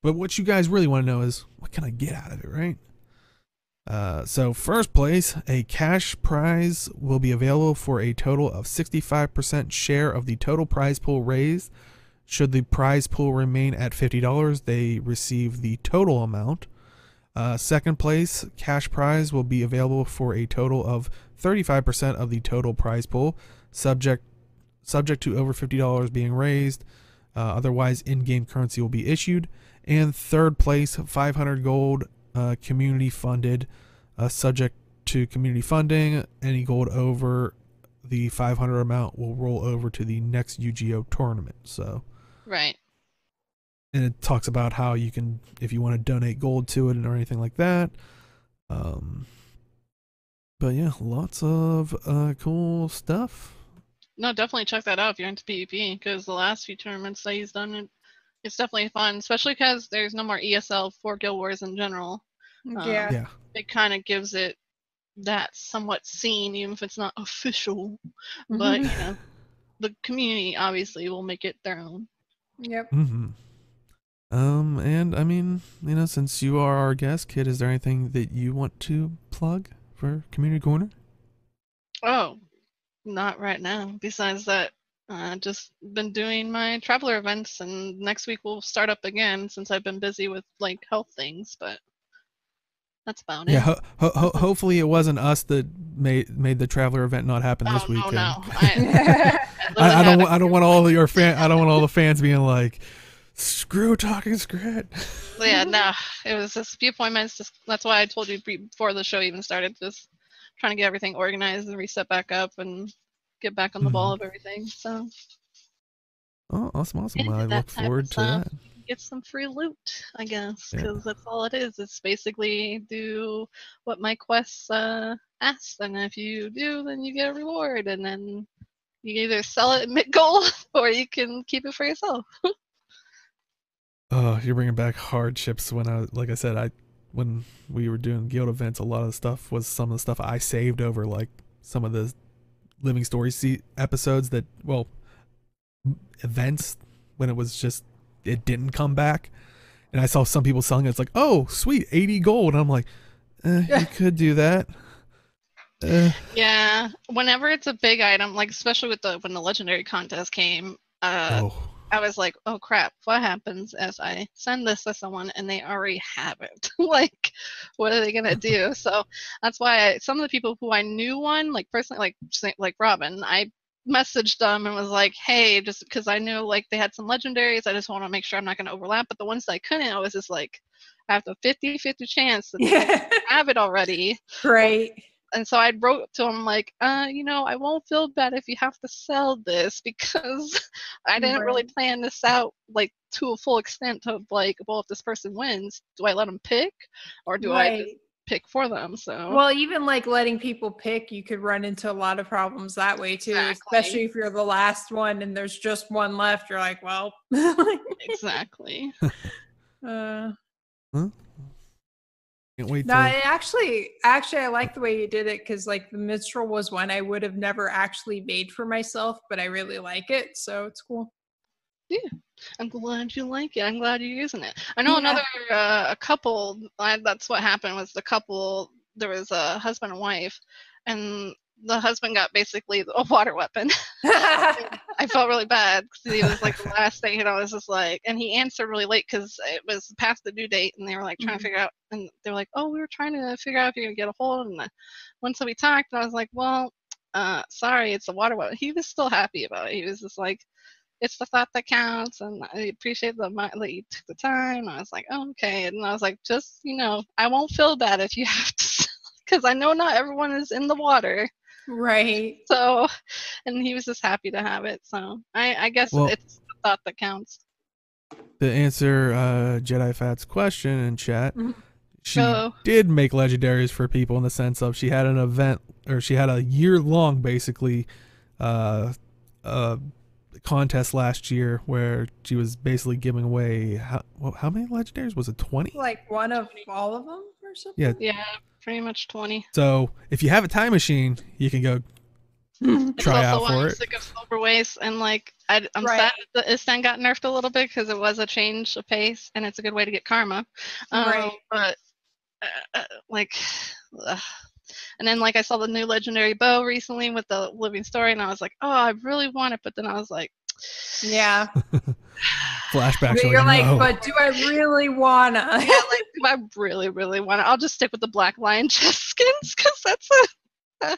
But what you guys really want to know is, what can I get out of it, right? So first place, a cash prize will be available for a total of 65% share of the total prize pool raised. Should the prize pool remain at $50, they receive the total amount. Second place, cash prize will be available for a total of 35% of the total prize pool, subject to over $50 being raised. Otherwise, in-game currency will be issued. And third place, 500 gold, community funded, subject to community funding. Any gold over the 500 amount will roll over to the next UGO tournament. So, right. And it talks about how you can, if you want to donate gold to it or anything like that. But yeah, lots of cool stuff. No, definitely check that out if you're into PvP, because the last few tournaments that he's done, it's definitely fun, especially because there's no more ESL for Guild Wars in general. Yeah. It kind of gives it that somewhat scene, even if it's not official. But, the community obviously will make it their own. Yep. And I mean, since you are our guest, Kit, is there anything that you want to plug for Community Corner? Oh, not right now. Besides that, just been doing my traveler events, and next week we'll start up again since I've been busy with like health things, but that's about it. Yeah, hopefully it wasn't us that made the traveler event not happen this weekend. No. I don't want all the fans being like, Screw talking Skritt. But yeah, no, it was just a few appointments. Just that's why I told you before the show even started. Just trying to get everything organized and reset back up and get back on the ball of everything. So. Oh, awesome. Yeah, I that look type of forward to stuff. that. Get some free loot, I guess, Yeah. because that's all it is. It's basically do what my quests ask, and if you do, then you get a reward, and then you either sell it mid goal or you can keep it for yourself. Oh, you're bringing back hardships. Like I said, when we were doing guild events, a lot of the stuff was some of the stuff I saved over, like some of the living story episodes events when it didn't come back. And I saw some people selling it. It's like, oh, sweet, 80 gold. And I'm like, you could do that. Yeah, whenever it's a big item, like especially with when the legendary contest came, I was like, oh crap, what happens if I send this to someone and they already have it? Like, what are they gonna do? So that's why some of the people who I knew won, like personally, like Robin, I messaged them and was like, hey, just because I knew like they had some legendaries, I just want to make sure I'm not gonna overlap. But the ones that I couldn't, I was just like, I have the 50-50 chance that they have it already. Great. And so I wrote to him like, I won't feel bad if you have to sell this because I didn't really plan this out like to a full extent of like, well, if this person wins, do I let them pick or do I just pick for them? So well, even like letting people pick, you could run into a lot of problems that way too, especially if you're the last one and there's just one left. You're like, well, exactly. Huh? Can't wait. No, actually, I like the way you did it because like the minstrel was one I would have never actually made for myself, but I really like it, so it's cool. Yeah, I'm glad you like it. I'm glad you're using it. I know another a couple. That's what happened was the couple. There was a husband and wife, and the husband got basically a water weapon. I felt really bad because he was like the last thing, and I was just like, and he answered really late because it was past the due date, and they were like trying to figure out, and they were like, oh, we were trying to figure out if you're gonna get a hold, and once we talked, and I was like, well, sorry, it's a water weapon. He was still happy about it. He was just like, it's the thought that counts, and I appreciate that you took the time. And I was like, oh, okay, and I was like, just I won't feel bad if you have to, because I know not everyone is in the water. Right. So, and he was just happy to have it. So I guess it's the thought that counts. To answer Jedi Fat's question in chat, she did make legendaries for people in the sense of she had an event, or she had a year-long basically contest last year where she was basically giving away how many legendaries was it? 20? Like one of all of them or something? Yeah, pretty much 20. So if you have a time machine, you can go try out for it. I'm sick of Silver Waste, and like I'm sad that the Istan got nerfed a little bit because it was a change of pace, and it's a good way to get karma. But and then like I saw the new legendary bow recently with the living story, and I was like, oh, I really want it, but then I was like, yeah. Flashbacks. You're like, but do I really wanna? Yeah, like do I really, really wanna? I'll just stick with the Black Lion chest skins because that's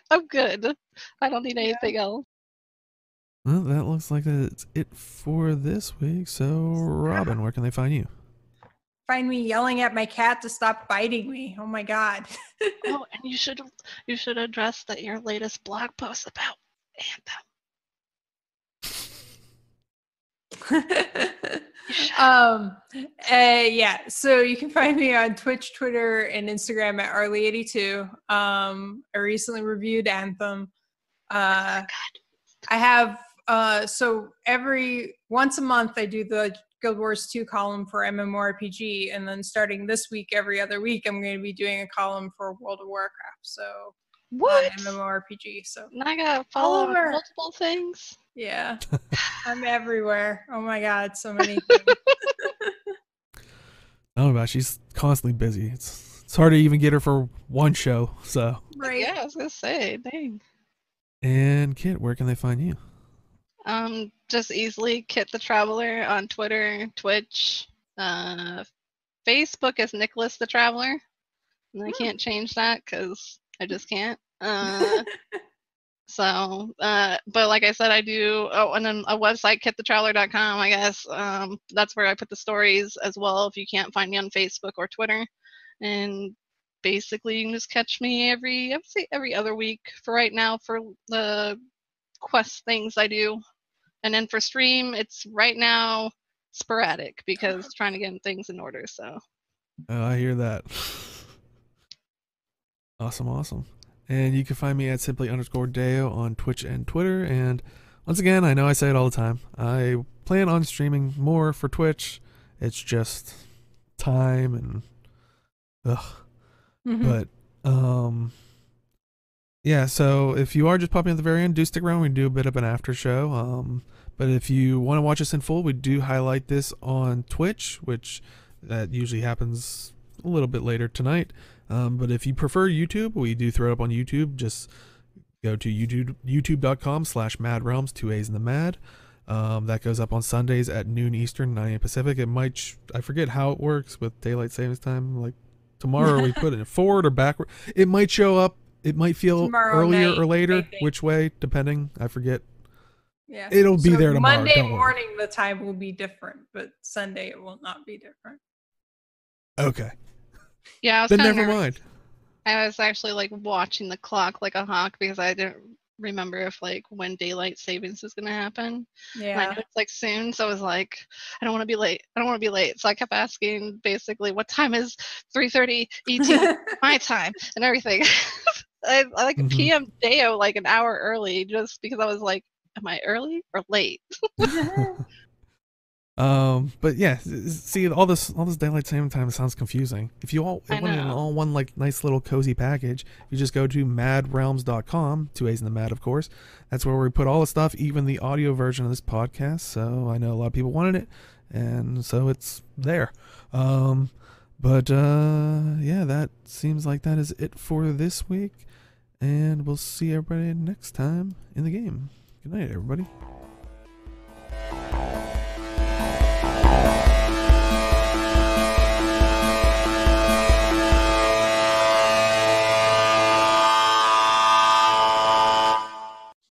I'm good. I don't need anything else. Well, that looks like that's it for this week. So, Robin, where can they find you? Find me yelling at my cat to stop biting me. Oh my god. Oh, and you should address that your latest blog post about Anthem. Yeah, so you can find me on Twitch, Twitter, and Instagram at Arlie82. I recently reviewed Anthem. I have so once a month I do the Guild Wars 2 column for MMORPG, and then starting this week, every other week, I'm going to be doing a column for World of Warcraft. So MMORPG. So now I gotta follow multiple things. Yeah, I'm everywhere. Oh my god, so many things. Oh gosh, she's constantly busy. It's hard to even get her for one show. So yeah, I was gonna say, dang. And Kit, where can they find you? Just easily KitTheTraveler on Twitter, Twitch, Facebook is Nicholas the Traveler, and I can't change that because I just can't. So, but like I said, I do. Oh, and then a website, KitTheTraveler.com. I guess that's where I put the stories as well. If you can't find me on Facebook or Twitter, and basically you can just catch me I would say every other week for right now for the quest things I do. And then for stream, it's right now sporadic because trying to get things in order. So. Oh, I hear that. Awesome. And you can find me at simply_Deo on Twitch and Twitter. And once again, I know I say it all the time, I plan on streaming more for Twitch. It's just time and But yeah, so if you are just popping at the very end, do stick around. We do a bit of an after show. But if you want to watch us in full, we do highlight this on Twitch, which that usually happens a little bit later tonight. But if you prefer YouTube, we do throw it up on YouTube. Just go to youtube.com/MAADrealms, 2 A's in the MAAD. That goes up on Sundays at noon Eastern, 9 a.m. Pacific. It might, I forget how it works with daylight savings time. Like tomorrow we put it forward or backward. It might show up. It might feel Tomorrow earlier night, or later, I think. which way, depending. I forget. Yeah. It'll be there tomorrow. Monday don't worry. morning, the time will be different, but Sunday it will not be different. Okay. Yeah, I was Then kinda never nervous. mind. I was actually like watching the clock like a hawk because I didn't remember if like when daylight savings was gonna happen. And I Yeah. know it's like soon, so I was like, I don't want to be late. I don't want to be late. So I kept asking basically, what time is 3:30 ET my time and everything. I like PM Deo like an hour early just because I was like, am I early or late? But yeah, see all this daylight saving time sounds confusing. If you all I want it in know. all one like nice little cozy package, you just go to MAADrealms.com, 2 A's in the MAAD, of course. That's where we put all the stuff, even the audio version of this podcast. So I know a lot of people wanted it, and so it's there. Yeah, that seems like that is it for this week, and we'll see everybody next time in the game. Good night, everybody.